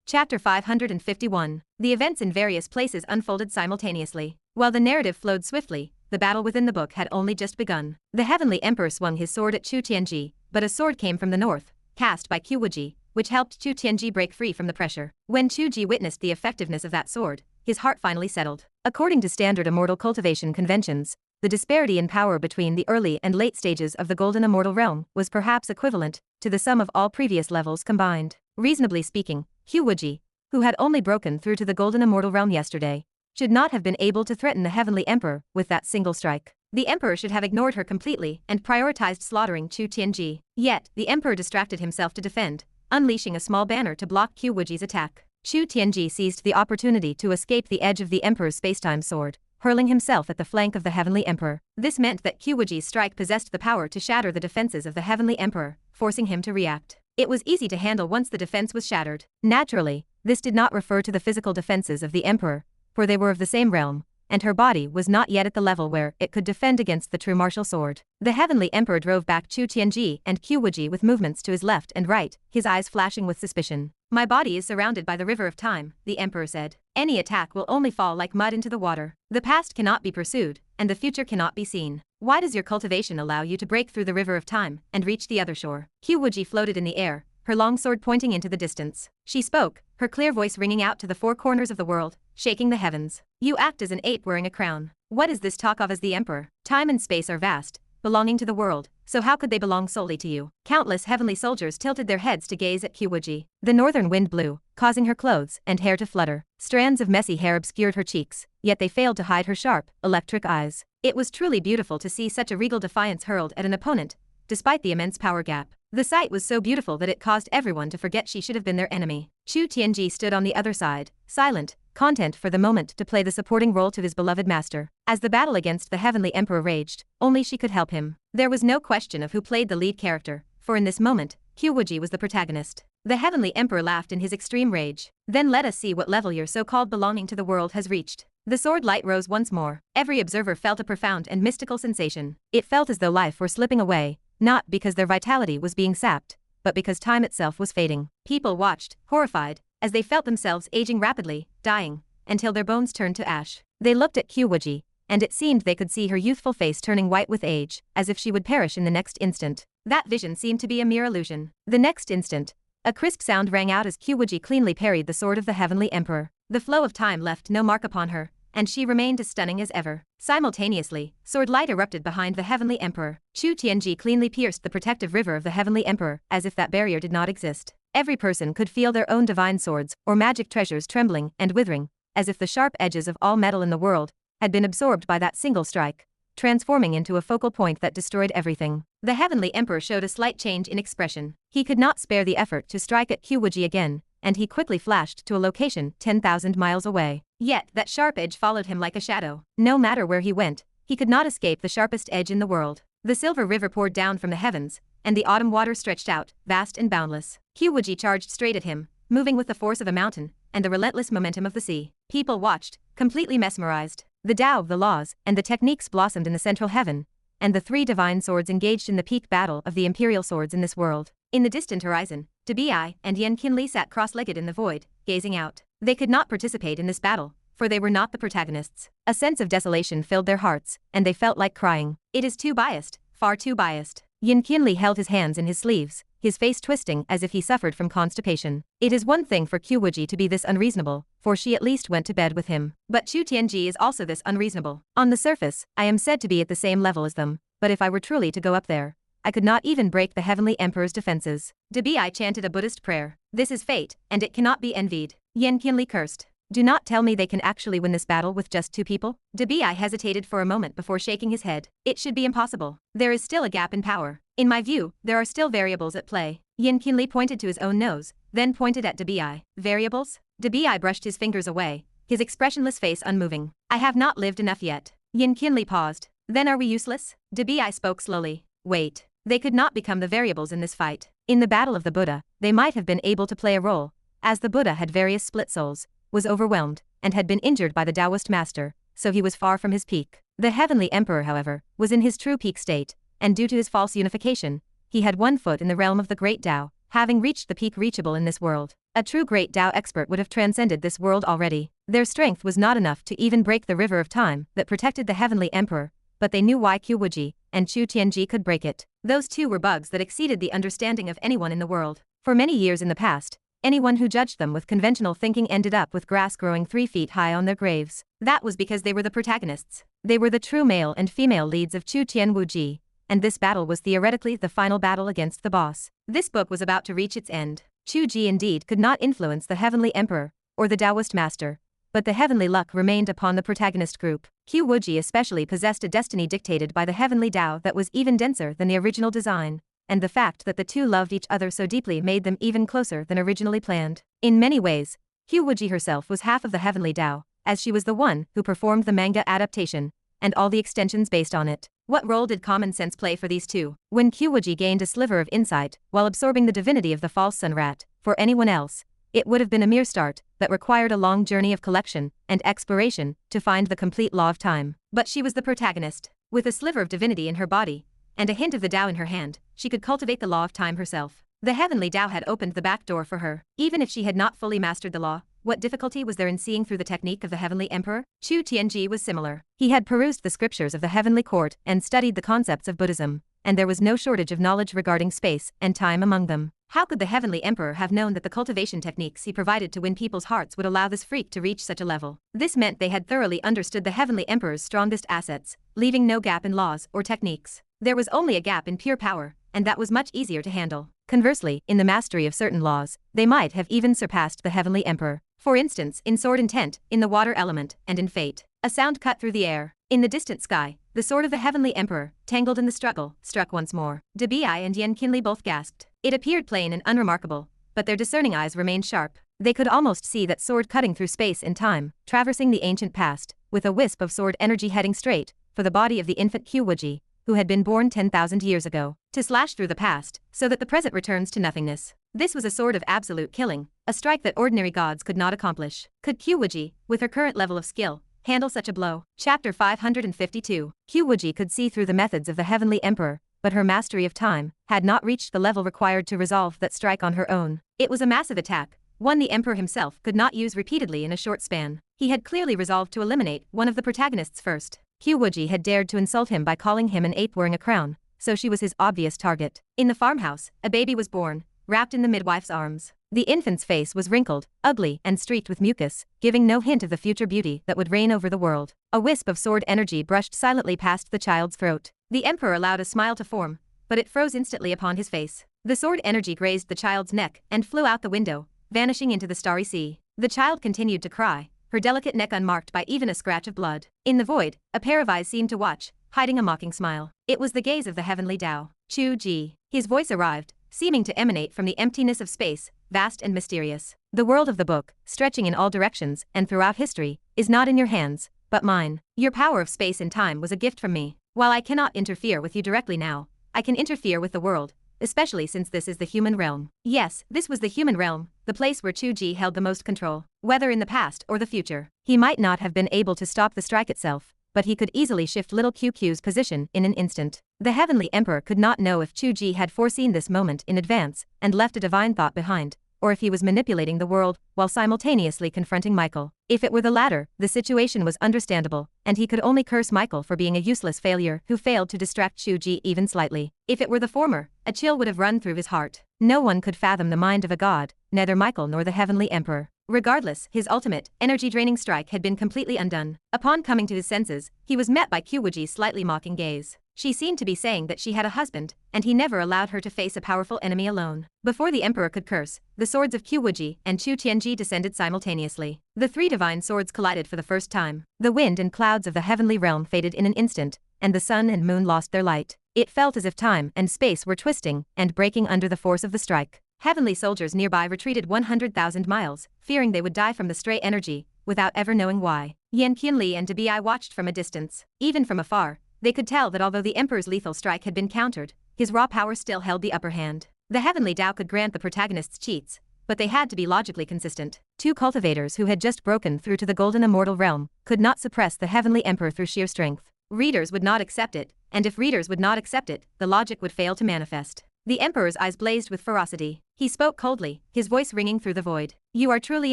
Chapter 551. The events in various places unfolded simultaneously. While the narrative flowed swiftly, the battle within the book had only just begun. The Heavenly Emperor swung his sword at Tiange, but a sword came from the north, cast by Qiu Wuji, which helped Tiange break free from the pressure. When Chu Ge witnessed the effectiveness of that sword, his heart finally settled. According to standard immortal cultivation conventions, the disparity in power between the early and late stages of the Golden Immortal Realm was perhaps equivalent to the sum of all previous levels combined. Reasonably speaking, Qiu Wuji, who had only broken through to the Golden Immortal Realm yesterday, should not have been able to threaten the Heavenly Emperor with that single strike. The Emperor should have ignored her completely and prioritized slaughtering Tiange. Yet, the Emperor distracted himself to defend, unleashing a small banner to block Qiu Wuji's attack. Tiange seized the opportunity to escape the edge of the Emperor's spacetime sword, hurling himself at the flank of the Heavenly Emperor. This meant that Qiu Wuji's strike possessed the power to shatter the defenses of the Heavenly Emperor, forcing him to react. It was easy to handle once the defense was shattered. Naturally, this did not refer to the physical defenses of the Emperor, for they were of the same realm, and her body was not yet at the level where it could defend against the true martial sword. The Heavenly Emperor drove back Tiange and Qiu Wuji with movements to his left and right, his eyes flashing with suspicion. "My body is surrounded by the river of time," the Emperor said. "Any attack will only fall like mud into the water. The past cannot be pursued, and the future cannot be seen. Why does your cultivation allow you to break through the river of time and reach the other shore?" Qiu Wuji floated in the air, her long sword pointing into the distance. She spoke, her clear voice ringing out to the four corners of the world, shaking the heavens. "You act as an ape wearing a crown. What is this talk of as the Emperor? Time and space are vast, belonging to the world, so how could they belong solely to you?" Countless heavenly soldiers tilted their heads to gaze at Qiu Wuji. The northern wind blew, causing her clothes and hair to flutter. Strands of messy hair obscured her cheeks, yet they failed to hide her sharp, electric eyes. It was truly beautiful to see such a regal defiance hurled at an opponent, despite the immense power gap. The sight was so beautiful that it caused everyone to forget she should have been their enemy. Tiange stood on the other side, silent, content for the moment to play the supporting role to his beloved master. As the battle against the Heavenly Emperor raged, only she could help him. There was no question of who played the lead character, for in this moment, Qiu Wuji was the protagonist. The Heavenly Emperor laughed in his extreme rage. "Then let us see what level your so-called belonging to the world has reached." The sword light rose once more. Every observer felt a profound and mystical sensation. It felt as though life were slipping away, not because their vitality was being sapped, but because time itself was fading. People watched, horrified, as they felt themselves aging rapidly, dying, until their bones turned to ash. They looked at Qiu Wuji, and it seemed they could see her youthful face turning white with age, as if she would perish in the next instant. That vision seemed to be a mere illusion. The next instant, a crisp sound rang out as Qiu Wuji cleanly parried the sword of the Heavenly Emperor. The flow of time left no mark upon her, and she remained as stunning as ever. Simultaneously, sword light erupted behind the Heavenly Emperor. Tiange cleanly pierced the protective river of the Heavenly Emperor, as if that barrier did not exist. Every person could feel their own divine swords or magic treasures trembling and withering, as if the sharp edges of all metal in the world had been absorbed by that single strike, transforming into a focal point that destroyed everything. The Heavenly Emperor showed a slight change in expression. He could not spare the effort to strike at Qiu Wuji again, and he quickly flashed to a location 10,000 miles away. Yet, that sharp edge followed him like a shadow. No matter where he went, he could not escape the sharpest edge in the world. The silver river poured down from the heavens, and the autumn water stretched out, vast and boundless. Qiu Wuji charged straight at him, moving with the force of a mountain and the relentless momentum of the sea. People watched, completely mesmerized. The Tao of the laws and the techniques blossomed in the central heaven, and the three divine swords engaged in the peak battle of the imperial swords in this world. In the distant horizon, Debi and Qianqinli sat cross-legged in the void, gazing out. They could not participate in this battle, for they were not the protagonists. A sense of desolation filled their hearts, and they felt like crying. "It is too biased, far too biased." Qianqinli held his hands in his sleeves, his face twisting as if he suffered from constipation. It is one thing for Qiu Wuji to be this unreasonable, for she at least went to bed with him. But Tiange is also this unreasonable. On the surface, I am said to be at the same level as them, but if I were truly to go up there, I could not even break the Heavenly Emperor's defenses. Debi chanted a Buddhist prayer. "This is fate, and it cannot be envied." Qianqinli cursed. "Do not tell me they can actually win this battle with just two people?" Debi hesitated for a moment before shaking his head. "It should be impossible. There is still a gap in power. In my view, there are still variables at play." Qianqinli pointed to his own nose, then pointed at Debi. "Variables?" Debi brushed his fingers away, his expressionless face unmoving. "I have not lived enough yet." Qianqinli paused. "Then are we useless?" Debi spoke slowly. "Wait. They could not become the variables in this fight. In the battle of the Buddha, they might have been able to play a role, as the Buddha had various split souls, was overwhelmed, and had been injured by the Taoist master, so he was far from his peak. The Heavenly Emperor, however, was in his true peak state, and due to his false unification, he had one foot in the realm of the Great Tao, having reached the peak reachable in this world. A true great Tao expert would have transcended this world already. Their strength was not enough to even break the river of time that protected the heavenly emperor, but they knew why Qiu Wuji and Chu Tianji could break it. Those two were bugs that exceeded the understanding of anyone in the world. For many years in the past, anyone who judged them with conventional thinking ended up with grass growing 3 feet high on their graves. That was because they were the protagonists. They were the true male and female leads of Qiu Wuji, and this battle was theoretically the final battle against the boss. This book was about to reach its end. Chu Ge indeed could not influence the heavenly emperor, or the Taoist master, but the heavenly luck remained upon the protagonist group. Qiu Wuji especially possessed a destiny dictated by the heavenly Tao that was even denser than the original design, and the fact that the two loved each other so deeply made them even closer than originally planned. In many ways, Qiu Wuji herself was half of the heavenly Tao, as she was the one who performed the manga adaptation, and all the extensions based on it. What role did common sense play for these two? When Qiu Wuji gained a sliver of insight while absorbing the divinity of the false sun rat, for anyone else, it would have been a mere start that required a long journey of collection and exploration to find the complete law of time. But she was the protagonist. With a sliver of divinity in her body and a hint of the Tao in her hand, she could cultivate the law of time herself. The heavenly Tao had opened the back door for her. Even if she had not fully mastered the law, what difficulty was there in seeing through the technique of the heavenly emperor? Chu Tianji was similar. He had perused the scriptures of the heavenly court and studied the concepts of Buddhism, and there was no shortage of knowledge regarding space and time among them. How could the heavenly emperor have known that the cultivation techniques he provided to win people's hearts would allow this freak to reach such a level? This meant they had thoroughly understood the heavenly emperor's strongest assets, leaving no gap in laws or techniques. There was only a gap in pure power, and that was much easier to handle. Conversely, in the mastery of certain laws, they might have even surpassed the heavenly emperor. For instance, in sword intent, in the water element, and in fate. A sound cut through the air. In the distant sky, the sword of the heavenly emperor, tangled in the struggle, struck once more. Debi and Yan Qinli both gasped. It appeared plain and unremarkable, but their discerning eyes remained sharp. They could almost see that sword cutting through space and time, traversing the ancient past, with a wisp of sword energy heading straight for the body of the infant Qiu Wuji, who had been born 10,000 years ago, to slash through the past, so that the present returns to nothingness. This was a sword of absolute killing, a strike that ordinary gods could not accomplish. Could Qiu Wuji, with her current level of skill, handle such a blow? Chapter 552. Qiu Wuji could see through the methods of the heavenly emperor, but her mastery of time had not reached the level required to resolve that strike on her own. It was a massive attack, one the emperor himself could not use repeatedly in a short span. He had clearly resolved to eliminate one of the protagonists first. Qiu Wuji had dared to insult him by calling him an ape wearing a crown, so she was his obvious target. In the farmhouse, a baby was born, wrapped in the midwife's arms. The infant's face was wrinkled, ugly, and streaked with mucus, giving no hint of the future beauty that would reign over the world. A wisp of sword energy brushed silently past the child's throat. The emperor allowed a smile to form, but it froze instantly upon his face. The sword energy grazed the child's neck and flew out the window, vanishing into the starry sea. The child continued to cry, her delicate neck unmarked by even a scratch of blood. In the void, a pair of eyes seemed to watch, hiding a mocking smile. It was the gaze of the heavenly Tao. Chu Ge. His voice arrived, seeming to emanate from the emptiness of space, vast and mysterious. The world of the book, stretching in all directions and throughout history, is not in your hands, but mine. Your power of space and time was a gift from me. While I cannot interfere with you directly now, I can interfere with the world, especially since this is the human realm. Yes, this was the human realm, the place where Chu Ge held the most control. Whether in the past or the future, he might not have been able to stop the strike itself, but he could easily shift little QQ's position in an instant. The heavenly emperor could not know if Chu Ge had foreseen this moment in advance and left a divine thought behind, or if he was manipulating the world while simultaneously confronting Michael. If it were the latter, the situation was understandable, and he could only curse Michael for being a useless failure who failed to distract Chu Ge even slightly. If it were the former, a chill would have run through his heart. No one could fathom the mind of a god, neither Michael nor the heavenly emperor. Regardless, his ultimate, energy-draining strike had been completely undone. Upon coming to his senses, he was met by Qiu Wuji's slightly mocking gaze. She seemed to be saying that she had a husband, and he never allowed her to face a powerful enemy alone. Before the emperor could curse, the swords of Qiu Wuji and Chu Tianji descended simultaneously. The three divine swords collided for the first time. The wind and clouds of the heavenly realm faded in an instant, and the sun and moon lost their light. It felt as if time and space were twisting and breaking under the force of the strike. Heavenly soldiers nearby retreated 100,000 miles, fearing they would die from the stray energy, without ever knowing why. Yan Qinli and Debi watched from a distance. Even from afar, they could tell that although the emperor's lethal strike had been countered, his raw power still held the upper hand. The heavenly Tao could grant the protagonists cheats, but they had to be logically consistent. Two cultivators who had just broken through to the golden immortal realm could not suppress the heavenly emperor through sheer strength. Readers would not accept it, and if readers would not accept it, the logic would fail to manifest. The emperor's eyes blazed with ferocity. He spoke coldly, his voice ringing through the void. You are truly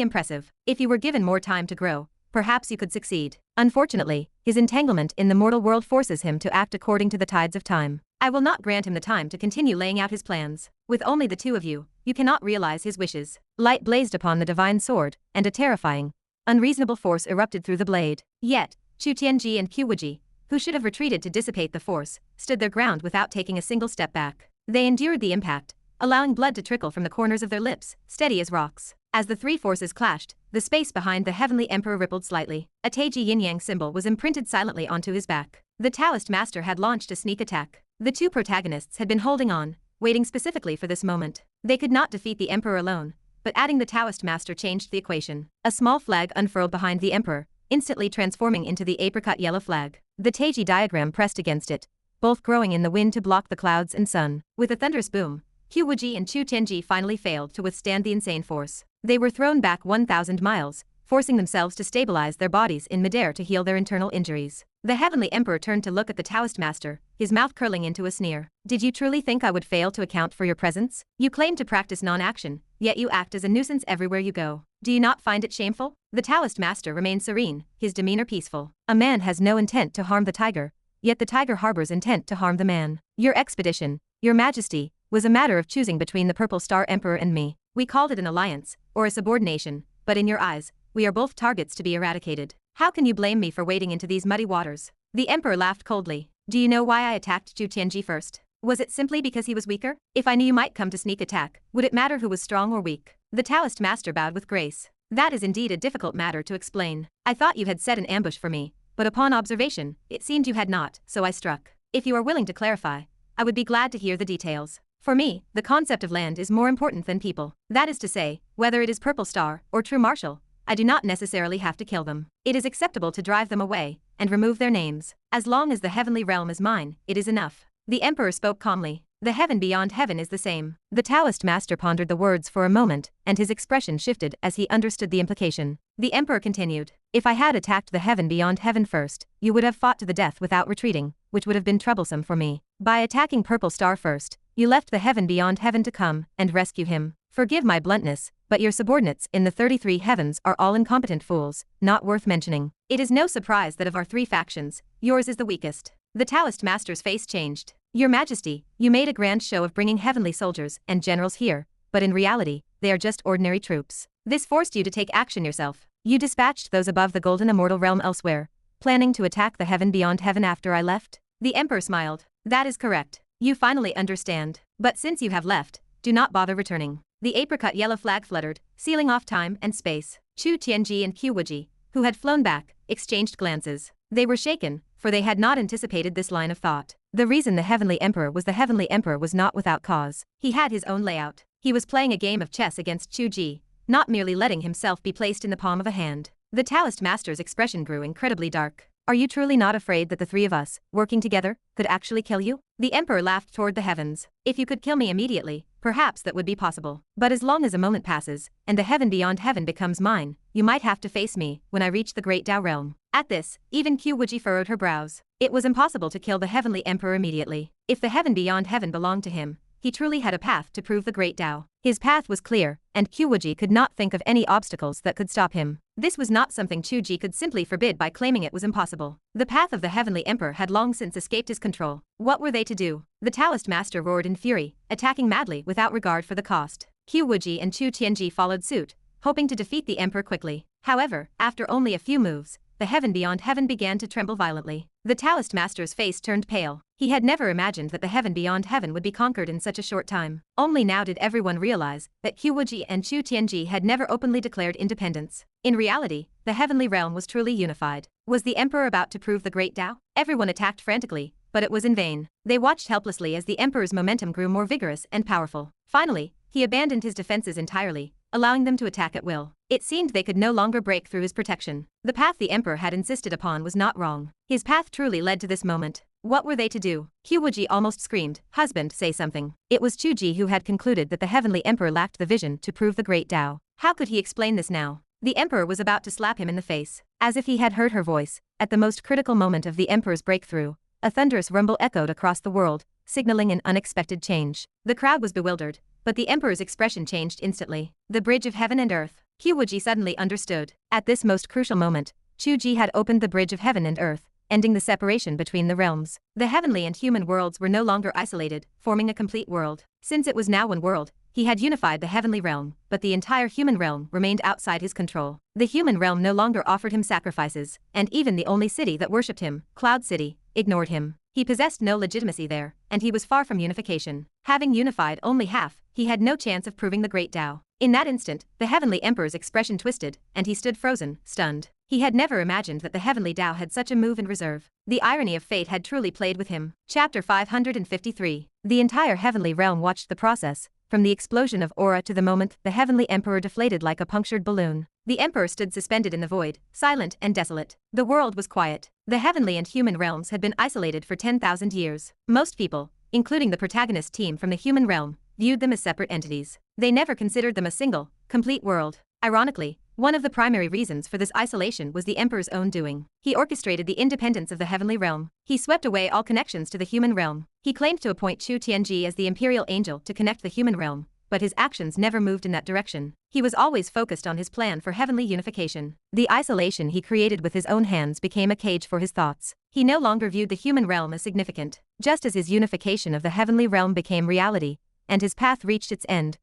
impressive. If you were given more time to grow, perhaps you could succeed. Unfortunately, his entanglement in the mortal world forces him to act according to the tides of time. I will not grant him the time to continue laying out his plans. With only the two of you, you cannot realize his wishes. Light blazed upon the divine sword, and a terrifying, unreasonable force erupted through the blade. Yet, Tiange and Qiu Wuji, who should have retreated to dissipate the force, stood their ground without taking a single step back. They endured the impact, allowing blood to trickle from the corners of their lips, steady as rocks. As the three forces clashed, the space behind the heavenly emperor rippled slightly. A Taiji yin-yang symbol was imprinted silently onto his back. The Taoist master had launched a sneak attack. The two protagonists had been holding on, waiting specifically for this moment. They could not defeat the emperor alone, but adding the Taoist master changed the equation. A small flag unfurled behind the emperor, instantly transforming into the apricot yellow flag. The Taiji diagram pressed against it, both growing in the wind to block the clouds and sun. With a thunderous boom, Qiu Wuji and Tiange finally failed to withstand the insane force. They were thrown back 1,000 miles, forcing themselves to stabilize their bodies in midair to heal their internal injuries. The heavenly emperor turned to look at the Taoist master, his mouth curling into a sneer. Did you truly think I would fail to account for your presence? You claim to practice non-action, yet you act as a nuisance everywhere you go. Do you not find it shameful? The Taoist master remained serene, his demeanor peaceful. A man has no intent to harm the tiger, yet the tiger harbors intent to harm the man. Your expedition, your majesty, was a matter of choosing between the Purple Star Emperor and me. We called it an alliance, or a subordination, but in your eyes, we are both targets to be eradicated. How can you blame me for wading into these muddy waters? The emperor laughed coldly. Do you know why I attacked Tiange first? Was it simply because he was weaker? If I knew you might come to sneak attack, would it matter who was strong or weak? The Taoist master bowed with grace. That is indeed a difficult matter to explain. I thought you had set an ambush for me, but upon observation, it seemed you had not, so I struck. If you are willing to clarify, I would be glad to hear the details. For me, the concept of land is more important than people. That is to say, whether it is Purple Star or True Martial, I do not necessarily have to kill them. It is acceptable to drive them away and remove their names. As long as the heavenly realm is mine, it is enough. The emperor spoke calmly. The heaven beyond heaven is the same. The Taoist master pondered the words for a moment, and his expression shifted as he understood the implication. The emperor continued. If I had attacked the heaven beyond heaven first, you would have fought to the death without retreating, which would have been troublesome for me. By attacking Purple Star first, you left the heaven beyond heaven to come and rescue him. Forgive my bluntness, but your subordinates in the 33 heavens are all incompetent fools, not worth mentioning. It is no surprise that of our three factions, yours is the weakest. The Taoist master's face changed. Your Majesty, you made a grand show of bringing heavenly soldiers and generals here, but in reality, they are just ordinary troops. This forced you to take action yourself. You dispatched those above the golden immortal realm elsewhere, planning to attack the heaven beyond heaven after I left? The emperor smiled. That is correct. You finally understand. But since you have left, do not bother returning. The apricot yellow flag fluttered, sealing off time and space. Tiange and Qiu Wuji, who had flown back, exchanged glances. They were shaken, for they had not anticipated this line of thought. The reason the heavenly emperor was not without cause. He had his own layout. He was playing a game of chess against Chu Ge, not merely letting himself be placed in the palm of a hand. The Taoist master's expression grew incredibly dark. Are you truly not afraid that the three of us, working together, could actually kill you? The emperor laughed toward the heavens. If you could kill me immediately, perhaps that would be possible. But as long as a moment passes, and the heaven beyond heaven becomes mine, you might have to face me when I reach the great Tao realm. At this, even Qiu Wuji furrowed her brows. It was impossible to kill the heavenly emperor immediately. If the heaven beyond heaven belonged to him, he truly had a path to prove the great Tao. His path was clear, and Qiu Wuji could not think of any obstacles that could stop him. This was not something Chu Ge could simply forbid by claiming it was impossible. The path of the heavenly emperor had long since escaped his control. What were they to do? The Taoist master roared in fury, attacking madly without regard for the cost. Qiu Wuji and Tiange followed suit, hoping to defeat the emperor quickly. However, after only a few moves, the heaven beyond heaven began to tremble violently. The Taoist master's face turned pale. He had never imagined that the heaven beyond heaven would be conquered in such a short time. Only now did everyone realize that Qiu Wuji and Tiange had never openly declared independence. In reality, the heavenly realm was truly unified. Was the emperor about to prove the great Tao? Everyone attacked frantically, but it was in vain. They watched helplessly as the emperor's momentum grew more vigorous and powerful. Finally, he abandoned his defenses entirely, allowing them to attack at will. It seemed they could no longer break through his protection. The path the emperor had insisted upon was not wrong. His path truly led to this moment. What were they to do? Qiu Wuji almost screamed, "Husband, say something." It was Chu Ge who had concluded that the heavenly emperor lacked the vision to prove the great Tao. How could he explain this now? The emperor was about to slap him in the face. As if he had heard her voice, at the most critical moment of the emperor's breakthrough, a thunderous rumble echoed across the world, signaling an unexpected change. The crowd was bewildered, but the emperor's expression changed instantly. The bridge of heaven and earth. Qiu Wuji suddenly understood. At this most crucial moment, Chu Ge had opened the bridge of heaven and earth, ending the separation between the realms. The heavenly and human worlds were no longer isolated, forming a complete world. Since it was now one world, he had unified the heavenly realm, but the entire human realm remained outside his control. The human realm no longer offered him sacrifices, and even the only city that worshipped him, Cloud City, ignored him. He possessed no legitimacy there, and he was far from unification. Having unified only half, he had no chance of proving the great Tao. In that instant, the heavenly emperor's expression twisted, and he stood frozen, stunned. He had never imagined that the heavenly Tao had such a move in reserve. The irony of fate had truly played with him. Chapter 553. The entire heavenly realm watched the process, from the explosion of aura to the moment the heavenly emperor deflated like a punctured balloon. The emperor stood suspended in the void, silent and desolate. The world was quiet. The heavenly and human realms had been isolated for 10,000 years. Most people, including the protagonist team from the human realm, viewed them as separate entities. They never considered them a single, complete world. Ironically, one of the primary reasons for this isolation was the emperor's own doing. He orchestrated the independence of the heavenly realm. He swept away all connections to the human realm. He claimed to appoint Tiange as the imperial angel to connect the human realm, but his actions never moved in that direction. He was always focused on his plan for heavenly unification. The isolation he created with his own hands became a cage for his thoughts. He no longer viewed the human realm as significant. Just as his unification of the heavenly realm became reality, and his path reached its end,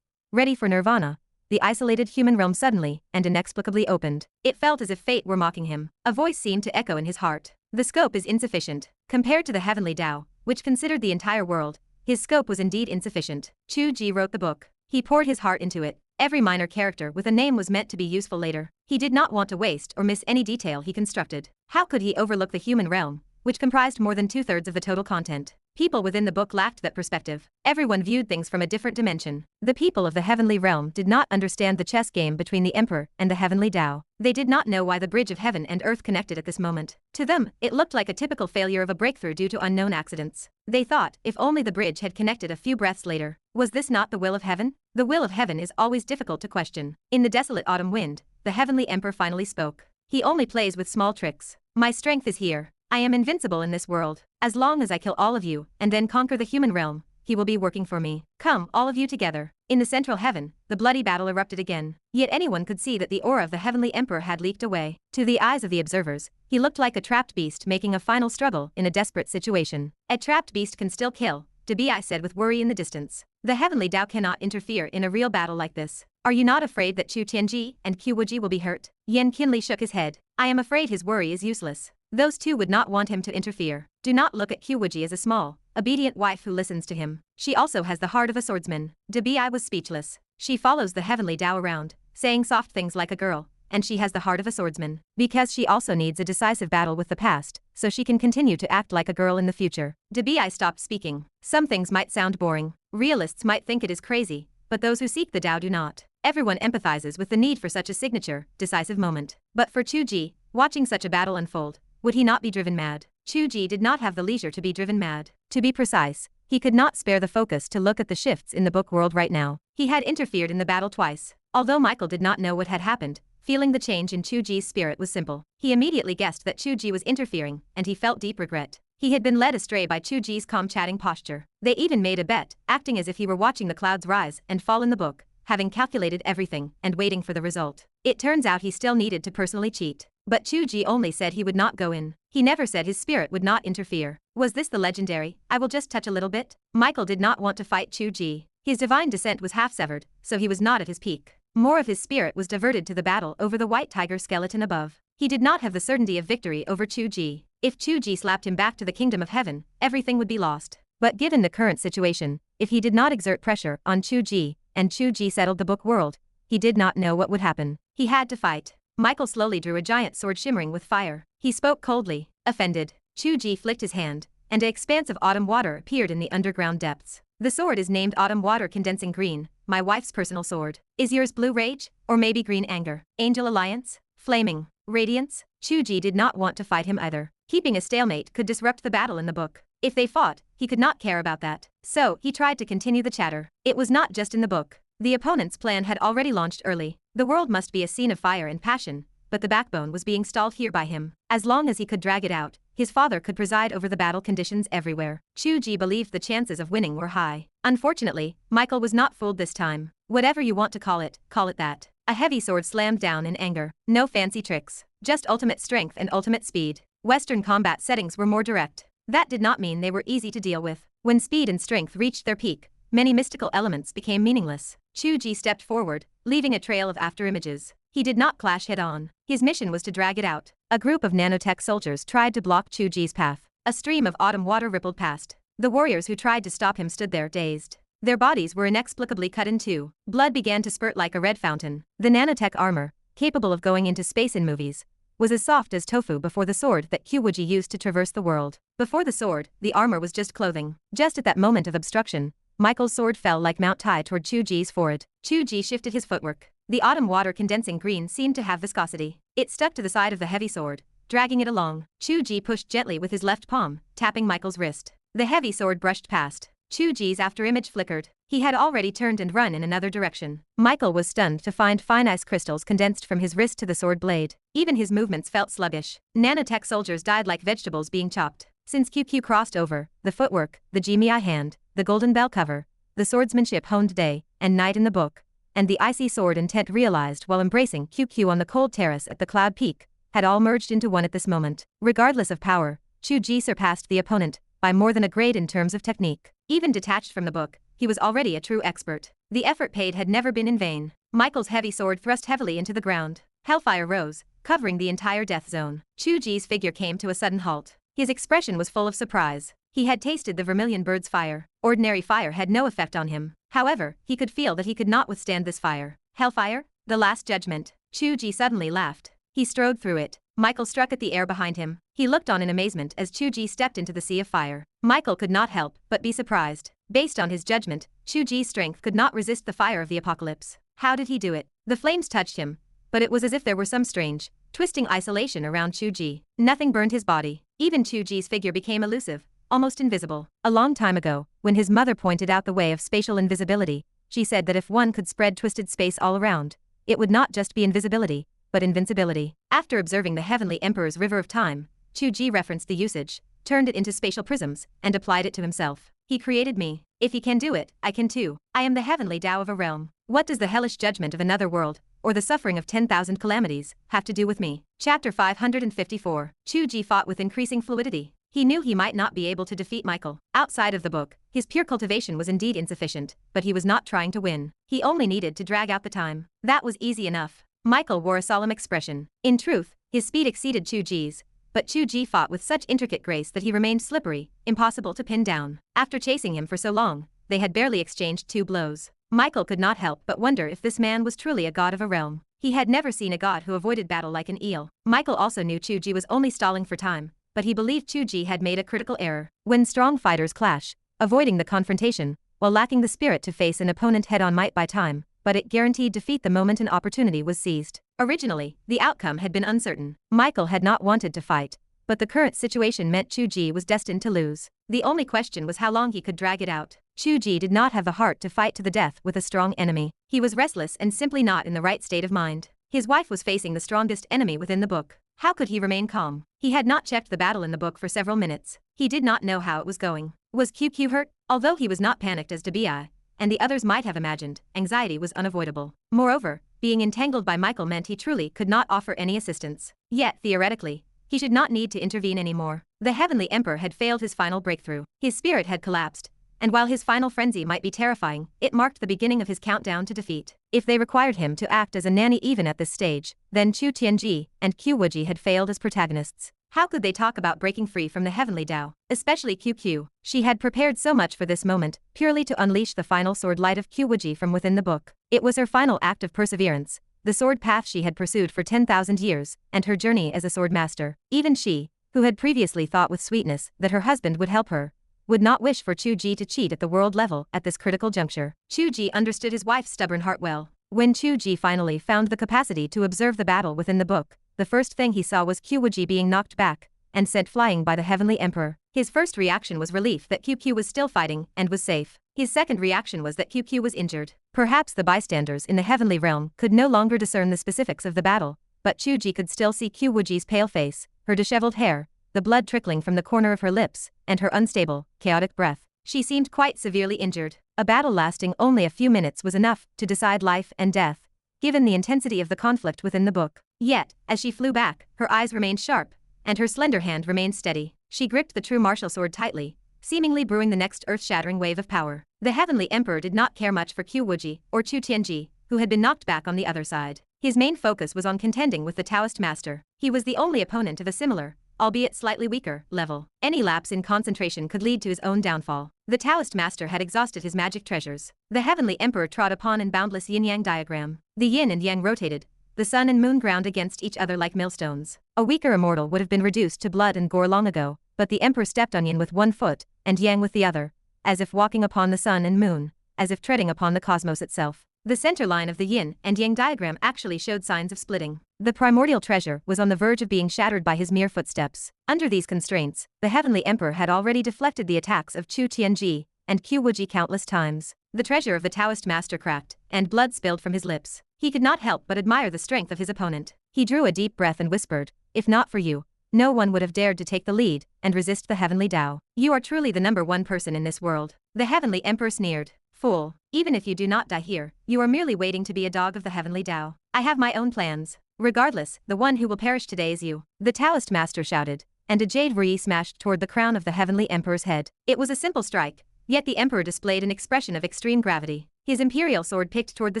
ready for nirvana, the isolated human realm suddenly and inexplicably opened. It felt as if fate were mocking him. A voice seemed to echo in his heart. The scope is insufficient. Compared to the heavenly Tao, which considered the entire world, his scope was indeed insufficient. Chu Ge wrote the book. He poured his heart into it. Every minor character with a name was meant to be useful later. He did not want to waste or miss any detail he constructed. How could he overlook the human realm, which comprised more than 2/3 of the total content? People within the book lacked that perspective. Everyone viewed things from a different dimension. The people of the heavenly realm did not understand the chess game between the emperor and the heavenly Tao. They did not know why the bridge of heaven and earth connected at this moment. To them, it looked like a typical failure of a breakthrough due to unknown accidents. They thought, if only the bridge had connected a few breaths later. Was this not the will of heaven? The will of heaven is always difficult to question. In the desolate autumn wind, the heavenly emperor finally spoke. He only plays with small tricks. My strength is here. I am invincible in this world. As long as I kill all of you and then conquer the human realm, he will be working for me. Come, all of you together. In the central heaven, the bloody battle erupted again. Yet anyone could see that the aura of the heavenly emperor had leaked away. To the eyes of the observers, he looked like a trapped beast making a final struggle in a desperate situation. A trapped beast can still kill, Debi said with worry in the distance. The heavenly Tao cannot interfere in a real battle like this. Are you not afraid that Chu Tianji and Qiu Wuji will be hurt? Yan Qinli shook his head. I am afraid his worry is useless. Those two would not want him to interfere. Do not look at Qiu Wuji as a small, obedient wife who listens to him. She also has the heart of a swordsman. Debi was speechless. She follows the heavenly Tao around, saying soft things like a girl, and she has the heart of a swordsman. Because she also needs a decisive battle with the past, so she can continue to act like a girl in the future. Debi stopped speaking. Some things might sound boring. Realists might think it is crazy, but those who seek the Tao do not. Everyone empathizes with the need for such a signature, decisive moment. But for Chu Ge, watching such a battle unfold, would he not be driven mad? Chu Ge did not have the leisure to be driven mad. To be precise, he could not spare the focus to look at the shifts in the book world right now. He had interfered in the battle twice. Although Michael did not know what had happened, feeling the change in Chu Ge's spirit was simple. He immediately guessed that Chu Ge was interfering, and he felt deep regret. He had been led astray by Chu Ge's calm chatting posture. They even made a bet, acting as if he were watching the clouds rise and fall in the book, having calculated everything and waiting for the result. It turns out he still needed to personally cheat. But Chu Ge only said he would not go in. He never said his spirit would not interfere. Was this the legendary, I will just touch a little bit? Michael did not want to fight Chu Ge. His divine descent was half severed, so he was not at his peak. More of his spirit was diverted to the battle over the white tiger skeleton above. He did not have the certainty of victory over Chu Ge. If Chu Ge slapped him back to the kingdom of heaven, everything would be lost. But given the current situation, if he did not exert pressure on Chu Ge, and Chu Ge settled the book world, he did not know what would happen. He had to fight. Michael slowly drew a giant sword shimmering with fire. He spoke coldly, offended. Chu Ge flicked his hand, and an expanse of autumn water appeared in the underground depths. The sword is named Autumn Water Condensing Green, my wife's personal sword. Is yours blue rage, or maybe green anger? Angel alliance? Flaming radiance? Chu Ge did not want to fight him either. Keeping a stalemate could disrupt the battle in the book. If they fought, he could not care about that. So, he tried to continue the chatter. It was not just in the book. The opponent's plan had already launched early. The world must be a scene of fire and passion, but the backbone was being stalled here by him. As long as he could drag it out, his father could preside over the battle conditions everywhere. Chu Ge believed the chances of winning were high. Unfortunately, Michael was not fooled this time. Whatever you want to call it that. A heavy sword slammed down in anger. No fancy tricks. Just ultimate strength and ultimate speed. Western combat settings were more direct. That did not mean they were easy to deal with. When speed and strength reached their peak, many mystical elements became meaningless. Chu Ge stepped forward, leaving a trail of afterimages. He did not clash head-on. His mission was to drag it out. A group of nanotech soldiers tried to block Chu Ge's path. A stream of autumn water rippled past. The warriors who tried to stop him stood there dazed. Their bodies were inexplicably cut in two. Blood began to spurt like a red fountain. The nanotech armor, capable of going into space in movies, was as soft as tofu before the sword that Qiu Wuji used to traverse the world. Before the sword, the armor was just clothing. Just at that moment of obstruction, Michael's sword fell like Mount Tai toward Chu Ge's forehead. Chu Ge shifted his footwork. The autumn water condensing green seemed to have viscosity. It stuck to the side of the heavy sword, dragging it along. Chu Ge pushed gently with his left palm, tapping Michael's wrist. The heavy sword brushed past. Chu Ge's afterimage flickered. He had already turned and run in another direction. Michael was stunned to find fine ice crystals condensed from his wrist to the sword blade. Even his movements felt sluggish. Nanotech soldiers died like vegetables being chopped. Since QQ crossed over, the footwork, the Jimei hand, the golden bell cover, the swordsmanship honed day and night in the book, and the icy sword intent realized while embracing QQ on the cold terrace at the cloud peak, had all merged into one at this moment. Regardless of power, Chu Ge surpassed the opponent by more than a grade in terms of technique. Even detached from the book, he was already a true expert. The effort paid had never been in vain. Michael's heavy sword thrust heavily into the ground. Hellfire rose, covering the entire death zone. Chu Ge's figure came to a sudden halt. His expression was full of surprise. He had tasted the vermilion bird's fire. Ordinary fire had no effect on him. However, he could feel that he could not withstand this fire. Hellfire? The last judgment. Chu Ge suddenly laughed. He strode through it. Michael struck at the air behind him. He looked on in amazement as Chu Ge stepped into the sea of fire. Michael could not help but be surprised. Based on his judgment, Chu Ge's strength could not resist the fire of the apocalypse. How did he do it? The flames touched him, but it was as if there were some strange, twisting isolation around Chu Ge. Nothing burned his body. Even Chu Ge's figure became elusive, almost invisible. A long time ago, when his mother pointed out the way of spatial invisibility, she said that if one could spread twisted space all around, it would not just be invisibility, but invincibility. After observing the Heavenly Emperor's River of Time, Chu Ge referenced the usage, turned it into spatial prisms, and applied it to himself. He created me. If he can do it, I can too. I am the heavenly Tao of a realm. What does the hellish judgment of another world, or the suffering of 10,000 calamities, have to do with me? Chapter 554. Chu Ge fought with increasing fluidity. He knew he might not be able to defeat Michael. Outside of the book, his pure cultivation was indeed insufficient, but he was not trying to win. He only needed to drag out the time. That was easy enough. Michael wore a solemn expression. In truth, his speed exceeded Chu Ge's, but Chu Ge fought with such intricate grace that he remained slippery, impossible to pin down. After chasing him for so long, they had barely exchanged 2 blows. Michael could not help but wonder if this man was truly a god of a realm. He had never seen a god who avoided battle like an eel. Michael also knew Chu Ge was only stalling for time, but he believed Chu Ge had made a critical error. When strong fighters clash, avoiding the confrontation, while lacking the spirit to face an opponent head-on might buy time, but it guaranteed defeat the moment an opportunity was seized. Originally, the outcome had been uncertain. Michael had not wanted to fight, but the current situation meant Chu Ge was destined to lose. The only question was how long he could drag it out. Chu Ge did not have the heart to fight to the death with a strong enemy. He was restless and simply not in the right state of mind. His wife was facing the strongest enemy within the book. How could he remain calm? He had not checked the battle in the book for several minutes. He did not know how it was going. Was QQ hurt? Although he was not panicked as Debi, and the others might have imagined, anxiety was unavoidable. Moreover, being entangled by Michael meant he truly could not offer any assistance. Yet, theoretically, he should not need to intervene anymore. The Heavenly Emperor had failed his final breakthrough. His spirit had collapsed, and while his final frenzy might be terrifying, it marked the beginning of his countdown to defeat. If they required him to act as a nanny even at this stage, then Tiange and Qiu Wuji had failed as protagonists. How could they talk about breaking free from the heavenly Tao? Especially QQ. She had prepared so much for this moment, purely to unleash the final sword light of Qiu Wuji from within the book. It was her final act of perseverance, the sword path she had pursued for 10,000 years, and her journey as a sword master. Even she, who had previously thought with sweetness that her husband would help her, would not wish for Chu Ge to cheat at the world level at this critical juncture. Chu Ge understood his wife's stubborn heart well. When Chu Ge finally found the capacity to observe the battle within the book, the first thing he saw was Qiu Wuji being knocked back and sent flying by the Heavenly Emperor. His first reaction was relief that QQ was still fighting and was safe. His second reaction was that QQ was injured. Perhaps the bystanders in the heavenly realm could no longer discern the specifics of the battle, but Chu Ge could still see Qiu Wuji's pale face, her disheveled hair, the blood trickling from the corner of her lips, and her unstable, chaotic breath. She seemed quite severely injured. A battle lasting only a few minutes was enough to decide life and death, given the intensity of the conflict within the book. Yet, as she flew back, her eyes remained sharp, and her slender hand remained steady. She gripped the true martial sword tightly, seemingly brewing the next earth-shattering wave of power. The Heavenly Emperor did not care much for Qiu Wuji or Chu Tiange, who had been knocked back on the other side. His main focus was on contending with the Taoist master. He was the only opponent of a similar, albeit slightly weaker, level. Any lapse in concentration could lead to his own downfall. The Taoist master had exhausted his magic treasures. The Heavenly Emperor trod upon an boundless yin-yang diagram. The yin and yang rotated, the sun and moon ground against each other like millstones. A weaker immortal would have been reduced to blood and gore long ago, but the emperor stepped on yin with one foot, and yang with the other, as if walking upon the sun and moon, as if treading upon the cosmos itself. The center line of the yin and yang diagram actually showed signs of splitting. The primordial treasure was on the verge of being shattered by his mere footsteps. Under these constraints, the Heavenly Emperor had already deflected the attacks of Chu Tiange and Qiu Wuji countless times. The treasure of the Taoist master cracked, and blood spilled from his lips. He could not help but admire the strength of his opponent. He drew a deep breath and whispered, "If not for you, no one would have dared to take the lead and resist the Heavenly Tao. You are truly the #1 person in this world." The Heavenly Emperor sneered, "Fool, even if you do not die here, you are merely waiting to be a dog of the Heavenly Tao. I have my own plans. Regardless, the one who will perish today is you." The Taoist master shouted, and a jade ray smashed toward the crown of the Heavenly Emperor's head. It was a simple strike, yet the Emperor displayed an expression of extreme gravity. His imperial sword picked toward the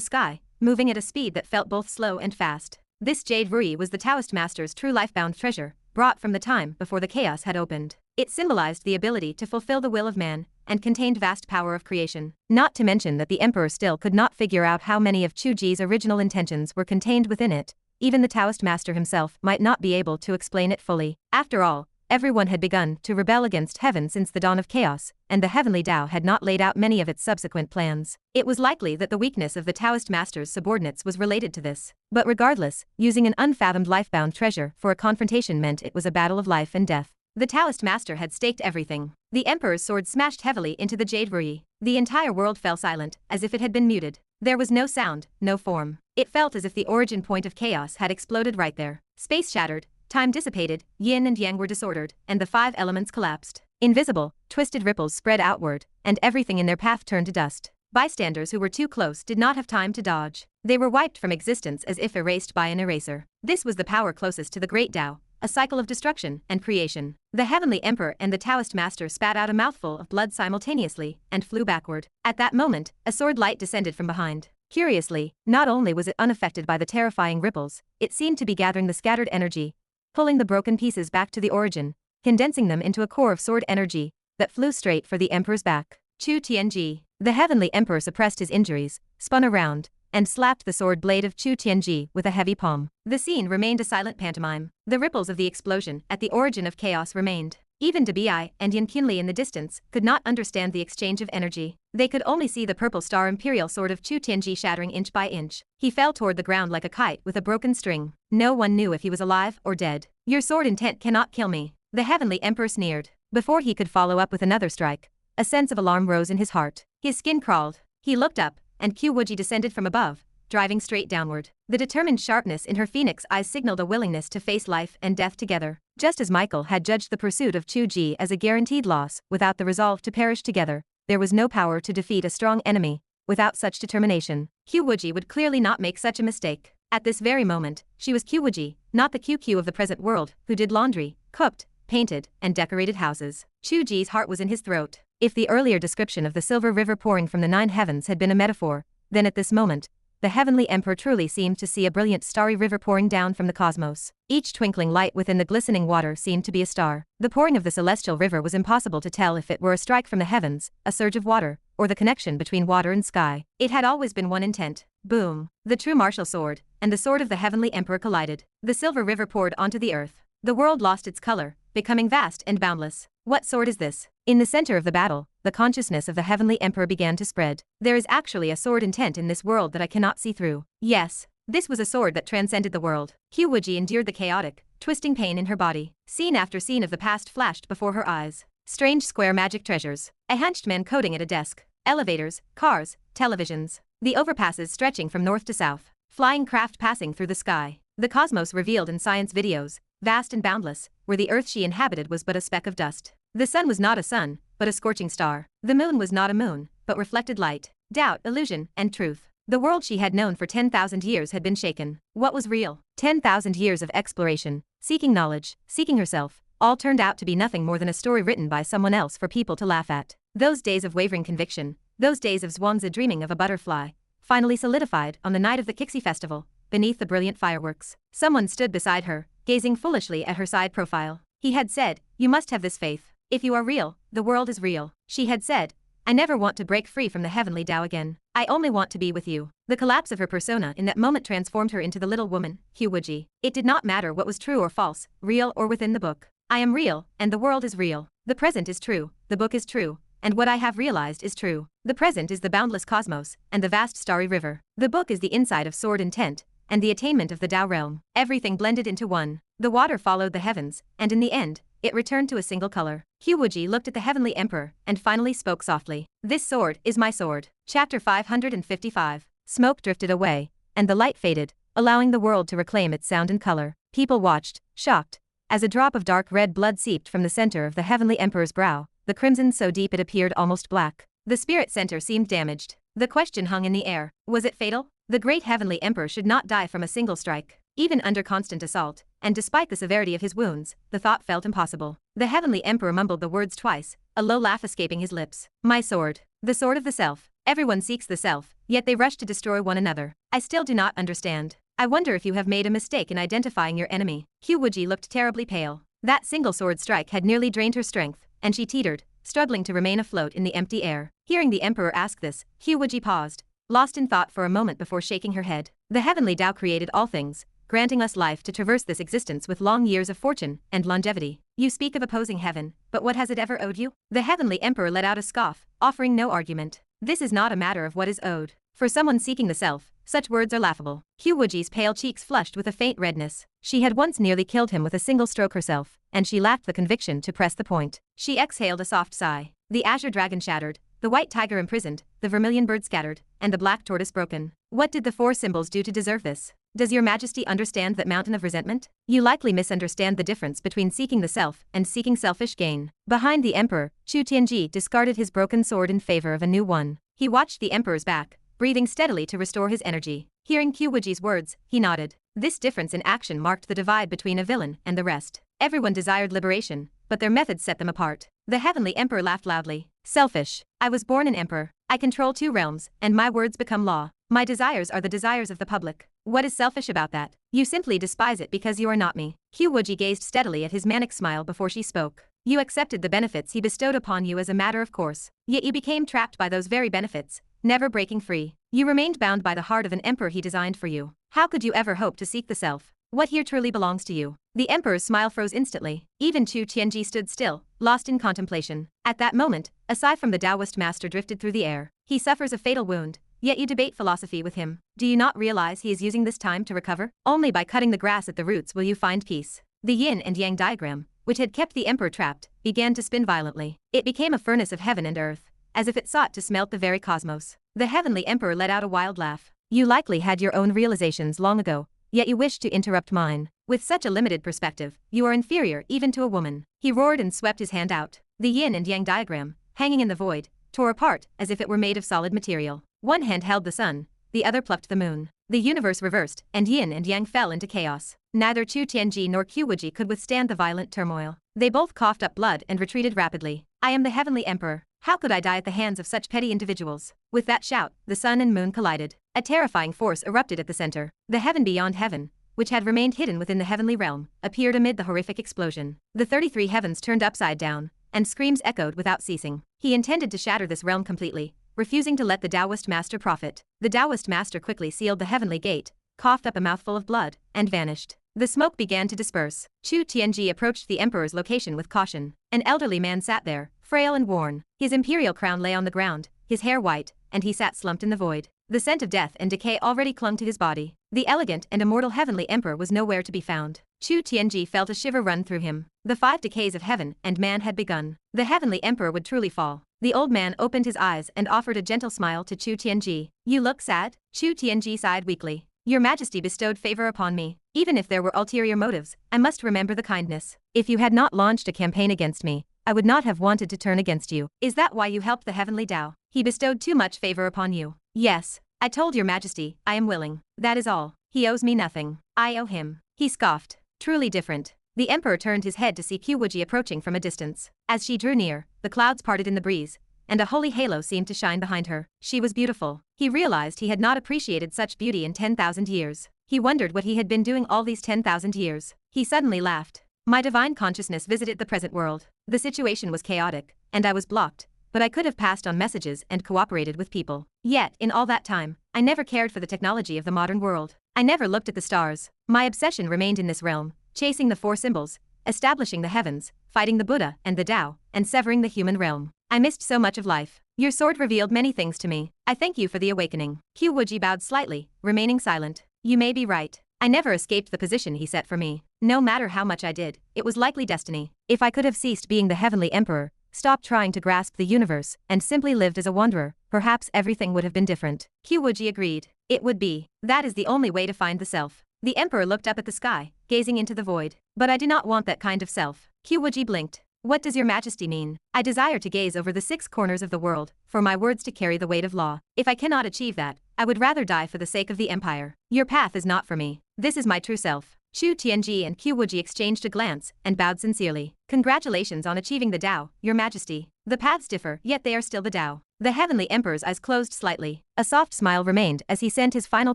sky, moving at a speed that felt both slow and fast. This jade ray was the Taoist master's true life-bound treasure, brought from the time before the chaos had opened. It symbolized the ability to fulfill the will of man, and contained vast power of creation. Not to mention that the Emperor still could not figure out how many of Chu Ge's original intentions were contained within it. Even the Taoist master himself might not be able to explain it fully. After all, everyone had begun to rebel against heaven since the dawn of chaos, and the Heavenly Tao had not laid out many of its subsequent plans. It was likely that the weakness of the Taoist master's subordinates was related to this. But regardless, using an unfathomed life-bound treasure for a confrontation meant it was a battle of life and death. The Taoist master had staked everything. The Emperor's sword smashed heavily into the jade ray. The entire world fell silent, as if it had been muted. There was no sound, no form. It felt as if the origin point of chaos had exploded right there. Space shattered, time dissipated, yin and yang were disordered, and the 5 elements collapsed. Invisible, twisted ripples spread outward, and everything in their path turned to dust. Bystanders who were too close did not have time to dodge. They were wiped from existence as if erased by an eraser. This was the power closest to the Great Tao, a cycle of destruction and creation. The Heavenly Emperor and the Taoist master spat out a mouthful of blood simultaneously and flew backward. At that moment, a sword light descended from behind. Curiously, not only was it unaffected by the terrifying ripples, it seemed to be gathering the scattered energy, pulling the broken pieces back to the origin, condensing them into a core of sword energy that flew straight for the Emperor's back. Chu Tiange. The Heavenly Emperor suppressed his injuries, spun around, and slapped the sword blade of Chu Tiange with a heavy palm. The scene remained a silent pantomime. The ripples of the explosion at the origin of chaos remained. Even Debi and Yan Qinli in the distance could not understand the exchange of energy. They could only see the purple star imperial sword of Chu Tiange shattering inch by inch. He fell toward the ground like a kite with a broken string. No one knew if he was alive or dead. "Your sword intent cannot kill me," the Heavenly Emperor sneered. Before he could follow up with another strike, a sense of alarm rose in his heart. His skin crawled. He looked up, and Qiu Wuji descended from above, driving straight downward. The determined sharpness in her phoenix eyes signaled a willingness to face life and death together. Just as Michael had judged the pursuit of Chu Ge as a guaranteed loss without the resolve to perish together, there was no power to defeat a strong enemy without such determination. Qiu Wuji would clearly not make such a mistake. At this very moment, she was Qiu Wuji, not the QQ of the present world, who did laundry, cooked, painted, and decorated houses. Chu Ge's heart was in his throat. If the earlier description of the silver river pouring from the 9 heavens had been a metaphor, then at this moment, the Heavenly Emperor truly seemed to see a brilliant starry river pouring down from the cosmos. Each twinkling light within the glistening water seemed to be a star. The pouring of the celestial river was impossible to tell if it were a strike from the heavens, a surge of water, or the connection between water and sky. It had always been one intent. Boom. The true martial sword and the sword of the Heavenly Emperor collided. The silver river poured onto the earth. The world lost its color, becoming vast and boundless. What sword is this? In the center of the battle, the consciousness of the Heavenly Emperor began to spread. There is actually a sword intent in this world that I cannot see through. Yes, this was a sword that transcended the world. Qiu Wuji endured the chaotic, twisting pain in her body. Scene after scene of the past flashed before her eyes. Strange square magic treasures. A hunched man coding at a desk. Elevators, cars, televisions. The overpasses stretching from north to south. Flying craft passing through the sky. The cosmos revealed in science videos, vast and boundless, where the earth she inhabited was but a speck of dust. The sun was not a sun, but a scorching star. The moon was not a moon, but reflected light, doubt, illusion, and truth. The world she had known for 10,000 years had been shaken. What was real? 10,000 years of exploration, seeking knowledge, seeking herself, all turned out to be nothing more than a story written by someone else for people to laugh at. Those days of wavering conviction, those days of Zhuangzi dreaming of a butterfly, finally solidified on the night of the Qixi festival, beneath the brilliant fireworks. Someone stood beside her, gazing foolishly at her side profile. He had said, "You must have this faith. If you are real, the world is real." She had said, "I never want to break free from the heavenly Tao again. I only want to be with you." The collapse of her persona in that moment transformed her into the little woman, Qiu Wuji. It did not matter what was true or false, real or within the book. I am real, and the world is real. The present is true, the book is true, and what I have realized is true. The present is the boundless cosmos, and the vast starry river. The book is the inside of sword intent, and the attainment of the Tao realm. Everything blended into one. The water followed the heavens, and in the end, it returned to a single color. Qiu Wuji looked at the heavenly emperor, and finally spoke softly. "This sword is my sword." Chapter 555. Smoke drifted away, and the light faded, allowing the world to reclaim its sound and color. People watched, shocked, as a drop of dark red blood seeped from the center of the heavenly emperor's brow, the crimson so deep it appeared almost black. The spirit center seemed damaged. The question hung in the air. Was it fatal? The great heavenly emperor should not die from a single strike. Even under constant assault, and despite the severity of his wounds, the thought felt impossible. The heavenly emperor mumbled the words twice, a low laugh escaping his lips. "My sword. The sword of the self. Everyone seeks the self, yet they rush to destroy one another. I still do not understand. I wonder if you have made a mistake in identifying your enemy." Qiu Wuji looked terribly pale. That single sword strike had nearly drained her strength, and she teetered, struggling to remain afloat in the empty air. Hearing the emperor ask this, Qiu Wuji paused, lost in thought for a moment before shaking her head. "The heavenly Tao created all things, granting us life to traverse this existence with long years of fortune and longevity. You speak of opposing heaven, but what has it ever owed you?" The heavenly emperor let out a scoff, offering no argument. This is not a matter of what is owed. For someone seeking the self, such words are laughable. Qiu Wuji's pale cheeks flushed with a faint redness. She had once nearly killed him with a single stroke herself, and she lacked the conviction to press the point. She exhaled a soft sigh. The azure dragon shattered, the white tiger imprisoned, the vermilion bird scattered, and the black tortoise broken. What did the four symbols do to deserve this? Does your majesty understand that mountain of resentment? You likely misunderstand the difference between seeking the self and seeking selfish gain. Behind the emperor, Tiange discarded his broken sword in favor of a new one. He watched the emperor's back, breathing steadily to restore his energy. Hearing Qiu Wuji's words, he nodded. This difference in action marked the divide between a villain and the rest. Everyone desired liberation, but their methods set them apart. The heavenly emperor laughed loudly. "Selfish. I was born an emperor. I control 2 realms, and my words become law. My desires are the desires of the public. What is selfish about that? You simply despise it because you are not me." Qiu Wuji gazed steadily at his manic smile before she spoke. "You accepted the benefits he bestowed upon you as a matter of course. Yet you became trapped by those very benefits, never breaking free. You remained bound by the heart of an emperor he designed for you. How could you ever hope to seek the self? What here truly belongs to you?" The emperor's smile froze instantly. Even Tiange stood still, lost in contemplation. At that moment, a sigh from the Taoist master drifted through the air. "He suffers a fatal wound, yet you debate philosophy with him. Do you not realize he is using this time to recover? Only by cutting the grass at the roots will you find peace." The yin and yang diagram, which had kept the emperor trapped, began to spin violently. It became a furnace of heaven and earth, as if it sought to smelt the very cosmos. The heavenly emperor let out a wild laugh. "You likely had your own realizations long ago, yet you wish to interrupt mine. With such a limited perspective, you are inferior even to a woman." He roared and swept his hand out. The yin and yang diagram, hanging in the void, tore apart as if it were made of solid material. One hand held the sun, the other plucked the moon. The universe reversed, and yin and yang fell into chaos. Neither Tiange nor Qiu Wuji could withstand the violent turmoil. They both coughed up blood and retreated rapidly. "I am the heavenly emperor. How could I die at the hands of such petty individuals?" With that shout, the sun and moon collided. A terrifying force erupted at the center. The heaven beyond heaven, which had remained hidden within the heavenly realm, appeared amid the horrific explosion. The 33 heavens turned upside down, and screams echoed without ceasing. He intended to shatter this realm completely, refusing to let the Taoist master profit. The Taoist master quickly sealed the heavenly gate, coughed up a mouthful of blood, and vanished. The smoke began to disperse. Tiange approached the emperor's location with caution. An elderly man sat there, frail and worn. His imperial crown lay on the ground, his hair white, and he sat slumped in the void. The scent of death and decay already clung to his body. The elegant and immortal heavenly emperor was nowhere to be found. Tiange felt a shiver run through him. The 5 decays of heaven and man had begun. The heavenly emperor would truly fall. The old man opened his eyes and offered a gentle smile to Tiange. "You look sad?" Tiange sighed weakly. Your Majesty bestowed favor upon me. Even if there were ulterior motives, I must remember the kindness. If you had not launched a campaign against me, I would not have wanted to turn against you. Is that why you helped the heavenly Tao? He bestowed too much favor upon you. Yes. I told your Majesty, I am willing. That is all. He owes me nothing. I owe him. He scoffed. Truly different. The emperor turned his head to see Qiu Wuji approaching from a distance. As she drew near, the clouds parted in the breeze, and a holy halo seemed to shine behind her. She was beautiful. He realized he had not appreciated such beauty in 10,000 years. He wondered what he had been doing all these 10,000 years. He suddenly laughed. My divine consciousness visited the present world. The situation was chaotic, and I was blocked, but I could have passed on messages and cooperated with people. Yet, in all that time, I never cared for the technology of the modern world. I never looked at the stars. My obsession remained in this realm, chasing the four symbols, establishing the heavens, fighting the Buddha and the Tao, and severing the human realm. I missed so much of life. Your sword revealed many things to me. I thank you for the awakening. Qiu Wuji bowed slightly, remaining silent. You may be right. I never escaped the position he set for me. No matter how much I did, it was likely destiny. If I could have ceased being the heavenly emperor, stopped trying to grasp the universe, and simply lived as a wanderer, perhaps everything would have been different. Qiu Wuji agreed. It would be. That is the only way to find the self. The emperor looked up at the sky, gazing into the void. But I do not want that kind of self. Qiu Wuji blinked. What does your Majesty mean? I desire to gaze over the 6 corners of the world, for my words to carry the weight of law. If I cannot achieve that, I would rather die for the sake of the empire. Your path is not for me. This is my true self. Tiange and Qiu Wuji exchanged a glance and bowed sincerely. Congratulations on achieving the Tao, your Majesty. The paths differ, yet they are still the Tao. The heavenly emperor's eyes closed slightly. A soft smile remained as he sent his final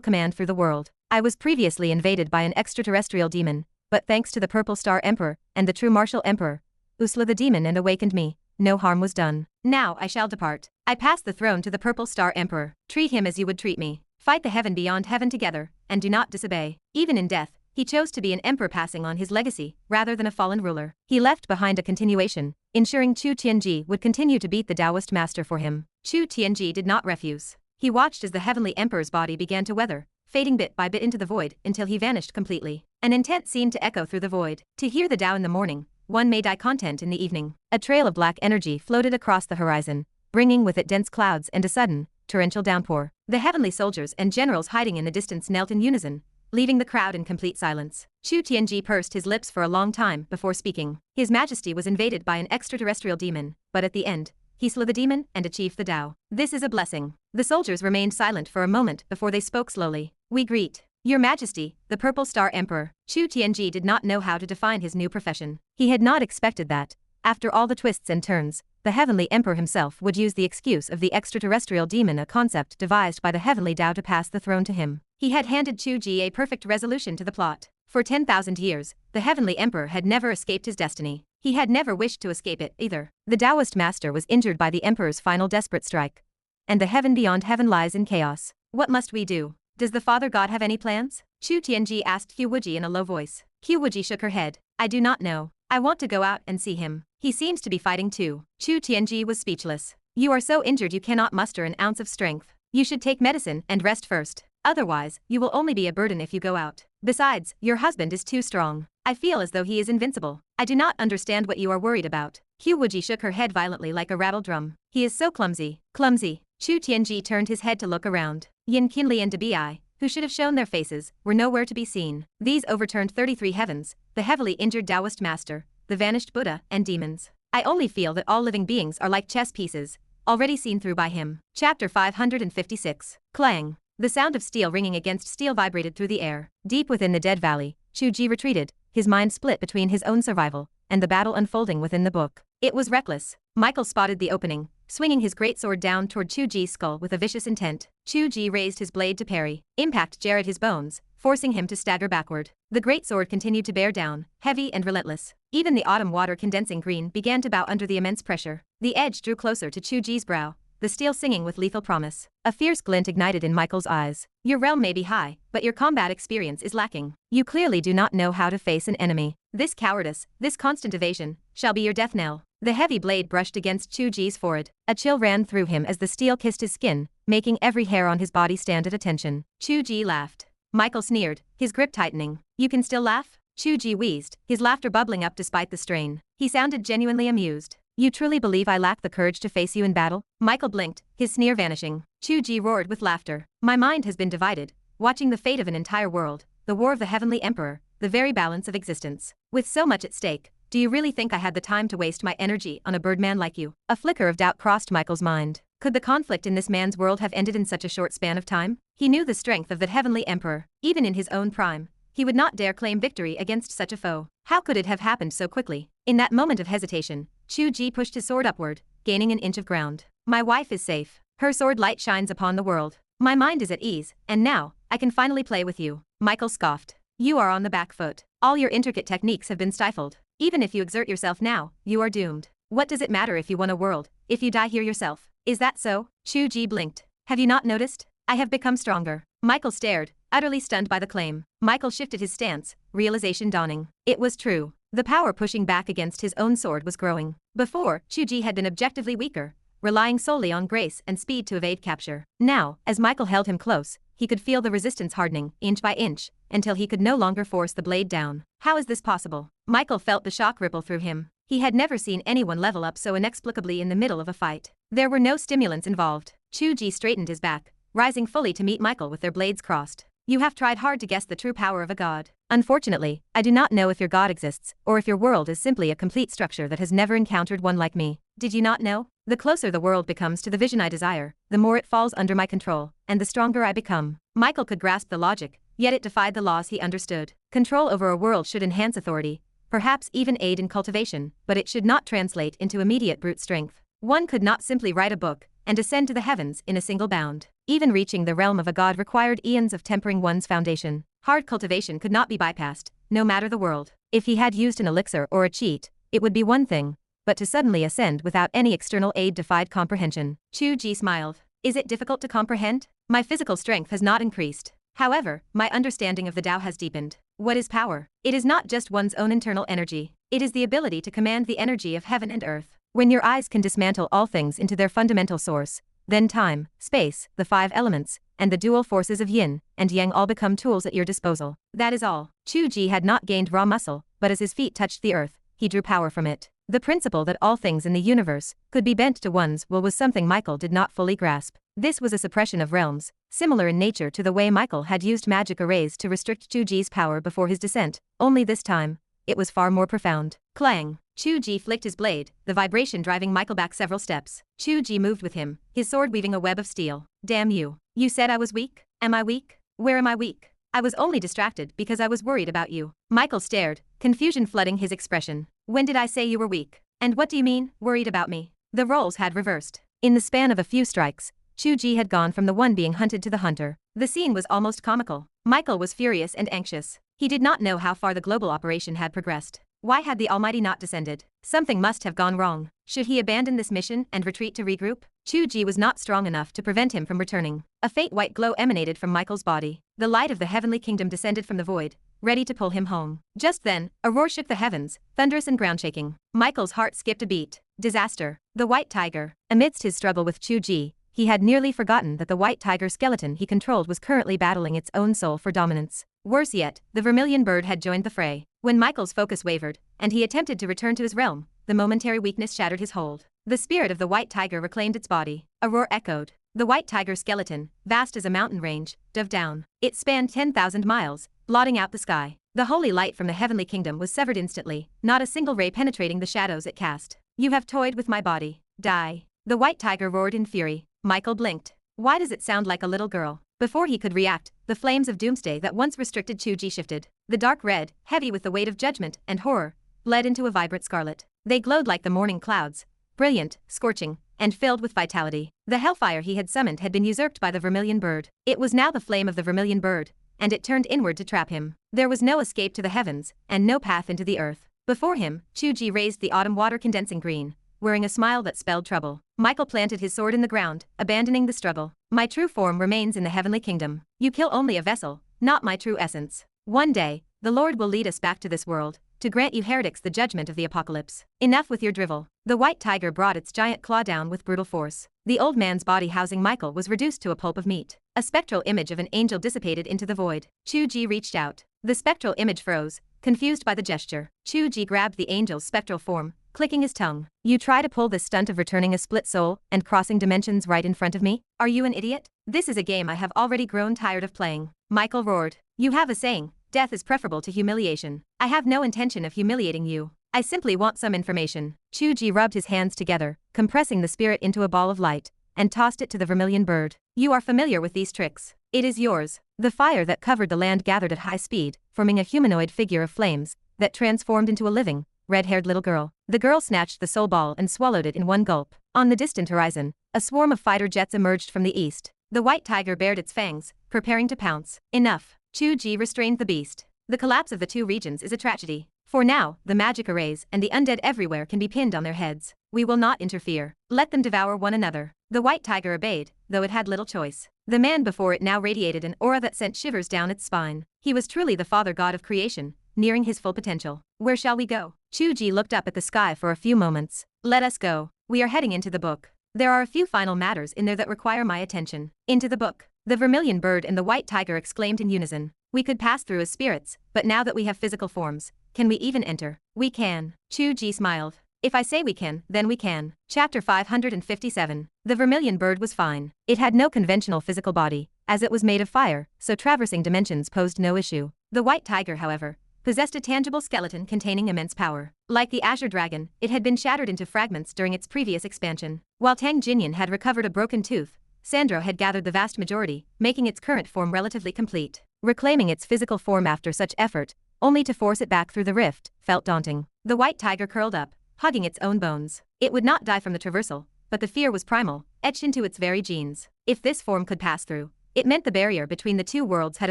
command through the world. I was previously invaded by an extraterrestrial demon, but thanks to the Purple Star Emperor and the true martial emperor, who slew the demon and awakened me, no harm was done. Now I shall depart. I pass the throne to the Purple Star Emperor. Treat him as you would treat me. Fight the heaven beyond heaven together, and do not disobey. Even in death, he chose to be an emperor, passing on his legacy, rather than a fallen ruler. He left behind a continuation, ensuring Chu Tianji would continue to beat the Taoist master for him. Chu Tianji did not refuse. He watched as the heavenly emperor's body began to weather, fading bit by bit into the void until he vanished completely. An intent seemed to echo through the void. To hear the Tao in the morning, one may die content in the evening. A trail of black energy floated across the horizon, bringing with it dense clouds and a sudden, torrential downpour. The heavenly soldiers and generals hiding in the distance knelt in unison, leaving the crowd in complete silence. Chu Tianji pursed his lips for a long time before speaking. His Majesty was invaded by an extraterrestrial demon, but at the end, he slew the demon and achieved the Tao. This is a blessing. The soldiers remained silent for a moment before they spoke slowly. We greet your Majesty, the Purple Star Emperor. Chu Tianji did not know how to define his new profession. He had not expected that, after all the twists and turns, the heavenly emperor himself would use the excuse of the extraterrestrial demon, a concept devised by the heavenly Tao to pass the throne to him. He had handed Chu Ge a perfect resolution to the plot. For 10,000 years, the heavenly emperor had never escaped his destiny. He had never wished to escape it either. The Taoist master was injured by the emperor's final desperate strike, and the heaven beyond heaven lies in chaos. What must we do? Does the Father God have any plans? Chu Tianji asked Qiu Wuji in a low voice. Qiu Wuji shook her head. I do not know. I want to go out and see him. He seems to be fighting too. Chu Tianji was speechless. You are so injured you cannot muster an ounce of strength. You should take medicine and rest first. Otherwise, you will only be a burden if you go out. Besides, your husband is too strong. I feel as though he is invincible. I do not understand what you are worried about. Qiu Wuji shook her head violently like a rattle drum. He is so clumsy. Clumsy. Chu Tianji turned his head to look around. Yin Qinli and Debi, who should have shown their faces, were nowhere to be seen. These overturned 33 heavens, the heavily injured Taoist master, the vanished Buddha, and demons. I only feel that all living beings are like chess pieces, already seen through by him. Chapter 556. Clang. The sound of steel ringing against steel vibrated through the air. Deep within the dead valley, Chu Ge retreated, his mind split between his own survival and the battle unfolding within the book. It was reckless. Michael spotted the opening, swinging his greatsword down toward Chu Ge's skull with a vicious intent. Chu Ge raised his blade to parry. Impact jarred his bones, forcing him to stagger backward. The greatsword continued to bear down, heavy and relentless. Even the autumn water condensing green began to bow under the immense pressure. The edge drew closer to Chu Ge's brow, the steel singing with lethal promise. A fierce glint ignited in Michael's eyes. Your realm may be high, but your combat experience is lacking. You clearly do not know how to face an enemy. This cowardice, this constant evasion, shall be your death knell. The heavy blade brushed against Chu Ge's forehead. A chill ran through him as the steel kissed his skin, making every hair on his body stand at attention. Chu Ge laughed. Michael sneered, his grip tightening. You can still laugh? Chu Ge wheezed, his laughter bubbling up despite the strain. He sounded genuinely amused. You truly believe I lack the courage to face you in battle? Michael blinked, his sneer vanishing. Chu Ge roared with laughter. My mind has been divided, watching the fate of an entire world, the war of the Heavenly Emperor, the very balance of existence. With so much at stake, do you really think I had the time to waste my energy on a birdman like you? A flicker of doubt crossed Michael's mind. Could the conflict in this man's world have ended in such a short span of time? He knew the strength of the Heavenly Emperor, even in his own prime. He would not dare claim victory against such a foe. How could it have happened so quickly? In that moment of hesitation, Chu Ge pushed his sword upward, gaining an inch of ground. My wife is safe. Her sword light shines upon the world. My mind is at ease, and now, I can finally play with you. Michael scoffed. You are on the back foot. All your intricate techniques have been stifled. Even if you exert yourself now, you are doomed. What does it matter if you won a world, if you die here yourself? Is that so? Chu Ge blinked. Have you not noticed? I have become stronger. Michael stared, utterly stunned by the claim. Michael shifted his stance, realization dawning. It was true. The power pushing back against his own sword was growing. Before, Chu Ge had been objectively weaker, relying solely on grace and speed to evade capture. Now, as Michael held him close, he could feel the resistance hardening, inch by inch, until he could no longer force the blade down. How is this possible? Michael felt the shock ripple through him. He had never seen anyone level up so inexplicably in the middle of a fight. There were no stimulants involved. Chu Ge straightened his back, rising fully to meet Michael with their blades crossed. You have tried hard to guess the true power of a god. Unfortunately, I do not know if your god exists, or if your world is simply a complete structure that has never encountered one like me. Did you not know? The closer the world becomes to the vision I desire, the more it falls under my control, and the stronger I become. Michael could grasp the logic, yet it defied the laws he understood. Control over a world should enhance authority, perhaps even aid in cultivation, but it should not translate into immediate brute strength. One could not simply write a book and ascend to the heavens in a single bound. Even reaching the realm of a god required eons of tempering one's foundation. Hard cultivation could not be bypassed, no matter the world. If he had used an elixir or a cheat, it would be one thing, but to suddenly ascend without any external aid defied comprehension. Chu Ge smiled. Is it difficult to comprehend? My physical strength has not increased. However, my understanding of the Tao has deepened. What is power? It is not just one's own internal energy. It is the ability to command the energy of heaven and earth. When your eyes can dismantle all things into their fundamental source, then time, space, the 5 elements, and the dual forces of yin and yang all become tools at your disposal. That is all. Chu Ge had not gained raw muscle, but as his feet touched the earth, he drew power from it. The principle that all things in the universe could be bent to one's will was something Michael did not fully grasp. This was a suppression of realms, similar in nature to the way Michael had used magic arrays to restrict Chu Ge's power before his descent, only this time, it was far more profound. Clang! Chu Ge flicked his blade, the vibration driving Michael back several steps. Chu Ge moved with him, his sword weaving a web of steel. Damn you. You said I was weak? Am I weak? Where am I weak? I was only distracted because I was worried about you. Michael stared, confusion flooding his expression. When did I say you were weak? And what do you mean, worried about me? The roles had reversed. In the span of a few strikes, Chu Ge had gone from the one being hunted to the hunter. The scene was almost comical. Michael was furious and anxious. He did not know how far the global operation had progressed. Why had the Almighty not descended? Something must have gone wrong. Should he abandon this mission and retreat to regroup? Chu Ge was not strong enough to prevent him from returning. A faint white glow emanated from Michael's body. The light of the heavenly kingdom descended from the void, ready to pull him home. Just then, a roar shook the heavens, thunderous and ground-shaking. Michael's heart skipped a beat. Disaster. The white tiger. Amidst his struggle with Chu Ge, he had nearly forgotten that the white tiger skeleton he controlled was currently battling its own soul for dominance. Worse yet, the vermilion bird had joined the fray. When Michael's focus wavered, and he attempted to return to his realm, the momentary weakness shattered his hold. The spirit of the white tiger reclaimed its body. A roar echoed. The white tiger skeleton, vast as a mountain range, dove down. It spanned 10,000 miles, blotting out the sky. The holy light from the heavenly kingdom was severed instantly, not a single ray penetrating the shadows it cast. You have toyed with my body. Die. The white tiger roared in fury. Michael blinked. Why does it sound like a little girl? Before he could react, the flames of doomsday that once restricted Chu Ge shifted. The dark red, heavy with the weight of judgment and horror, bled into a vibrant scarlet. They glowed like the morning clouds, brilliant, scorching, and filled with vitality. The hellfire he had summoned had been usurped by the vermilion bird. It was now the flame of the vermilion bird, and it turned inward to trap him. There was no escape to the heavens, and no path into the earth. Before him, Chu Ge raised the autumn water condensing green, wearing a smile that spelled trouble. Michael planted his sword in the ground, abandoning the struggle. My true form remains in the heavenly kingdom. You kill only a vessel, not my true essence. One day, the Lord will lead us back to this world, to grant you heretics the judgment of the apocalypse. Enough with your drivel. The white tiger brought its giant claw down with brutal force. The old man's body housing Michael was reduced to a pulp of meat. A spectral image of an angel dissipated into the void. Chu Ge reached out. The spectral image froze, confused by the gesture. Chu Ge grabbed the angel's spectral form, clicking his tongue. You try to pull this stunt of returning a split soul and crossing dimensions right in front of me? Are you an idiot? This is a game I have already grown tired of playing. Michael roared. You have a saying, death is preferable to humiliation. I have no intention of humiliating you. I simply want some information. Chu Ge rubbed his hands together, compressing the spirit into a ball of light, and tossed it to the vermilion bird. You are familiar with these tricks. It is yours. The fire that covered the land gathered at high speed, forming a humanoid figure of flames that transformed into a living, red-haired little girl. The girl snatched the soul ball and swallowed it in one gulp. On the distant horizon, a swarm of fighter jets emerged from the east. The white tiger bared its fangs, preparing to pounce. Enough. Chu Ge restrained the beast. The collapse of the two regions is a tragedy. For now, the magic arrays and the undead everywhere can be pinned on their heads. We will not interfere. Let them devour one another. The white tiger obeyed, though it had little choice. The man before it now radiated an aura that sent shivers down its spine. He was truly the father god of creation, nearing his full potential. Where shall we go? Chu Ge looked up at the sky for a few moments. Let us go. We are heading into the book. There are a few final matters in there that require my attention. Into the book. The vermilion bird and the white tiger exclaimed in unison. We could pass through as spirits, but now that we have physical forms, can we even enter? We can. Chu Ge smiled. If I say we can, then we can. Chapter 557. The vermilion bird was fine. It had no conventional physical body, as it was made of fire, so traversing dimensions posed no issue. The white tiger, however, possessed a tangible skeleton containing immense power. Like the azure dragon, it had been shattered into fragments during its previous expansion. While Tang Jinyan had recovered a broken tooth, Sandro had gathered the vast majority, making its current form relatively complete. Reclaiming its physical form after such effort, only to force it back through the rift, felt daunting. The white tiger curled up, hugging its own bones. It would not die from the traversal, but the fear was primal, etched into its very genes. If this form could pass through, it meant the barrier between the two worlds had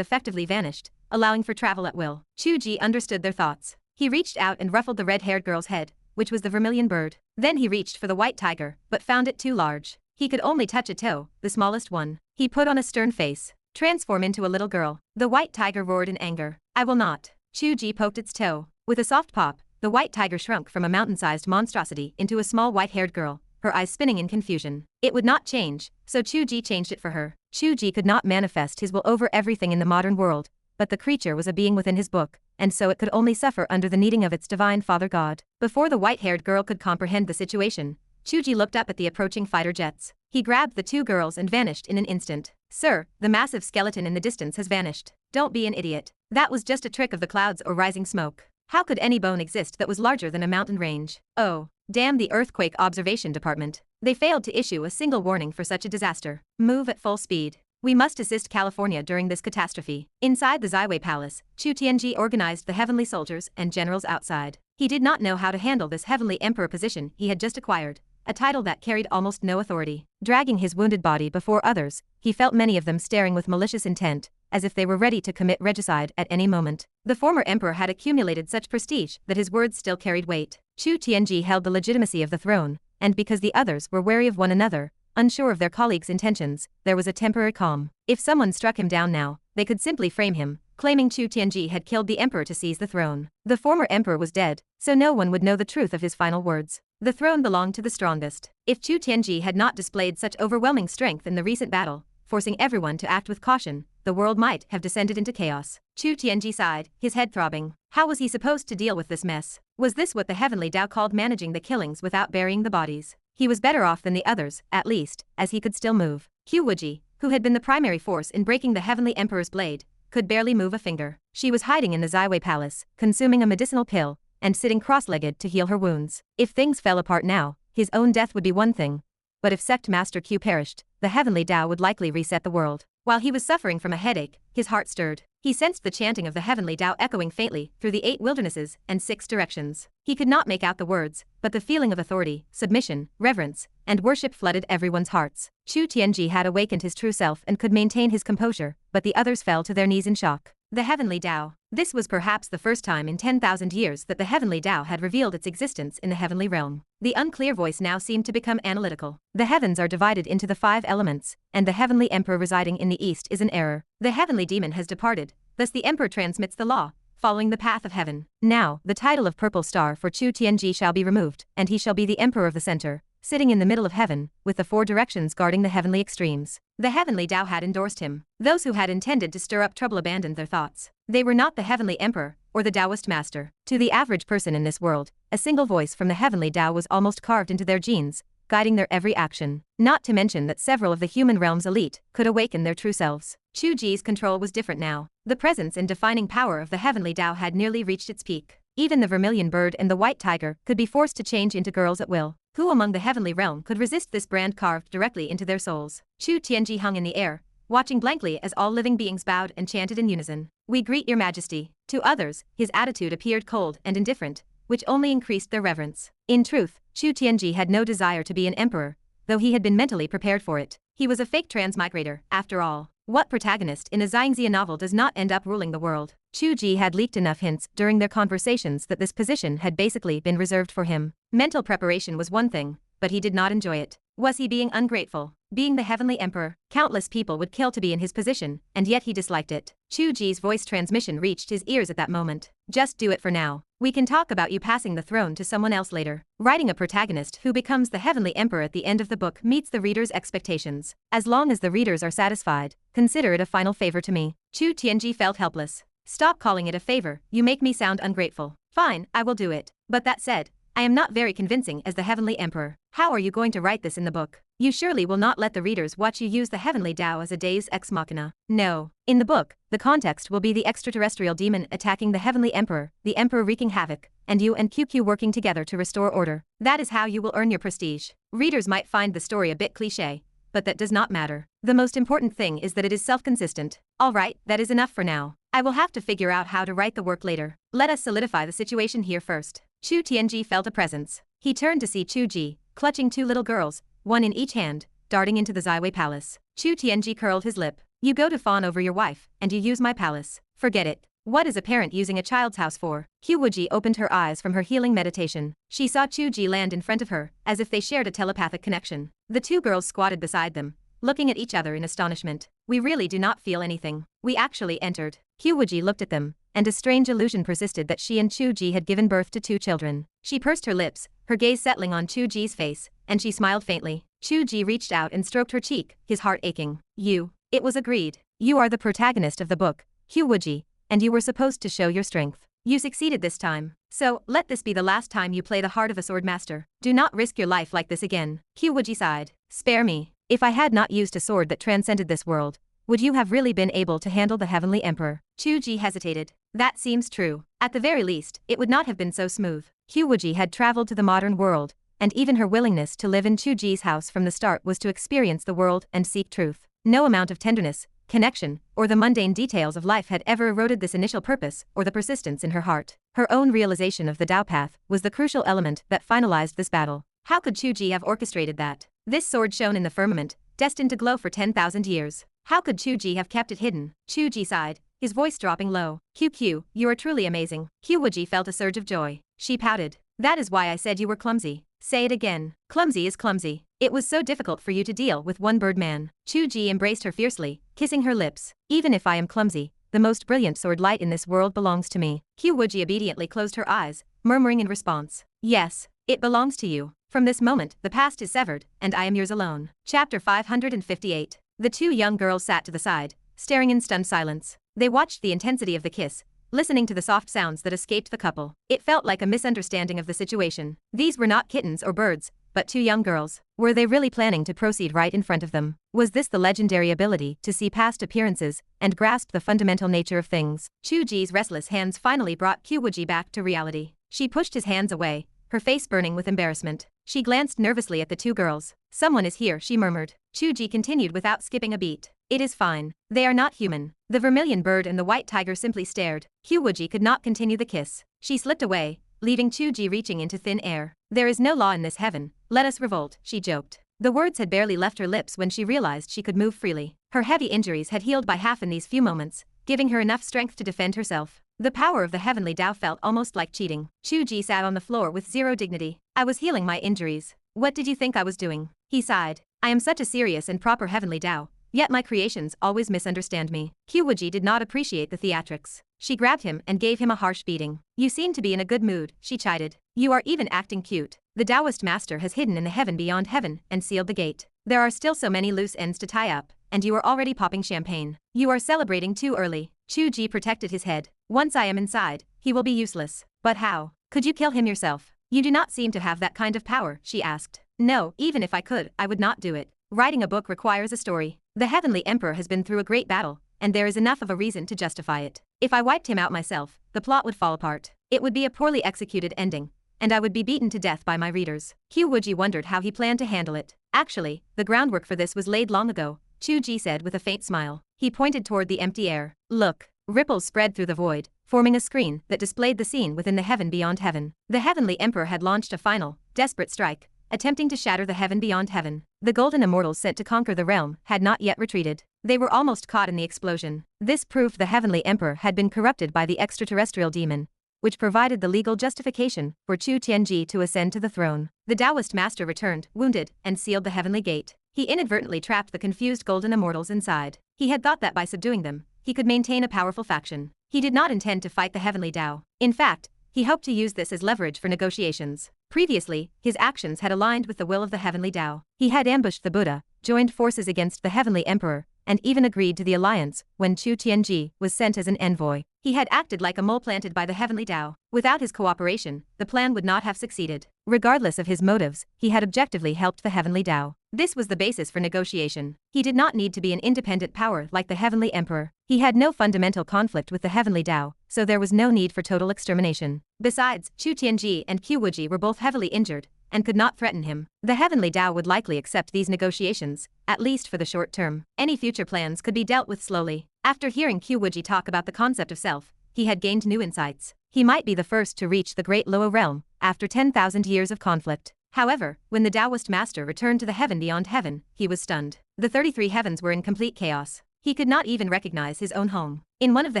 effectively vanished, allowing for travel at will. Chu Ge understood their thoughts. He reached out and ruffled the red-haired girl's head, which was the vermilion bird. Then he reached for the white tiger, but found it too large. He could only touch a toe, the smallest one. He put on a stern face. Transform into a little girl. The white tiger roared in anger. I will not. Chu Ge poked its toe. With a soft pop, the white tiger shrunk from a mountain-sized monstrosity into a small white-haired girl, her eyes spinning in confusion. It would not change, so Chu Ge changed it for her. Chu Ge could not manifest his will over everything in the modern world, but the creature was a being within his book, and so it could only suffer under the kneading of its divine father god. Before the white-haired girl could comprehend the situation, Chu Ge looked up at the approaching fighter jets. He grabbed the two girls and vanished in an instant. Sir, the massive skeleton in the distance has vanished. Don't be an idiot. That was just a trick of the clouds or rising smoke. How could any bone exist that was larger than a mountain range? Oh, damn the Earthquake Observation Department. They failed to issue a single warning for such a disaster. Move at full speed. We must assist California during this catastrophe. Inside the Ziwei Palace, Tiange organized the heavenly soldiers and generals outside. He did not know how to handle this heavenly emperor position he had just acquired, a title that carried almost no authority. Dragging his wounded body before others, he felt many of them staring with malicious intent, as if they were ready to commit regicide at any moment. The former emperor had accumulated such prestige that his words still carried weight. Chu Tiange held the legitimacy of the throne, and because the others were wary of one another, unsure of their colleagues' intentions, there was a temporary calm. If someone struck him down now, they could simply frame him, claiming Chu Tiange had killed the emperor to seize the throne. The former emperor was dead, so no one would know the truth of his final words. The throne belonged to the strongest. If Chu Tiange had not displayed such overwhelming strength in the recent battle, forcing everyone to act with caution, the world might have descended into chaos. Chu Tiange sighed, his head throbbing. How was he supposed to deal with this mess? Was this what the heavenly Tao called managing the killings without burying the bodies? He was better off than the others, at least, as he could still move. Qiu Wuji, who had been the primary force in breaking the heavenly emperor's blade, could barely move a finger. She was hiding in the Ziwei Palace, consuming a medicinal pill, and sitting cross-legged to heal her wounds. If things fell apart now, his own death would be one thing. But if Sect Master Qiu perished, the heavenly Tao would likely reset the world. While he was suffering from a headache, his heart stirred. He sensed the chanting of the heavenly Tao echoing faintly through the 8 wildernesses and 6 directions. He could not make out the words, but the feeling of authority, submission, reverence, and worship flooded everyone's hearts. Chu Tiange had awakened his true self and could maintain his composure, but the others fell to their knees in shock. The heavenly Tao. This was perhaps the first time in 10,000 years that the heavenly Tao had revealed its existence in the heavenly realm. The unclear voice now seemed to become analytical. The heavens are divided into the 5 elements, and the heavenly emperor residing in the east is an error. The heavenly demon has departed, thus the emperor transmits the law, following the path of heaven. Now, the title of Purple Star for Chu Tiange shall be removed, and he shall be the emperor of the center, sitting in the middle of heaven, with the 4 directions guarding the heavenly extremes. The heavenly Tao had endorsed him. Those who had intended to stir up trouble abandoned their thoughts. They were not the heavenly emperor, or the Taoist master. To the average person in this world, a single voice from the heavenly Tao was almost carved into their genes, guiding their every action. Not to mention that several of the human realm's elite could awaken their true selves. Chu Ge's control was different now. The presence and defining power of the heavenly Tao had nearly reached its peak. Even the vermilion bird and the white tiger could be forced to change into girls at will. Who among the heavenly realm could resist this brand carved directly into their souls? Chu Tiange hung in the air, watching blankly as all living beings bowed and chanted in unison. "We greet your majesty." To others, his attitude appeared cold and indifferent, which only increased their reverence. In truth, Chu Tiange had no desire to be an emperor, though he had been mentally prepared for it. He was a fake transmigrator, after all. What protagonist in a Xianxia novel does not end up ruling the world? Chu Ge had leaked enough hints during their conversations that this position had basically been reserved for him. Mental preparation was one thing, but he did not enjoy it. Was he being ungrateful? Being the heavenly emperor, countless people would kill to be in his position, and yet he disliked it. Chu Ge's voice transmission reached his ears at that moment. "Just do it for now. We can talk about you passing the throne to someone else later." Writing a protagonist who becomes the heavenly emperor at the end of the book meets the reader's expectations. As long as the readers are satisfied, consider it a final favor to me. Chu Tiange felt helpless. "Stop calling it a favor, you make me sound ungrateful." "Fine, I will do it. But that said, I am not very convincing as the heavenly emperor. How are you going to write this in the book? You surely will not let the readers watch you use the heavenly Tao as a deus ex machina." "No. In the book, the context will be the extraterrestrial demon attacking the heavenly emperor, the emperor wreaking havoc, and you and Qiu working together to restore order. That is how you will earn your prestige." Readers might find the story a bit cliché, but that does not matter. The most important thing is that it is self-consistent. Alright, that is enough for now. I will have to figure out how to write the work later. Let us solidify the situation here first. Chu Tiange felt a presence. He turned to see Chu Ge, clutching two little girls, one in each hand, darting into the Ziwei palace. Chu Tiange curled his lip. "You go to fawn over your wife, and you use my palace. Forget it. What is a parent using a child's house for?" Qiu Wuji opened her eyes from her healing meditation. She saw Chu Ge land in front of her, as if they shared a telepathic connection. The two girls squatted beside them, looking at each other in astonishment. "We really do not feel anything. We actually entered." Qiu Wuji looked at them, and a strange illusion persisted that she and Chu Ge had given birth to two children. She pursed her lips, her gaze settling on Chu Ge's face, and she smiled faintly. Chu Ge reached out and stroked her cheek, his heart aching. "You." It was agreed. "You are the protagonist of the book, Qiu Wuji, and you were supposed to show your strength. You succeeded this time. So, let this be the last time you play the heart of a sword master. Do not risk your life like this again." Qiu Wuji sighed. "Spare me. If I had not used a sword that transcended this world, would you have really been able to handle the heavenly emperor?" Chu Ge hesitated. "That seems true. At the very least, it would not have been so smooth." Qiu Wuji had traveled to the modern world, and even her willingness to live in Chu Ge's house from the start was to experience the world and seek truth. No amount of tenderness, connection, or the mundane details of life had ever eroded this initial purpose or the persistence in her heart. Her own realization of the Tao path was the crucial element that finalized this battle. How could Chu Ge have orchestrated that? This sword shone in the firmament, destined to glow for 10,000 years. How could Chu Ge have kept it hidden? Chu Ge sighed, his voice dropping low. "Qiu, you are truly amazing." Qiu Wuji felt a surge of joy. She pouted. "That is why I said you were clumsy." "Say it again." "Clumsy is clumsy. It was so difficult for you to deal with one bird man." Chu Ge embraced her fiercely, kissing her lips. "Even if I am clumsy, the most brilliant sword light in this world belongs to me." Qiu Wuji obediently closed her eyes, murmuring in response. "Yes, it belongs to you. From this moment, the past is severed, and I am yours alone." Chapter 558. The two young girls sat to the side, staring in stunned silence. They watched the intensity of the kiss, listening to the soft sounds that escaped the couple. It felt like a misunderstanding of the situation. These were not kittens or birds, but two young girls. Were they really planning to proceed right in front of them? Was this the legendary ability to see past appearances and grasp the fundamental nature of things? Chu Ge's restless hands finally brought Qiu Wuji back to reality. She pushed his hands away, her face burning with embarrassment. She glanced nervously at the two girls. "Someone is here," she murmured. Chu Ge continued without skipping a beat. "It is fine. They are not human." The vermilion bird and the white tiger simply stared. Qiu Wuji could not continue the kiss. She slipped away, leaving Chu Ge reaching into thin air. "There is no law in this heaven, let us revolt," she joked. The words had barely left her lips when she realized she could move freely. Her heavy injuries had healed by half in these few moments, giving her enough strength to defend herself. The power of the heavenly Tao felt almost like cheating. Chu Ge sat on the floor with zero dignity. "I was healing my injuries. What did you think I was doing?" He sighed. "I am such a serious and proper heavenly Tao, yet my creations always misunderstand me." Qiu Wuji did not appreciate the theatrics. She grabbed him and gave him a harsh beating. "You seem to be in a good mood," she chided. "You are even acting cute. The Taoist master has hidden in the heaven beyond heaven and sealed the gate. There are still so many loose ends to tie up, and you are already popping champagne. You are celebrating too early." Chu Ge protected his head. "Once I am inside, he will be useless." "But how? Could you kill him yourself?" You do not seem to have that kind of power, she asked. No, even if I could, I would not do it. Writing a book requires a story. The Heavenly Emperor has been through a great battle, and there is enough of a reason to justify it. If I wiped him out myself, the plot would fall apart. It would be a poorly executed ending, and I would be beaten to death by my readers. Qiu Wuji wondered how he planned to handle it. Actually, the groundwork for this was laid long ago, Chu Ge said with a faint smile. He pointed toward the empty air. Look. Ripples spread through the void, forming a screen that displayed the scene within the heaven beyond heaven. The Heavenly Emperor had launched a final, desperate strike, attempting to shatter the heaven beyond heaven. The golden immortals sent to conquer the realm had not yet retreated. They were almost caught in the explosion. This proved the Heavenly Emperor had been corrupted by the extraterrestrial demon, which provided the legal justification for Chu Tiange to ascend to the throne. The Taoist master returned, wounded, and sealed the heavenly gate. He inadvertently trapped the confused golden immortals inside. He had thought that by subduing them, he could maintain a powerful faction. He did not intend to fight the heavenly Tao. In fact, he hoped to use this as leverage for negotiations. Previously, his actions had aligned with the will of the heavenly Tao. He had ambushed the Buddha, joined forces against the Heavenly Emperor, and even agreed to the alliance when Chu Tiange was sent as an envoy. He had acted like a mole planted by the heavenly Tao. Without his cooperation, the plan would not have succeeded. Regardless of his motives, he had objectively helped the heavenly Tao. This was the basis for negotiation. He did not need to be an independent power like the Heavenly Emperor. He had no fundamental conflict with the Heavenly Tao, so there was no need for total extermination. Besides, Chu Tiange and Qiu Wuji were both heavily injured and could not threaten him. The Heavenly Tao would likely accept these negotiations, at least for the short term. Any future plans could be dealt with slowly. After hearing Qiu Wuji talk about the concept of self, he had gained new insights. He might be the first to reach the Great Loa Realm after 10,000 years of conflict. However, when the Taoist master returned to the heaven beyond heaven, he was stunned. The 33 heavens were in complete chaos. He could not even recognize his own home. In one of the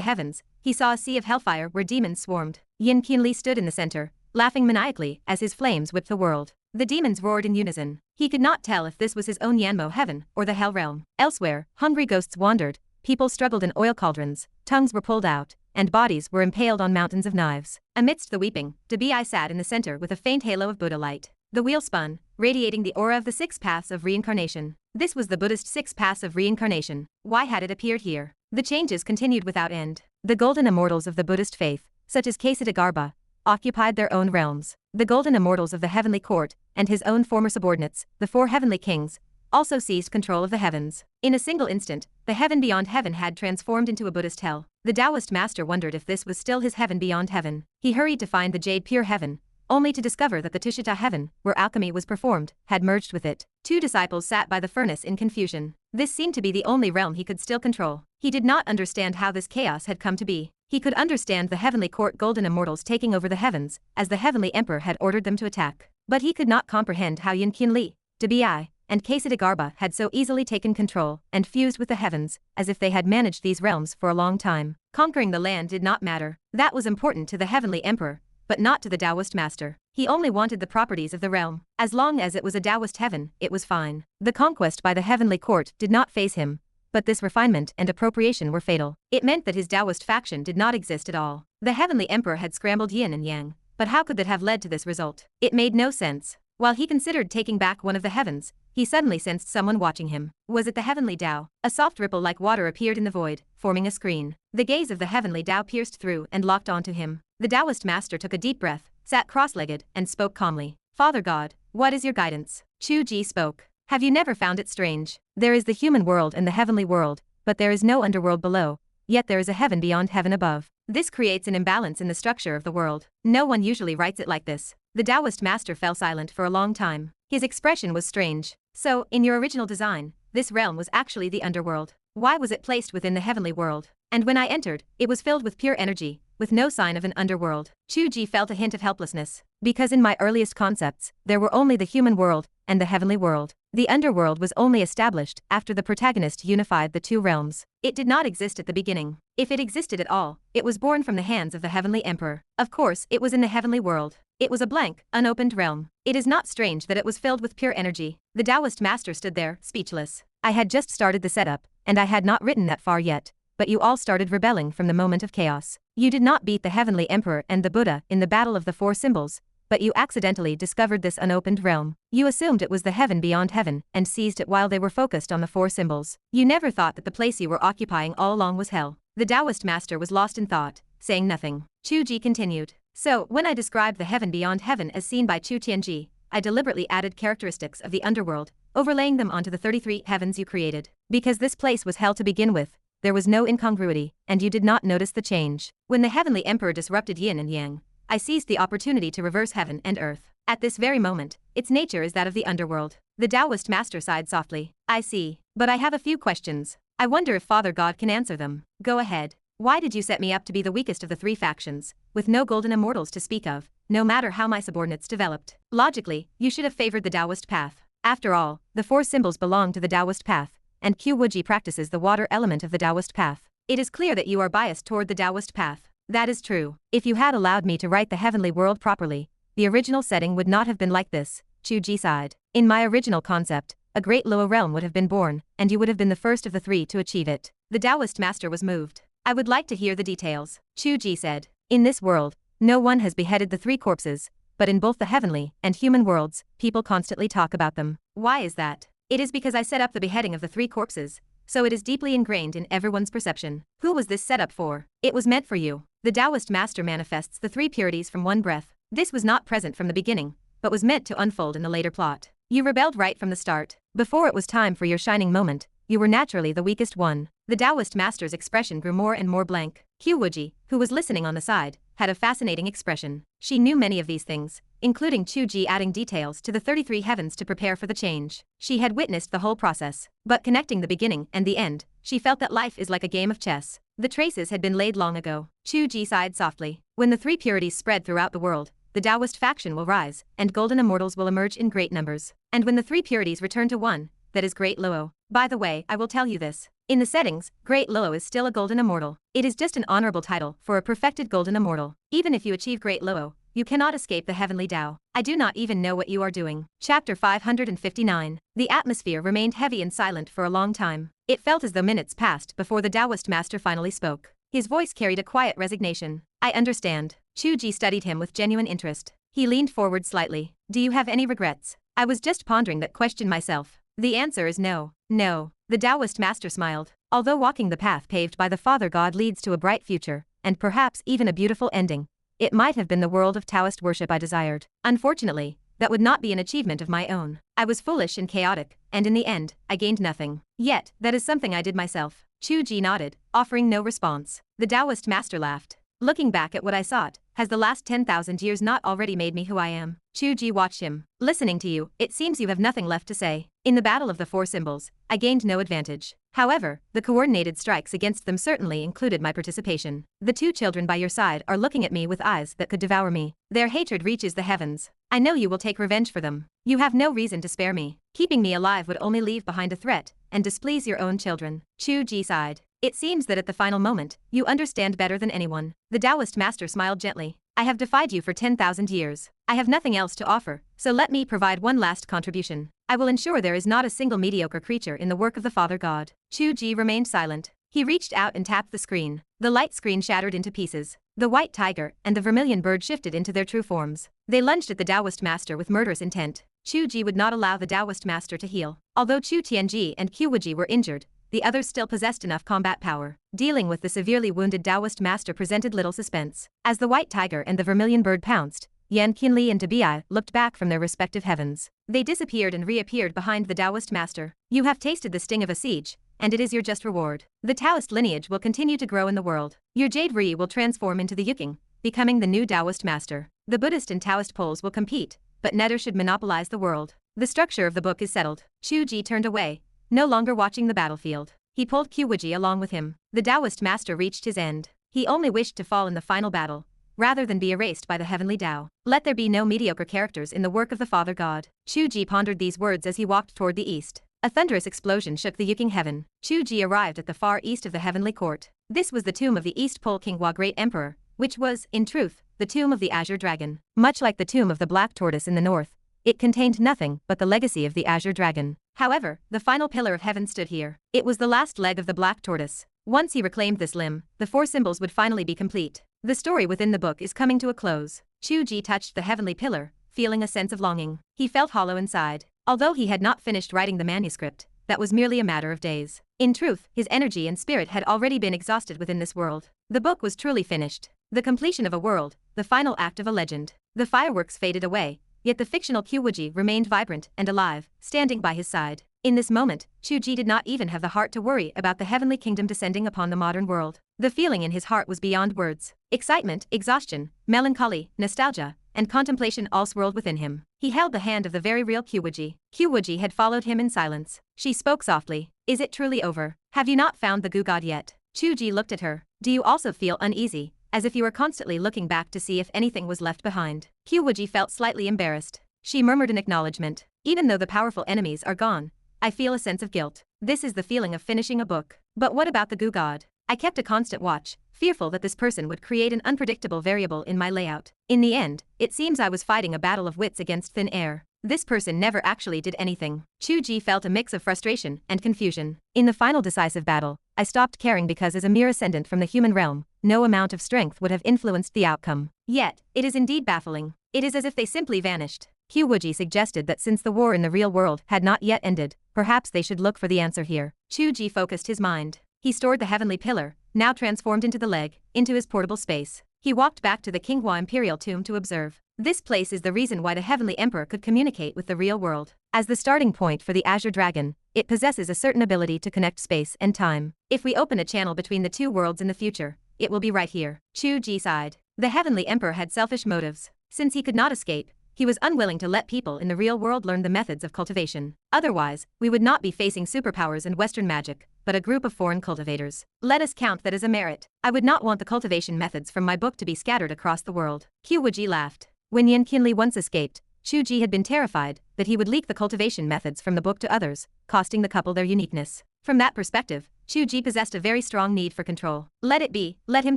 heavens, he saw a sea of hellfire where demons swarmed. Yin Qinli stood in the center, laughing maniacally as his flames whipped the world. The demons roared in unison. He could not tell if this was his own Yanmo heaven or the hell realm. Elsewhere, hungry ghosts wandered, people struggled in oil cauldrons, tongues were pulled out, and bodies were impaled on mountains of knives. Amidst the weeping, Debi sat in the center with a faint halo of Buddha light. The wheel spun, radiating the aura of the 6 paths of reincarnation. This was the Buddhist 6 paths of reincarnation. Why had it appeared here? The changes continued without end. The golden immortals of the Buddhist faith, such as Qiu, occupied their own realms. The golden immortals of the heavenly court, and his own former subordinates, the 4 heavenly kings, also seized control of the heavens. In a single instant, the heaven beyond heaven had transformed into a Buddhist hell. The Taoist master wondered if this was still his heaven beyond heaven. He hurried to find the jade pure heaven, only to discover that the Tushita heaven, where alchemy was performed, had merged with it. 2 disciples sat by the furnace in confusion. This seemed to be the only realm he could still control. He did not understand how this chaos had come to be. He could understand the heavenly court golden immortals taking over the heavens, as the heavenly emperor had ordered them to attack. But he could not comprehend how Yin Qinli, Debi, and Qiu had so easily taken control and fused with the heavens, as if they had managed these realms for a long time. Conquering the land did not matter. That was important to the heavenly emperor, but not to the Taoist master. He only wanted the properties of the realm. As long as it was a Taoist heaven, it was fine. The conquest by the heavenly court did not faze him, but this refinement and appropriation were fatal. It meant that his Taoist faction did not exist at all. The heavenly emperor had scrambled yin and yang, but how could that have led to this result? It made no sense. While he considered taking back one of the heavens, he suddenly sensed someone watching him. Was it the heavenly Tao? A soft ripple like water appeared in the void, forming a screen. The gaze of the heavenly Tao pierced through and locked onto him. The Taoist master took a deep breath, sat cross-legged, and spoke calmly. Father God, what is your guidance? Chu Ge spoke. Have you never found it strange? There is the human world and the heavenly world, but there is no underworld below, yet there is a heaven beyond heaven above. This creates an imbalance in the structure of the world. No one usually writes it like this. The Taoist master fell silent for a long time. His expression was strange. So, in your original design, this realm was actually the underworld. Why was it placed within the heavenly world? And when I entered, it was filled with pure energy, with no sign of an underworld. Chu Ge felt a hint of helplessness. Because in my earliest concepts, there were only the human world and the heavenly world. The underworld was only established after the protagonist unified the 2 realms. It did not exist at the beginning. If it existed at all, it was born from the hands of the heavenly emperor. Of course, it was in the heavenly world. It was a blank, unopened realm. It is not strange that it was filled with pure energy. The Taoist master stood there, speechless. I had just started the setup, and I had not written that far yet, but you all started rebelling from the moment of chaos. You did not beat the heavenly emperor and the Buddha in the battle of the 4 symbols, but you accidentally discovered this unopened realm. You assumed it was the heaven beyond heaven and seized it while they were focused on the 4 symbols. You never thought that the place you were occupying all along was hell. The Taoist master was lost in thought, saying nothing. Chu Ge continued. So, when I described the heaven beyond heaven as seen by Chu Tianji, I deliberately added characteristics of the underworld, overlaying them onto the 33 heavens you created. Because this place was hell to begin with, there was no incongruity, and you did not notice the change. When the heavenly emperor disrupted yin and yang, I seized the opportunity to reverse heaven and earth. At this very moment, its nature is that of the underworld. The Taoist master sighed softly. I see. But I have a few questions. I wonder if Father God can answer them. Go ahead. Why did you set me up to be the weakest of the three factions, with no golden immortals to speak of, no matter how my subordinates developed? Logically, you should have favored the Taoist path. After all, the four symbols belong to the Taoist path, and Qiu Wuji practices the water element of the Taoist path. It is clear that you are biased toward the Taoist path. That is true. If you had allowed me to write the heavenly world properly, the original setting would not have been like this, Chu Ge sighed. In my original concept, a great Luo realm would have been born, and you would have been the first of the three to achieve it. The Taoist master was moved. I would like to hear the details, Chu Ge said. In this world, no one has beheaded the three corpses, but in both the heavenly and human worlds, people constantly talk about them. Why is that? It is because I set up the beheading of the three corpses, so it is deeply ingrained in everyone's perception. Who was this set up for? It was meant for you. The Taoist master manifests the three purities from one breath. This was not present from the beginning, but was meant to unfold in the later plot. You rebelled right from the start. Before it was time for your shining moment, you were naturally the weakest one. The Taoist master's expression grew more and more blank. Qiu Wuji, who was listening on the side, had a fascinating expression. She knew many of these things, including Chu Ge adding details to the 33 heavens to prepare for the change. She had witnessed the whole process, but connecting the beginning and the end, she felt that life is like a game of chess. The traces had been laid long ago. Chu Ge sighed softly. When the three purities spread throughout the world, the Taoist faction will rise, and golden immortals will emerge in great numbers. And when the three purities return to one, that is Great Luo. By the way, I will tell you this. In the settings, Great Luo is still a golden immortal. It is just an honorable title for a perfected golden immortal. Even if you achieve Great Luo, you cannot escape the heavenly Tao. I do not even know what you are doing. Chapter 559. The atmosphere remained heavy and silent for a long time. It felt as though minutes passed before the Taoist master finally spoke. His voice carried a quiet resignation. I understand. Chu Ge studied him with genuine interest. He leaned forward slightly. Do you have any regrets? I was just pondering that question myself. The answer is no. No. The Taoist master smiled. Although walking the path paved by the Father God leads to a bright future, and perhaps even a beautiful ending, it might have been the world of Taoist worship I desired. Unfortunately, that would not be an achievement of my own. I was foolish and chaotic, and in the end, I gained nothing. Yet, that is something I did myself. Chu Ge nodded, offering no response. The Taoist master laughed. Looking back at what I sought, has the last 10,000 years not already made me who I am? Chu Ge watched him. Listening to you, it seems you have nothing left to say. In the battle of the four symbols, I gained no advantage. However, the coordinated strikes against them certainly included my participation. The two children by your side are looking at me with eyes that could devour me. Their hatred reaches the heavens. I know you will take revenge for them. You have no reason to spare me. Keeping me alive would only leave behind a threat and displease your own children. Chu Ge sighed. It seems that at the final moment, you understand better than anyone. The Taoist master smiled gently. I have defied you for 10,000 years. I have nothing else to offer, so let me provide one last contribution. I will ensure there is not a single mediocre creature in the work of the Father God. Chu Ge remained silent. He reached out and tapped the screen. The light screen shattered into pieces. The white tiger and the vermilion bird shifted into their true forms. They lunged at the Taoist master with murderous intent. Chu Ge would not allow the Taoist master to heal. Although Chu Tianji and Qiu Wuji were injured, the others still possessed enough combat power. Dealing with the severely wounded Taoist master presented little suspense. As the white tiger and the vermilion bird pounced, Yan Qinli and Debi looked back from their respective heavens. They disappeared and reappeared behind the Taoist master. You have tasted the sting of a siege, and it is your just reward. The Taoist lineage will continue to grow in the world. Your Jade Ri will transform into the Yuking, becoming the new Taoist master. The Buddhist and Taoist poles will compete, but neither should monopolize the world. The structure of the book is settled. Chu Ge turned away, no longer watching the battlefield. He pulled Qiu Wuji along with him. The Taoist master reached his end. He only wished to fall in the final battle, rather than be erased by the heavenly Tao. Let there be no mediocre characters in the work of the Father God. Chu Ge pondered these words as he walked toward the east. A thunderous explosion shook the Yuking heaven. Chu Ge arrived at the far east of the heavenly court. This was the tomb of the East Pole King Hua Great Emperor, which was, in truth, the tomb of the Azure Dragon. Much like the tomb of the Black Tortoise in the north, it contained nothing but the legacy of the Azure Dragon. However, the final pillar of heaven stood here. It was the last leg of the Black Tortoise. Once he reclaimed this limb, the four symbols would finally be complete. The story within the book is coming to a close. Chu Ge touched the heavenly pillar, feeling a sense of longing. He felt hollow inside. Although he had not finished writing the manuscript, that was merely a matter of days. In truth, his energy and spirit had already been exhausted within this world. The book was truly finished. The completion of a world, the final act of a legend. The fireworks faded away, yet the fictional Qiu Wuji remained vibrant and alive, standing by his side. In this moment, Chu Ge did not even have the heart to worry about the heavenly kingdom descending upon the modern world. The feeling in his heart was beyond words. Excitement, exhaustion, melancholy, nostalgia, and contemplation all swirled within him. He held the hand of the very real Qiu Wuji. Qiu Wuji had followed him in silence. She spoke softly. Is it truly over? Have you not found the Gu God yet? Chu Ge looked at her. Do you also feel uneasy, as if you were constantly looking back to see if anything was left behind? Qiu Wuji felt slightly embarrassed. She murmured in acknowledgement. Even though the powerful enemies are gone, I feel a sense of guilt. This is the feeling of finishing a book. But what about the Gu God? I kept a constant watch, fearful that this person would create an unpredictable variable in my layout. In the end, it seems I was fighting a battle of wits against thin air. This person never actually did anything. Chu Ge felt a mix of frustration and confusion. In the final decisive battle, I stopped caring because as a mere ascendant from the human realm, no amount of strength would have influenced the outcome. Yet, it is indeed baffling. It is as if they simply vanished. Qiu Wuji suggested that since the war in the real world had not yet ended, perhaps they should look for the answer here. Chu Ge focused his mind. He stored the heavenly pillar, now transformed into the leg, into his portable space. He walked back to the Qinghua imperial tomb to observe. This place is the reason why the heavenly emperor could communicate with the real world. As the starting point for the Azure Dragon, it possesses a certain ability to connect space and time. If we open a channel between the two worlds in the future, it will be right here. Chu Ge sighed. The heavenly emperor had selfish motives. Since he could not escape, he was unwilling to let people in the real world learn the methods of cultivation. Otherwise, we would not be facing superpowers and Western magic, but a group of foreign cultivators. Let us count that as a merit. I would not want the cultivation methods from my book to be scattered across the world. Qiu Wuji laughed. When Yan Qinli once escaped, Chu Ge had been terrified that he would leak the cultivation methods from the book to others, costing the couple their uniqueness. From that perspective, Chu Ge possessed a very strong need for control. Let it be, let him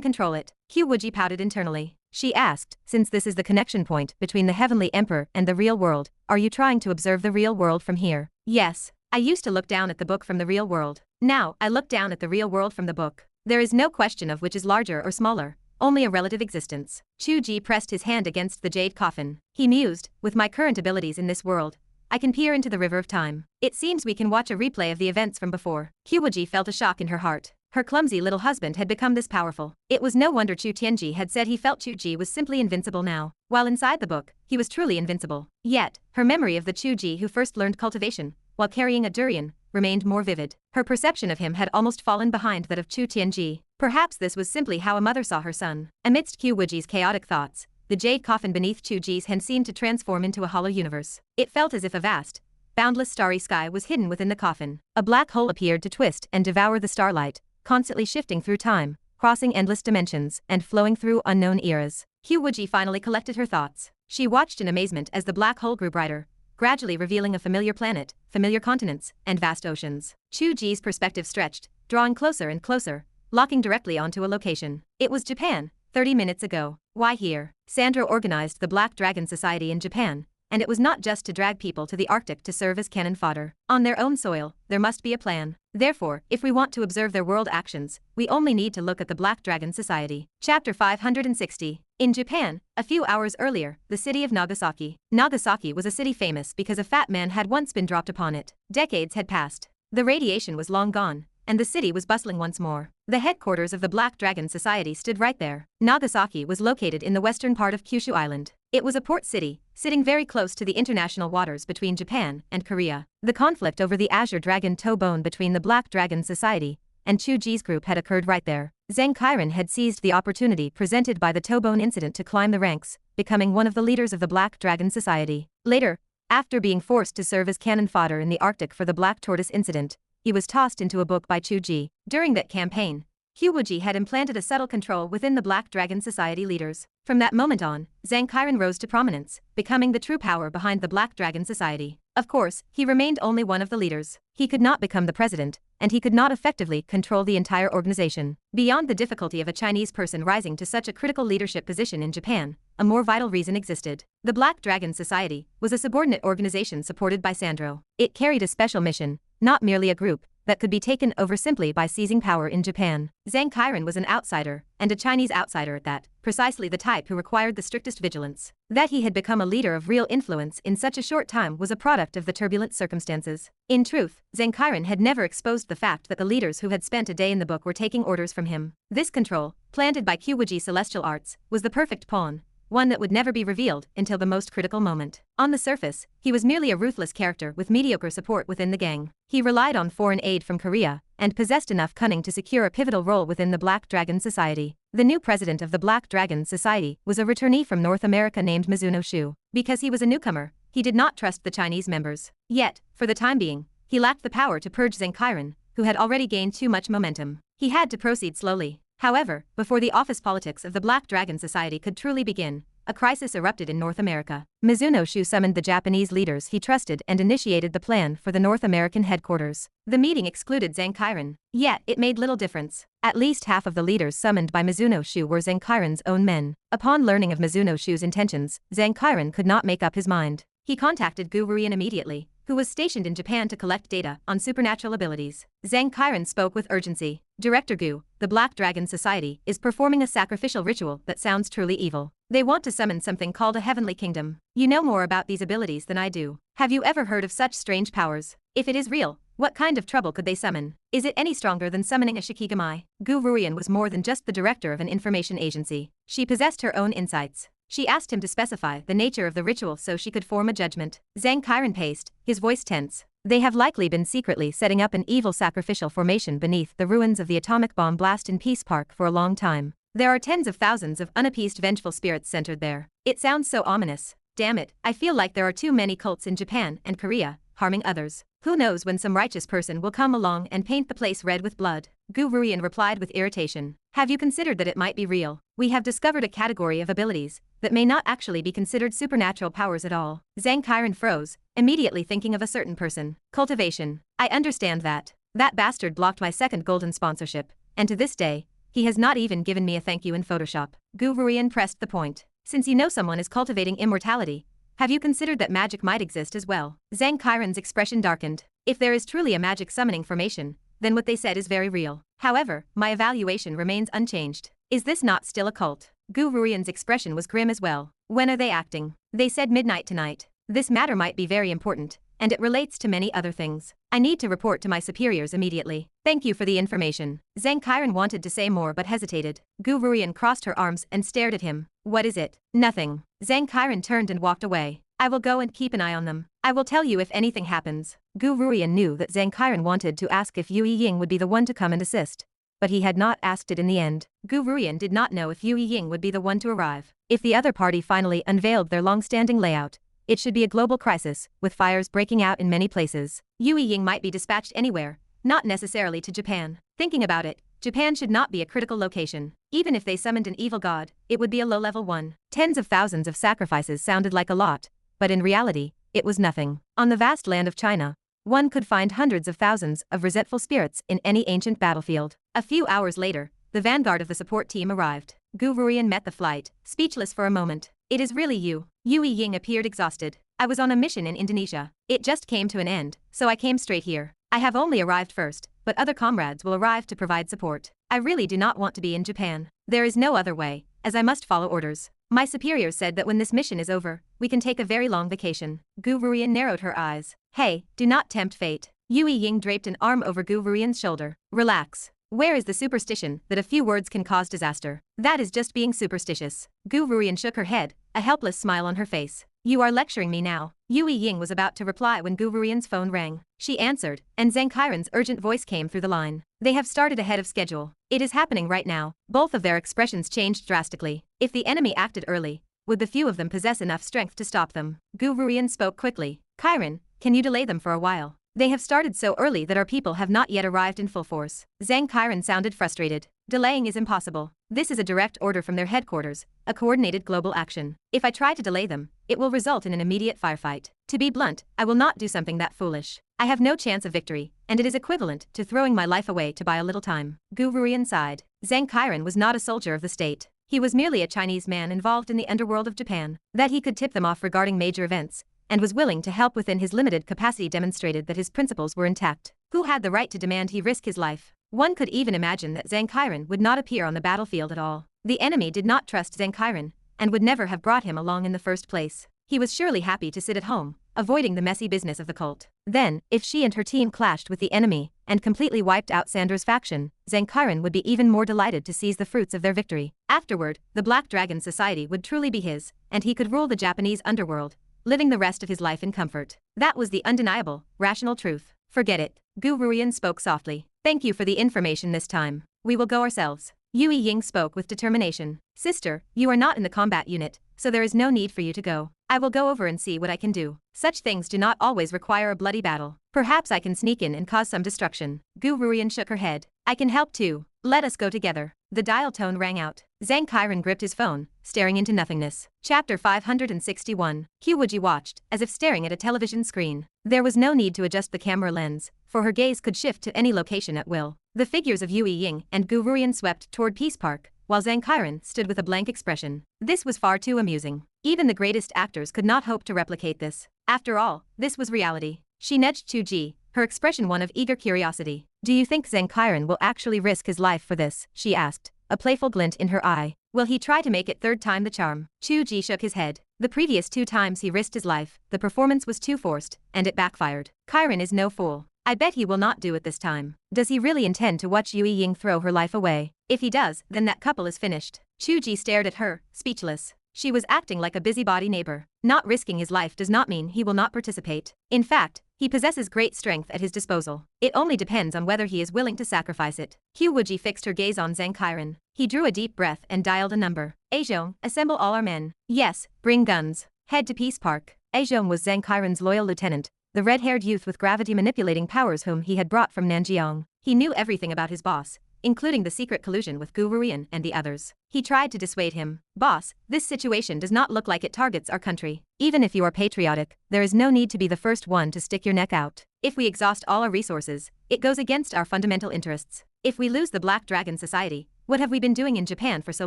control it. Qiu Wuji pouted internally. She asked, since this is the connection point between the heavenly emperor and the real world, are you trying to observe the real world from here? Yes. I used to look down at the book from the real world. Now, I look down at the real world from the book. There is no question of which is larger or smaller, only a relative existence. Chu Ge pressed his hand against the jade coffin. He mused, with my current abilities in this world, I can peer into the river of time. It seems we can watch a replay of the events from before. Qiu Wuji felt a shock in her heart. Her clumsy little husband had become this powerful. It was no wonder Tiange had said he felt Chu Ge was simply invincible now. While inside the book, he was truly invincible. Yet, her memory of the Chu Ge who first learned cultivation, while carrying a durian, remained more vivid. Her perception of him had almost fallen behind that of Chu Tiange. Perhaps this was simply how a mother saw her son. Amidst Qiu Wuji's chaotic thoughts, the jade coffin beneath Chu Ge's hand seemed to transform into a hollow universe. It felt as if a vast, boundless starry sky was hidden within the coffin. A black hole appeared to twist and devour the starlight, constantly shifting through time, crossing endless dimensions, and flowing through unknown eras. Qiu Wuji finally collected her thoughts. She watched in amazement as the black hole grew brighter, gradually revealing a familiar planet, familiar continents, and vast oceans. Chu Ge's perspective stretched, drawing closer and closer, locking directly onto a location. It was Japan, 30 minutes ago. Why here? Sandro organized the Black Dragon Society in Japan, and it was not just to drag people to the Arctic to serve as cannon fodder. On their own soil, there must be a plan. Therefore, if we want to observe their world actions, we only need to look at the Black Dragon Society. Chapter 560. In Japan, a few hours earlier, the city of Nagasaki. Nagasaki was a city famous because a fat man had once been dropped upon it. Decades had passed. The radiation was long gone, and the city was bustling once more. The headquarters of the Black Dragon Society stood right there. Nagasaki was located in the western part of Kyushu Island. It was a port city, sitting very close to the international waters between Japan and Korea. The conflict over the Azure Dragon toe bone between the Black Dragon Society and Chu Ge's group had occurred right there. Zhang Kairan had seized the opportunity presented by the toe bone incident to climb the ranks, becoming one of the leaders of the Black Dragon Society. Later, after being forced to serve as cannon fodder in the Arctic for the Black Tortoise incident, he was tossed into a book by Chu Ge. During that campaign, Qiu Wuji had implanted a subtle control within the Black Dragon Society leaders. From that moment on, Zhang Kairan rose to prominence, becoming the true power behind the Black Dragon Society. Of course, he remained only one of the leaders. He could not become the president, and he could not effectively control the entire organization. Beyond the difficulty of a Chinese person rising to such a critical leadership position in Japan, a more vital reason existed. The Black Dragon Society was a subordinate organization supported by Sandro. It carried a special mission, not merely a group that could be taken over simply by seizing power in Japan. Zhang Kairan was an outsider, and a Chinese outsider at that, precisely the type who required the strictest vigilance. That he had become a leader of real influence in such a short time was a product of the turbulent circumstances. In truth, Zhang Kairan had never exposed the fact that the leaders who had spent a day in the book were taking orders from him. This control, planted by Qiu Wuji celestial arts, was the perfect pawn, one that would never be revealed until the most critical moment. On the surface, he was merely a ruthless character with mediocre support within the gang. He relied on foreign aid from Korea, and possessed enough cunning to secure a pivotal role within the Black Dragon Society. The new president of the Black Dragon Society was a returnee from North America named Mizuno Shu. Because he was a newcomer, he did not trust the Chinese members. Yet, for the time being, he lacked the power to purge Zhang, who had already gained too much momentum. He had to proceed slowly. However, before the office politics of the Black Dragon Society could truly begin, a crisis erupted in North America. Mizuno Shu summoned the Japanese leaders he trusted and initiated the plan for the North American headquarters. The meeting excluded Zhang, yet it made little difference. At least half of the leaders summoned by Mizuno Shu were Zhang own men. Upon learning of Mizuno Shu's intentions, Zhang could not make up his mind. He contacted Qiu Wuji immediately, who was stationed in Japan to collect data on supernatural abilities. Zhang spoke with urgency. Director Gu, the Black Dragon Society, is performing a sacrificial ritual that sounds truly evil. They want to summon something called a heavenly kingdom. You know more about these abilities than I do. Have you ever heard of such strange powers? If it is real, what kind of trouble could they summon? Is it any stronger than summoning a Shikigamai? Qiu Wuji was more than just the director of an information agency. She possessed her own insights. She asked him to specify the nature of the ritual so she could form a judgment. Zhang paced, his voice tense. They have likely been secretly setting up an evil sacrificial formation beneath the ruins of the atomic bomb blast in Peace Park for a long time. There are tens of thousands of unappeased vengeful spirits centered there. It sounds so ominous. Damn it, I feel like there are too many cults in Japan and Korea, harming others. Who knows when some righteous person will come along and paint the place red with blood? Qiu Wuji replied with irritation. Have you considered that it might be real? We have discovered a category of abilities that may not actually be considered supernatural powers at all. Zhang froze, immediately thinking of a certain person. Cultivation. I understand that. That bastard blocked my second golden sponsorship, and to this day, he has not even given me a thank you in Photoshop. Qiu Wuji pressed the point. Since you know someone is cultivating immortality, have you considered that magic might exist as well? Zhang expression darkened. If there is truly a magic summoning formation, then what they said is very real. However, my evaluation remains unchanged. Is this not still a cult? Qiu Wuji's expression was grim as well. When are they acting? They said midnight tonight. This matter might be very important, and it relates to many other things. I need to report to my superiors immediately. Thank you for the information. Zhang wanted to say more but hesitated. Qiu Wuji crossed her arms and stared at him. What is it? Nothing. Zhang turned and walked away. I will go and keep an eye on them. I will tell you if anything happens. Qiu Wuji knew that Zhang wanted to ask if Yu Ying would be the one to come and assist, but he had not asked it in the end. Qiu Wuji did not know if Yu Ying would be the one to arrive. If the other party finally unveiled their long-standing layout, it should be a global crisis, with fires breaking out in many places. Yu Ying might be dispatched anywhere, not necessarily to Japan. Thinking about it, Japan should not be a critical location. Even if they summoned an evil god, it would be a low-level one. Tens of thousands of sacrifices sounded like a lot, but in reality, it was nothing. On the vast land of China, one could find hundreds of thousands of resentful spirits in any ancient battlefield. A few hours later, the vanguard of the support team arrived. Qiu Wuji met the flight, speechless for a moment. It is really you. Yu Ying appeared exhausted. I was on a mission in Indonesia. It just came to an end, so I came straight here. I have only arrived first, but other comrades will arrive to provide support. I really do not want to be in Japan. There is no other way, as I must follow orders. My superiors said that when this mission is over, we can take a very long vacation. Qiu Wuji narrowed her eyes. Hey, do not tempt fate. Yu Ying draped an arm over Qiu Wuji's shoulder. Relax. Where is the superstition that a few words can cause disaster? That is just being superstitious. Qiu Wuji shook her head, a helpless smile on her face. You are lecturing me now. Yu Ying was about to reply when Qiu Wuji's phone rang. She answered, and Zhang urgent voice came through the line. They have started ahead of schedule. It is happening right now. Both of their expressions changed drastically. If the enemy acted early, would the few of them possess enough strength to stop them? Qiu Wuji spoke quickly. Chiron, can you delay them for a while? They have started so early that our people have not yet arrived in full force. Zhang sounded frustrated. Delaying is impossible. This is a direct order from their headquarters, a coordinated global action. If I try to delay them, it will result in an immediate firefight. To be blunt, I will not do something that foolish. I have no chance of victory, and it is equivalent to throwing my life away to buy a little time. Qiu Wuji sighed. Zhang was not a soldier of the state. He was merely a Chinese man involved in the underworld of Japan. That he could tip them off regarding major events, and was willing to help within his limited capacity demonstrated that his principles were intact. Who had the right to demand he risk his life? One could even imagine that Zhang would not appear on the battlefield at all. The enemy did not trust Zhang and would never have brought him along in the first place. He was surely happy to sit at home, avoiding the messy business of the cult. Then, if she and her team clashed with the enemy and completely wiped out Sandra's faction, Zhang Qiren would be even more delighted to seize the fruits of their victory. Afterward, the Black Dragon Society would truly be his, and he could rule the Japanese underworld, living the rest of his life in comfort. That was the undeniable, rational truth. Forget it. Qiu Wuji spoke softly. Thank you for the information this time. We will go ourselves. Yue Ying spoke with determination. Sister, you are not in the combat unit, so there is no need for you to go. I will go over and see what I can do. Such things do not always require a bloody battle. Perhaps I can sneak in and cause some destruction. Qiu Wuji shook her head. I can help too. Let us go together. The dial tone rang out. Zhang Qiren gripped his phone, staring into nothingness. Chapter 561. Qiu Wuji watched, as if staring at a television screen. There was no need to adjust the camera lens, for her gaze could shift to any location at will. The figures of Yue Ying and Qiu Wuji swept toward Peace Park, while Zhang Qiren stood with a blank expression. This was far too amusing. Even the greatest actors could not hope to replicate this. After all, this was reality. She nudged Chu Ge, her expression one of eager curiosity. Do you think Zhang Qiren will actually risk his life for this? She asked, a playful glint in her eye. Will he try to make it third time the charm? Chu Ge shook his head. The previous 2 times he risked his life, the performance was too forced, and it backfired. Qiren is no fool. I bet he will not do it this time. Does he really intend to watch Yue Ying throw her life away? If he does, then that couple is finished. Chu Ge stared at her, speechless. She was acting like a busybody neighbor. Not risking his life does not mean he will not participate. In fact, he possesses great strength at his disposal. It only depends on whether he is willing to sacrifice it. Qiu Wuji fixed her gaze on Zhang Qiren. He drew a deep breath and dialed a number. Azhong, assemble all our men. Yes, bring guns. Head to Peace Park. Azhong was Zhang Qiren's loyal lieutenant, the red-haired youth with gravity-manipulating powers whom he had brought from Nanjiang. He knew everything about his boss, including the secret collusion with Qiu Wuji and the others. He tried to dissuade him. Boss, this situation does not look like it targets our country. Even if you are patriotic, there is no need to be the first one to stick your neck out. If we exhaust all our resources, it goes against our fundamental interests. If we lose the Black Dragon Society, what have we been doing in Japan for so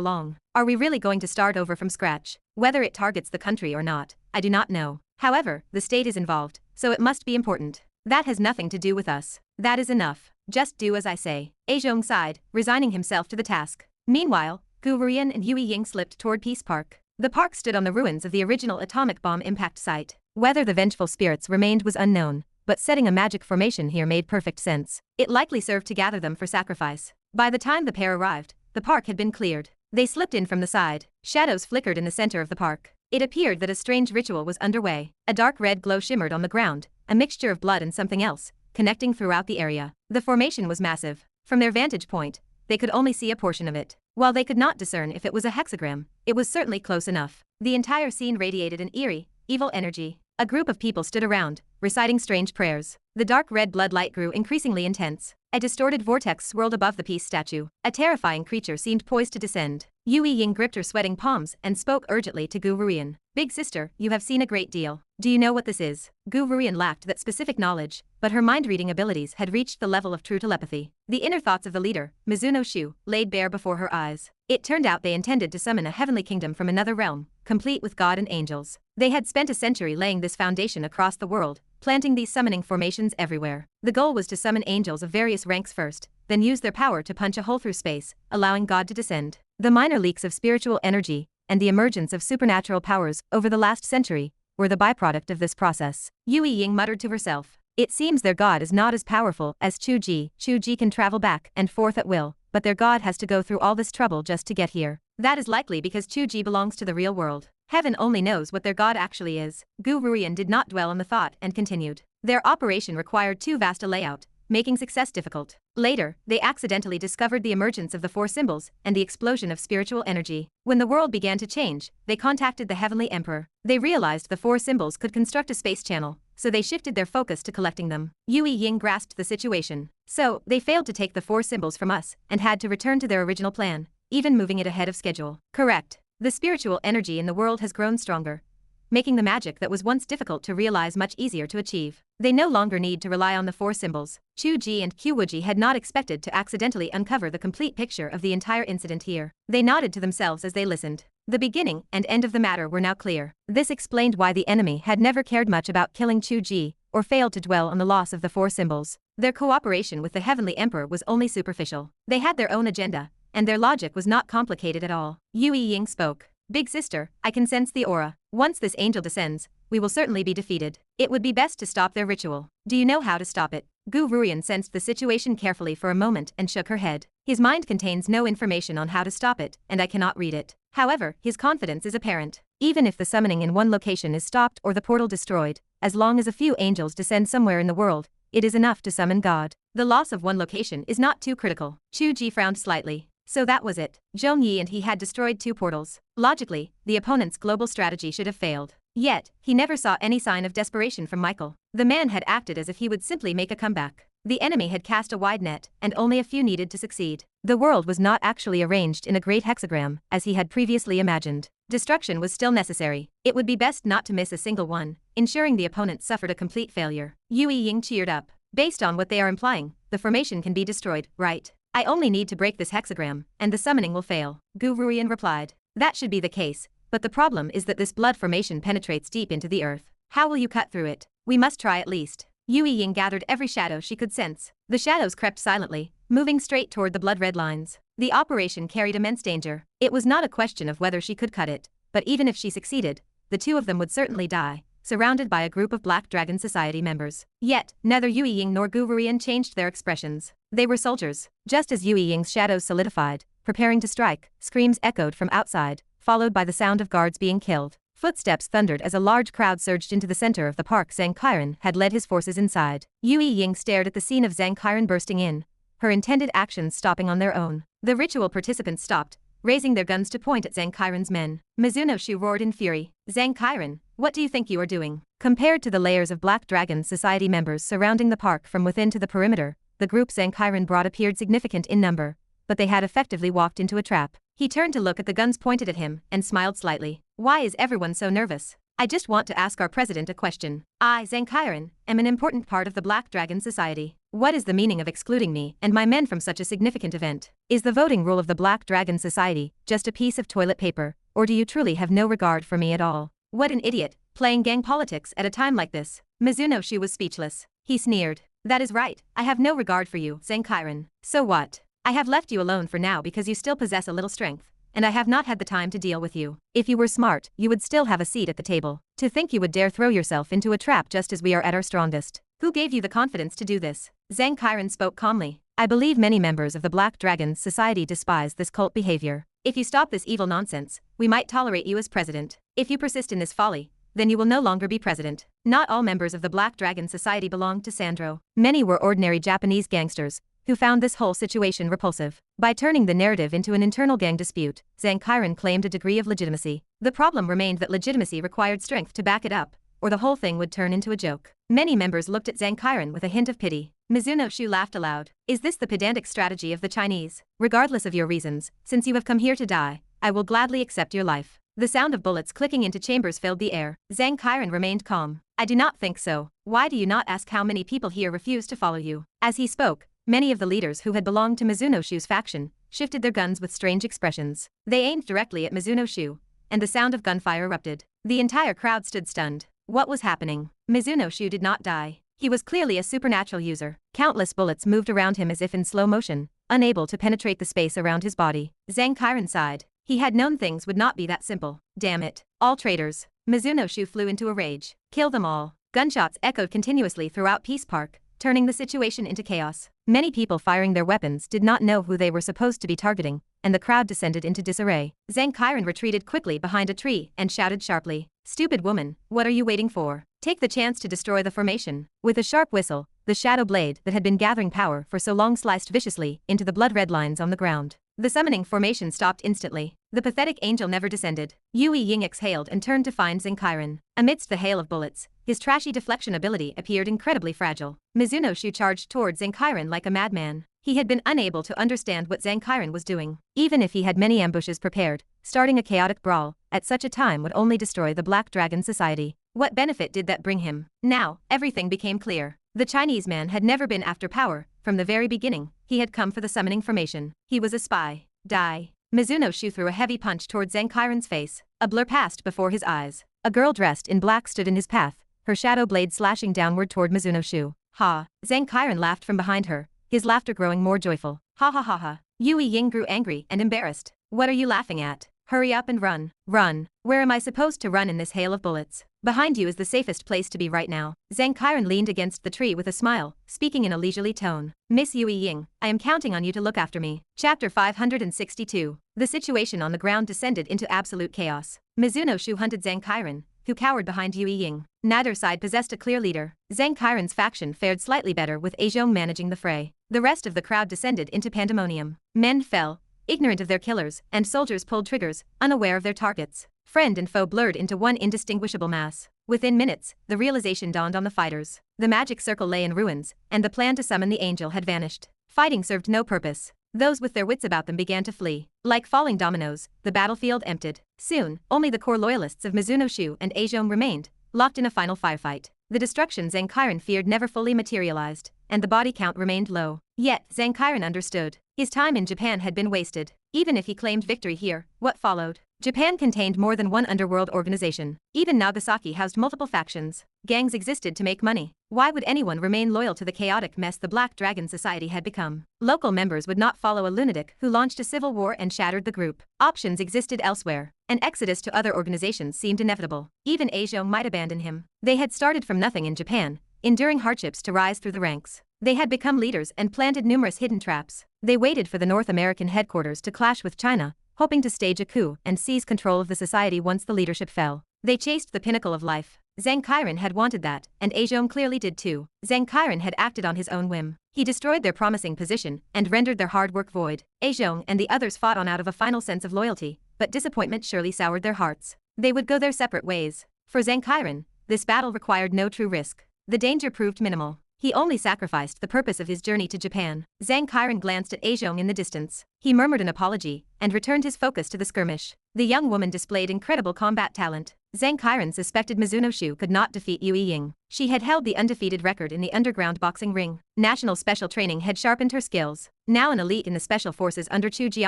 long? Are we really going to start over from scratch? Whether it targets the country or not, I do not know. However, the state is involved, so it must be important. That has nothing to do with us. That is enough. Just do as I say. Azhong sighed, resigning himself to the task. Meanwhile, Qiu Wuji and Yue Ying slipped toward Peace Park. The park stood on the ruins of the original atomic bomb impact site. Whether the vengeful spirits remained was unknown, but setting a magic formation here made perfect sense. It likely served to gather them for sacrifice. By the time the pair arrived, the park had been cleared. They slipped in from the side. Shadows flickered in the center of the park. It appeared that a strange ritual was underway. A dark red glow shimmered on the ground, a mixture of blood and something else, connecting throughout the area. The formation was massive. From their vantage point, they could only see a portion of it. While they could not discern if it was a hexagram, it was certainly close enough. The entire scene radiated an eerie, evil energy. A group of people stood around, reciting strange prayers. The dark red blood light grew increasingly intense. A distorted vortex swirled above the peace statue. A terrifying creature seemed poised to descend. Yue Ying gripped her sweating palms and spoke urgently to Qiu Wuji. Big sister, you have seen a great deal. Do you know what this is? Qiu Wuji lacked that specific knowledge, but her mind-reading abilities had reached the level of true telepathy. The inner thoughts of the leader, Mizuno Shu, laid bare before her eyes. It turned out they intended to summon a heavenly kingdom from another realm, complete with God and angels. They had spent a century laying this foundation across the world, planting these summoning formations everywhere. The goal was to summon angels of various ranks first, then use their power to punch a hole through space, allowing God to descend. The minor leaks of spiritual energy and the emergence of supernatural powers over the last century were the byproduct of this process. Yue Ying muttered to herself. It seems their god is not as powerful as Chu Ge. Chu Ge can travel back and forth at will, but their god has to go through all this trouble just to get here. That is likely because Chu Ge belongs to the real world. Heaven only knows what their god actually is. Qiu Wuji did not dwell on the thought and continued. Their operation required too vast a layout, making success difficult. Later, they accidentally discovered the emergence of the 4 symbols and the explosion of spiritual energy. When the world began to change, they contacted the Heavenly Emperor. They realized the 4 symbols could construct a space channel, so they shifted their focus to collecting them. Yue Ying grasped the situation. So, they failed to take the 4 symbols from us and had to return to their original plan, even moving it ahead of schedule. Correct. The spiritual energy in the world has grown stronger, making the magic that was once difficult to realize much easier to achieve. They no longer need to rely on the 4 symbols. Chu Ge and Qiu Wuji had not expected to accidentally uncover the complete picture of the entire incident here. They nodded to themselves as they listened. The beginning and end of the matter were now clear. This explained why the enemy had never cared much about killing Chu Ge, or failed to dwell on the loss of the 4 symbols. Their cooperation with the Heavenly Emperor was only superficial. They had their own agenda, and their logic was not complicated at all. Yue Ying spoke. Big sister, I can sense the aura. Once this angel descends, we will certainly be defeated. It would be best to stop their ritual. Do you know how to stop it? Qiu Wuji sensed the situation carefully for a moment and shook her head. His mind contains no information on how to stop it, and I cannot read it. However, his confidence is apparent. Even if the summoning in one location is stopped or the portal destroyed, as long as a few angels descend somewhere in the world, it is enough to summon God. The loss of one location is not too critical. Chu Ge frowned slightly. So that was it. Zhong Yi and he had destroyed 2 portals. Logically, the opponent's global strategy should have failed. Yet, he never saw any sign of desperation from Michael. The man had acted as if he would simply make a comeback. The enemy had cast a wide net, and only a few needed to succeed. The world was not actually arranged in a great hexagram, as he had previously imagined. Destruction was still necessary. It would be best not to miss a single one, ensuring the opponent suffered a complete failure. Yu Ying cheered up. Based on what they are implying, the formation can be destroyed, right? I only need to break this hexagram, and the summoning will fail. Qiu Wuji replied. That should be the case, but the problem is that this blood formation penetrates deep into the earth. How will you cut through it? We must try at least. Yu Ying gathered every shadow she could sense. The shadows crept silently, moving straight toward the blood-red lines. The operation carried immense danger. It was not a question of whether she could cut it, but even if she succeeded, the 2 of them would certainly die, surrounded by a group of Black Dragon Society members. Yet, neither Yu Ying nor Qiu Wuji changed their expressions. They were soldiers. Just as Yu Ying's shadows solidified, preparing to strike, screams echoed from outside, followed by the sound of guards being killed. Footsteps thundered as a large crowd surged into the center of the park. Zhang Qiren had led his forces inside. Yu Ying stared at the scene of Zhang Qiren bursting in, her intended actions stopping on their own. The ritual participants stopped, raising their guns to point at Zhang Qiren's men. Mizuno Shu roared in fury. Zhang Qiren, what do you think you are doing? Compared to the layers of Black Dragon Society members surrounding the park from within to the perimeter, the group Zhang Qiren brought appeared significant in number, but they had effectively walked into a trap. He turned to look at the guns pointed at him and smiled slightly. Why is everyone so nervous? I just want to ask our president a question. I, Zhang Qiren, am an important part of the Black Dragon Society. What is the meaning of excluding me and my men from such a significant event? Is the voting rule of the Black Dragon Society just a piece of toilet paper, or do you truly have no regard for me at all? What an idiot, playing gang politics at a time like this. Mizuno Shu was speechless. He sneered. That is right, I have no regard for you, Zhang Qiren. So what? I have left you alone for now because you still possess a little strength, and I have not had the time to deal with you. If you were smart, you would still have a seat at the table. To think you would dare throw yourself into a trap just as we are at our strongest. Who gave you the confidence to do this? Zhang Qiren spoke calmly. I believe many members of the Black Dragon Society despise this cult behavior. If you stop this evil nonsense, we might tolerate you as president. If you persist in this folly, then you will no longer be president. Not all members of the Black Dragon Society belonged to Sandro. Many were ordinary Japanese gangsters, who found this whole situation repulsive. By turning the narrative into an internal gang dispute, Zhang Qiren claimed a degree of legitimacy. The problem remained that legitimacy required strength to back it up, or the whole thing would turn into a joke. Many members looked at Zhang Qiren with a hint of pity. Mizuno Shu laughed aloud. Is this the pedantic strategy of the Chinese? Regardless of your reasons, since you have come here to die, I will gladly accept your life. The sound of bullets clicking into chambers filled the air. Zhang Qiren remained calm. I do not think so. Why do you not ask how many people here refuse to follow you? As he spoke, many of the leaders who had belonged to Mizuno Shu's faction shifted their guns with strange expressions. They aimed directly at Mizuno Shu, and the sound of gunfire erupted. The entire crowd stood stunned. What was happening? Mizuno Shu did not die. He was clearly a supernatural user. Countless bullets moved around him as if in slow motion, unable to penetrate the space around his body. Zhang Qiren sighed. He had known things would not be that simple. Damn it. All traitors. Mizuno Shu flew into a rage. Kill them all. Gunshots echoed continuously throughout Peace Park, turning the situation into chaos. Many people firing their weapons did not know who they were supposed to be targeting, and the crowd descended into disarray. Zhang Qiren retreated quickly behind a tree and shouted sharply, "Stupid woman, what are you waiting for? Take the chance to destroy the formation." With a sharp whistle, the shadow blade that had been gathering power for so long sliced viciously into the blood-red lines on the ground. The summoning formation stopped instantly. The pathetic angel never descended. Yu Ying exhaled and turned to find Zhang Qiren. Amidst the hail of bullets, his trashy deflection ability appeared incredibly fragile. Mizuno Shu charged towards Zhang Qiren like a madman. He had been unable to understand what Zhang Qiren was doing. Even if he had many ambushes prepared, starting a chaotic brawl at such a time would only destroy the Black Dragon Society. What benefit did that bring him? Now, everything became clear. The Chinese man had never been after power. From the very beginning, he had come for the summoning formation. He was a spy. Die. Mizuno Shu threw a heavy punch towards Zhang Qiren's face. A blur passed before his eyes. A girl dressed in black stood in his path, her shadow blade slashing downward toward Mizuno Shu. Ha! Zhang Qiren laughed from behind her, his laughter growing more joyful. Ha ha ha ha. Yu Ying grew angry and embarrassed. What are you laughing at? Hurry up and run. Run. Where am I supposed to run in this hail of bullets? Behind you is the safest place to be right now. Zhang Qiren leaned against the tree with a smile, speaking in a leisurely tone. Miss Yue Ying, I am counting on you to look after me. Chapter 562. The situation on the ground descended into absolute chaos. Mizuno Shu hunted Zhang Qiren, who cowered behind Yue Ying. Neither side possessed a clear leader. Zhang Qiren's faction fared slightly better with Azhong managing the fray. The rest of the crowd descended into pandemonium. Men fell, ignorant of their killers, and soldiers pulled triggers, unaware of their targets. Friend and foe blurred into one indistinguishable mass. Within minutes, the realization dawned on the fighters. The magic circle lay in ruins, and the plan to summon the angel had vanished. Fighting served no purpose. Those with their wits about them began to flee. Like falling dominoes, the battlefield emptied. Soon, only the core loyalists of Mizuno Shu and Azhong remained, locked in a final firefight. The destruction Zhang Qiren feared never fully materialized, and the body count remained low. Yet, Zhang Qiren understood. His time in Japan had been wasted. Even if he claimed victory here, what followed? Japan contained more than one underworld organization. Even Nagasaki housed multiple factions. Gangs existed to make money. Why would anyone remain loyal to the chaotic mess the Black Dragon Society had become? Local members would not follow a lunatic who launched a civil war and shattered the group. Options existed elsewhere. An exodus to other organizations seemed inevitable. Even Azhong might abandon him. They had started from nothing in Japan, enduring hardships to rise through the ranks. They had become leaders and planted numerous hidden traps. They waited for the North American headquarters to clash with China, hoping to stage a coup and seize control of the society once the leadership fell. They chased the pinnacle of life. Zhang Qiren had wanted that, and Azhong clearly did too. Zhang Qiren had acted on his own whim. He destroyed their promising position and rendered their hard work void. Azhong and the others fought on out of a final sense of loyalty, but disappointment surely soured their hearts. They would go their separate ways. For Zhang Qiren, this battle required no true risk. The danger proved minimal. He only sacrificed the purpose of his journey to Japan. Zhang Qiren glanced at Azhong in the distance. He murmured an apology and returned his focus to the skirmish. The young woman displayed incredible combat talent. Zhang Qiren suspected Mizuno Shu could not defeat Yue Ying. She had held the undefeated record in the underground boxing ring. National special training had sharpened her skills. Now an elite in the special forces under Chu Ge,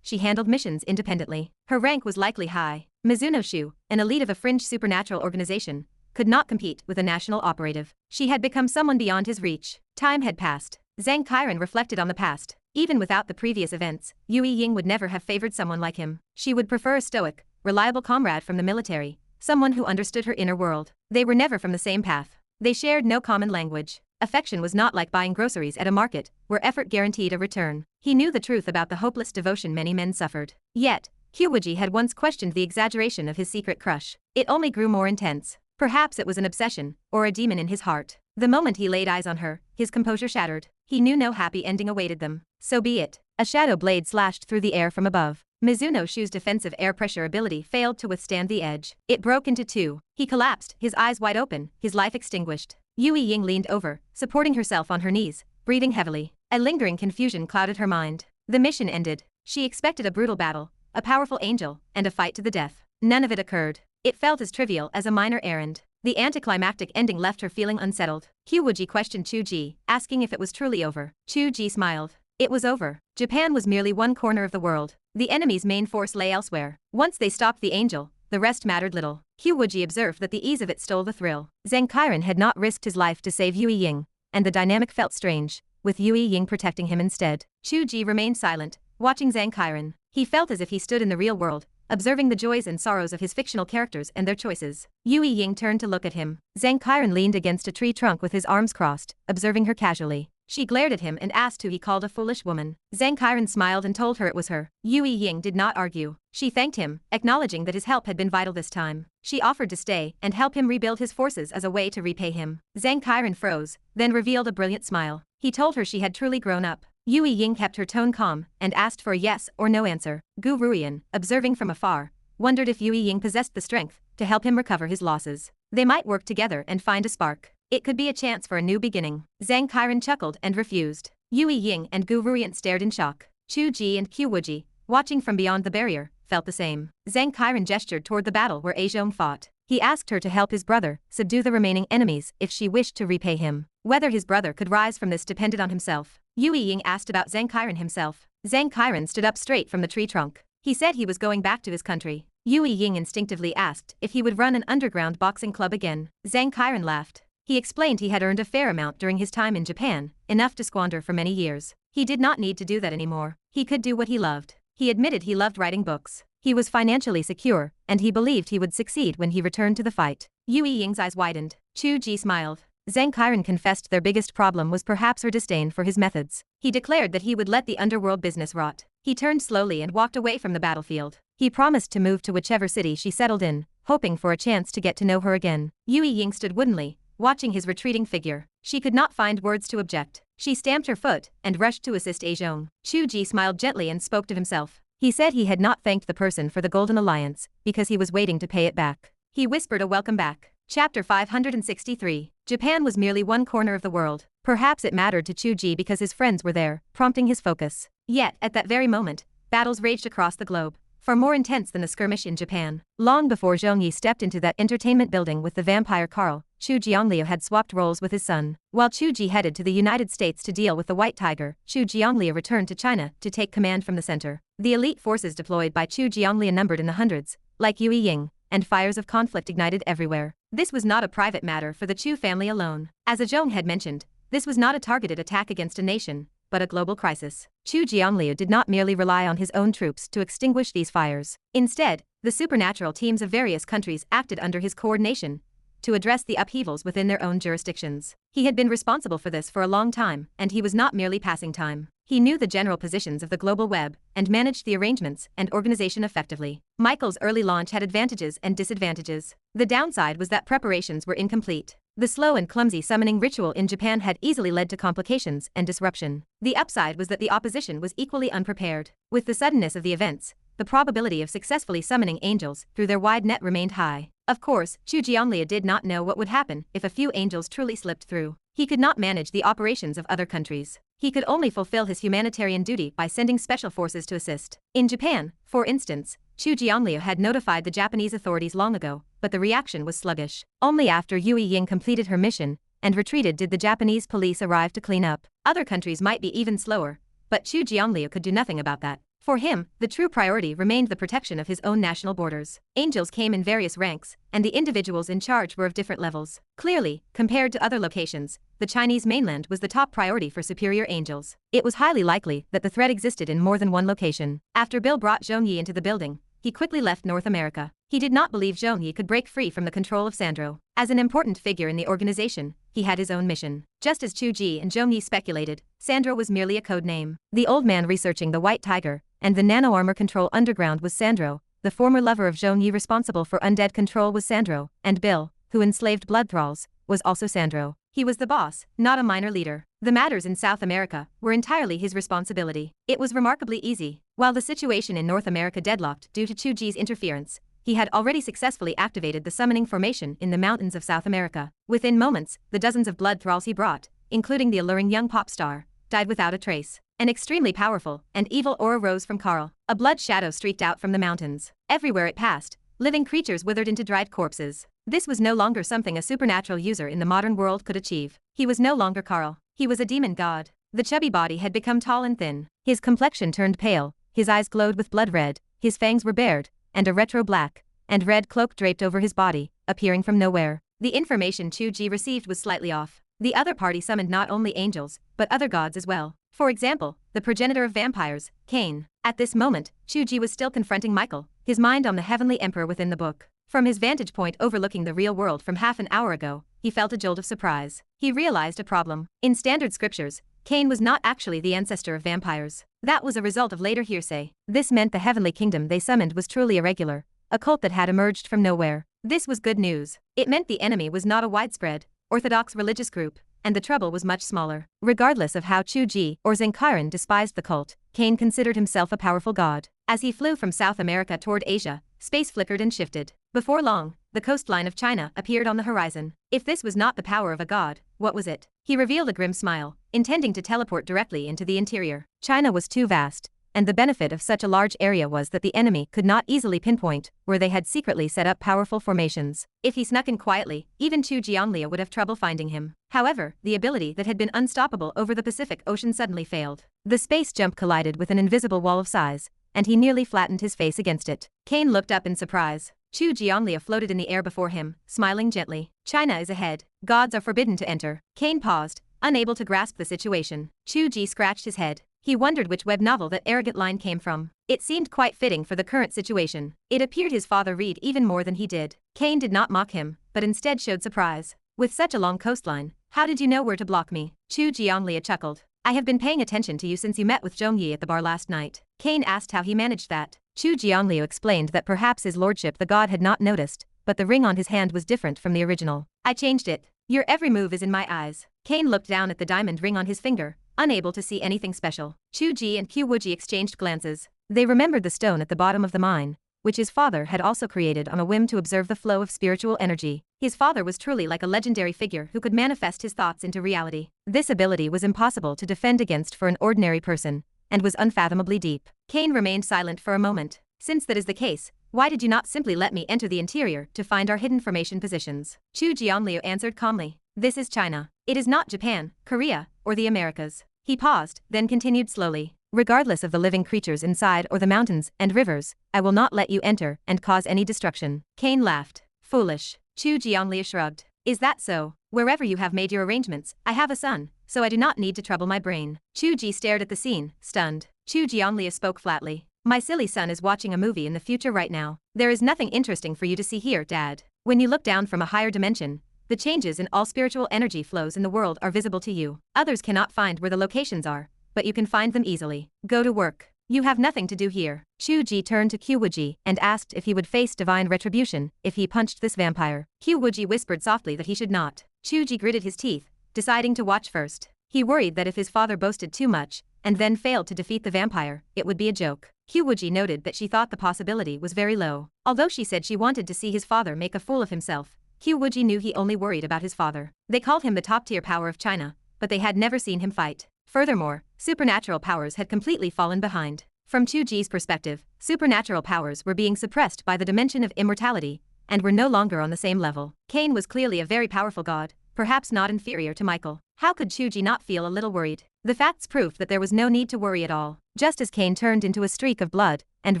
she handled missions independently. Her rank was likely high. Mizuno Shu, an elite of a fringe supernatural organization, could not compete with a national operative. She had become someone beyond his reach. Time had passed. Zhang Qiren reflected on the past. Even without the previous events, Yue Ying would never have favored someone like him. She would prefer a stoic, reliable comrade from the military, someone who understood her inner world. They were never from the same path. They shared no common language. Affection was not like buying groceries at a market, where effort guaranteed a return. He knew the truth about the hopeless devotion many men suffered. Yet, Qiu Wuji had once questioned the exaggeration of his secret crush. It only grew more intense. Perhaps it was an obsession, or a demon in his heart. The moment he laid eyes on her, his composure shattered. He knew no happy ending awaited them. So be it. A shadow blade slashed through the air from above. Mizuno Shu's defensive air pressure ability failed to withstand the edge. It broke into two. He collapsed, his eyes wide open, his life extinguished. Yue Ying leaned over, supporting herself on her knees, breathing heavily. A lingering confusion clouded her mind. The mission ended. She expected a brutal battle, a powerful angel, and a fight to the death. None of it occurred. It felt as trivial as a minor errand. The anticlimactic ending left her feeling unsettled. Qiu Wuji questioned Chu Ge, asking if it was truly over. Chu Ge smiled. It was over. Japan was merely one corner of the world. The enemy's main force lay elsewhere. Once they stopped the angel, the rest mattered little. Qiu Wuji observed that the ease of it stole the thrill. Zhang Qiren had not risked his life to save Yue Ying, and the dynamic felt strange, with Yue Ying protecting him instead. Chu Ge remained silent, watching Zhang Qiren. He felt as if he stood in the real world, observing the joys and sorrows of his fictional characters and their choices. Yue Ying turned to look at him. Zhang Qiren leaned against a tree trunk with his arms crossed, observing her casually. She glared at him and asked who he called a foolish woman. Zhang Qiren smiled and told her it was her. Yue Ying did not argue. She thanked him, acknowledging that his help had been vital this time. She offered to stay and help him rebuild his forces as a way to repay him. Zhang Qiren froze, then revealed a brilliant smile. He told her she had truly grown up. Yue Ying kept her tone calm and asked for a yes or no answer. Gu Ruian, observing from afar, wondered if Yue Ying possessed the strength to help him recover his losses. They might work together and find a spark. It could be a chance for a new beginning. Zhang Qiren chuckled and refused. Yue Ying and Gu Ruian stared in shock. Chu Ge and Qiu Wuji, watching from beyond the barrier, felt the same. Zhang Qiren gestured toward the battle where Azhong fought. He asked her to help his brother subdue the remaining enemies if she wished to repay him. Whether his brother could rise from this depended on himself. Yue Ying asked about Zhang Qiren himself. Zhang Qiren stood up straight from the tree trunk. He said he was going back to his country. Yue Ying instinctively asked if he would run an underground boxing club again. Zhang Qiren laughed. He explained he had earned a fair amount during his time in Japan, enough to squander for many years. He did not need to do that anymore. He could do what he loved. He admitted he loved writing books. He was financially secure, and he believed he would succeed when he returned to the fight. Yue Ying's eyes widened. Chu Ge smiled. Zhang Qiren confessed their biggest problem was perhaps her disdain for his methods. He declared that he would let the underworld business rot. He turned slowly and walked away from the battlefield. He promised to move to whichever city she settled in, hoping for a chance to get to know her again. Yue Ying stood woodenly, watching his retreating figure. She could not find words to object. She stamped her foot and rushed to assist Zhong. Chu Ge smiled gently and spoke to himself. He said he had not thanked the person for the Golden Alliance because he was waiting to pay it back. He whispered a welcome back. Chapter 563. Japan was merely one corner of the world. Perhaps it mattered to Chu Ge because his friends were there, prompting his focus. Yet, at that very moment, battles raged across the globe, far more intense than the skirmish in Japan. Long before Zhongyi stepped into that entertainment building with the vampire Carl, Chu Jiangliu had swapped roles with his son. While Chu Ge headed to the United States to deal with the White Tiger, Chu Jiangliu returned to China to take command from the center. The elite forces deployed by Chu Jiangliu numbered in the hundreds, like Yue Ying, and fires of conflict ignited everywhere. This was not a private matter for the Chu family alone. As Zhong had mentioned, this was not a targeted attack against a nation, but a global crisis. Chu Jiangliu did not merely rely on his own troops to extinguish these fires. Instead, the supernatural teams of various countries acted under his coordination to address the upheavals within their own jurisdictions. He had been responsible for this for a long time, and he was not merely passing time. He knew the general positions of the global web and managed the arrangements and organization effectively. Michael's early launch had advantages and disadvantages. The downside was that preparations were incomplete. The slow and clumsy summoning ritual in Japan had easily led to complications and disruption. The upside was that the opposition was equally unprepared. With the suddenness of the events, the probability of successfully summoning angels through their wide net remained high. Of course, Chu Jiangliu did not know what would happen if a few angels truly slipped through. He could not manage the operations of other countries. He could only fulfill his humanitarian duty by sending special forces to assist. In Japan, for instance, Chu Jiangliu had notified the Japanese authorities long ago, but the reaction was sluggish. Only after Yue Ying completed her mission and retreated did the Japanese police arrive to clean up. Other countries might be even slower, but Chu Jiangliu could do nothing about that. For him, the true priority remained the protection of his own national borders. Angels came in various ranks, and the individuals in charge were of different levels. Clearly, compared to other locations, the Chinese mainland was the top priority for superior angels. It was highly likely that the threat existed in more than one location. After Bill brought Zhongyi into the building, he quickly left North America. He did not believe Zhongyi could break free from the control of Sandro. As an important figure in the organization, he had his own mission. Just as Chu Ge and Zhongyi speculated, Sandro was merely a code name. The old man researching the White Tiger and the nano-armor control underground was Sandro, the former lover of Zhongyi responsible for undead control was Sandro, and Bill, who enslaved blood thralls, was also Sandro. He was the boss, not a minor leader. The matters in South America were entirely his responsibility. It was remarkably easy. While the situation in North America deadlocked due to Chu Ge's interference, he had already successfully activated the summoning formation in the mountains of South America. Within moments, the dozens of blood thralls he brought, including the alluring young pop star, died without a trace. An extremely powerful and evil aura rose from Carl. A blood shadow streaked out from the mountains. Everywhere it passed, living creatures withered into dried corpses. This was no longer something a supernatural user in the modern world could achieve. He was no longer Carl. He was a demon god. The chubby body had become tall and thin. His complexion turned pale, his eyes glowed with blood red, his fangs were bared, and a retro black and red cloak draped over his body, appearing from nowhere. The information Chu Ge received was slightly off. The other party summoned not only angels, but other gods as well. For example, the progenitor of vampires, Cain. At this moment, Chu Ge was still confronting Michael, his mind on the heavenly emperor within the book. From his vantage point overlooking the real world from half an hour ago, he felt a jolt of surprise. He realized a problem. In standard scriptures, Cain was not actually the ancestor of vampires. That was a result of later hearsay. This meant the heavenly kingdom they summoned was truly irregular, a cult that had emerged from nowhere. This was good news. It meant the enemy was not a widespread, orthodox religious group, and the trouble was much smaller. Regardless of how Chu Ge or Zhang Qiren despised the cult, Cain considered himself a powerful god. As he flew from South America toward Asia, space flickered and shifted. Before long, the coastline of China appeared on the horizon. If this was not the power of a god, what was it? He revealed a grim smile, intending to teleport directly into the interior. China was too vast, and the benefit of such a large area was that the enemy could not easily pinpoint where they had secretly set up powerful formations. If he snuck in quietly, even Chu Jiangliu would have trouble finding him. However, the ability that had been unstoppable over the Pacific Ocean suddenly failed. The space jump collided with an invisible wall of size, and he nearly flattened his face against it. Cain looked up in surprise. Chu Jiangliu floated in the air before him, smiling gently. China is ahead. Gods are forbidden to enter. Cain paused, unable to grasp the situation. Chu Ge scratched his head. He wondered which web novel that arrogant line came from. It seemed quite fitting for the current situation. It appeared his father read even more than he did. Cain did not mock him, but instead showed surprise. With such a long coastline, how did you know where to block me? Chu Ge chuckled. I have been paying attention to you since you met with Zhongyi at the bar last night. Cain asked how he managed that. Chu Ge explained that perhaps his lordship the god had not noticed, but the ring on his hand was different from the original. I changed it. Your every move is in my eyes. Cain looked down at the diamond ring on his finger, unable to see anything special. Chu Ge and Qiu Wuji exchanged glances. They remembered the stone at the bottom of the mine, which his father had also created on a whim to observe the flow of spiritual energy. His father was truly like a legendary figure who could manifest his thoughts into reality. This ability was impossible to defend against for an ordinary person, and was unfathomably deep. Cain remained silent for a moment. Since that is the case, why did you not simply let me enter the interior to find our hidden formation positions? Chu Jianliu answered calmly. This is China. It is not Japan, Korea, or the Americas. He paused, then continued slowly. Regardless of the living creatures inside or the mountains and rivers, I will not let you enter and cause any destruction. Cain laughed. Foolish. Chu Jianliu shrugged. Is that so? Wherever you have made your arrangements, I have a son, so I do not need to trouble my brain. Chu Ji stared at the scene, stunned. Chu Jianliu spoke flatly. My silly son is watching a movie in the future right now. There is nothing interesting for you to see here, Dad. When you look down from a higher dimension, the changes in all spiritual energy flows in the world are visible to you. Others cannot find where the locations are, but you can find them easily. Go to work. You have nothing to do here. Chu Ji turned to Qiu Wuji and asked if he would face divine retribution if he punched this vampire. Qiu Wuji whispered softly that he should not. Chu Ji gritted his teeth, deciding to watch first. He worried that if his father boasted too much, and then failed to defeat the vampire, it would be a joke. Qiu Wuji noted that she thought the possibility was very low. Although she said she wanted to see his father make a fool of himself, Qiu Wuji knew he only worried about his father. They called him the top-tier power of China, but they had never seen him fight. Furthermore, supernatural powers had completely fallen behind. From Chu Ji's perspective, supernatural powers were being suppressed by the dimension of immortality, and were no longer on the same level. Cain was clearly a very powerful god, perhaps not inferior to Michael. How could Chu Ji not feel a little worried? The facts proved that there was no need to worry at all. Just as Cain turned into a streak of blood and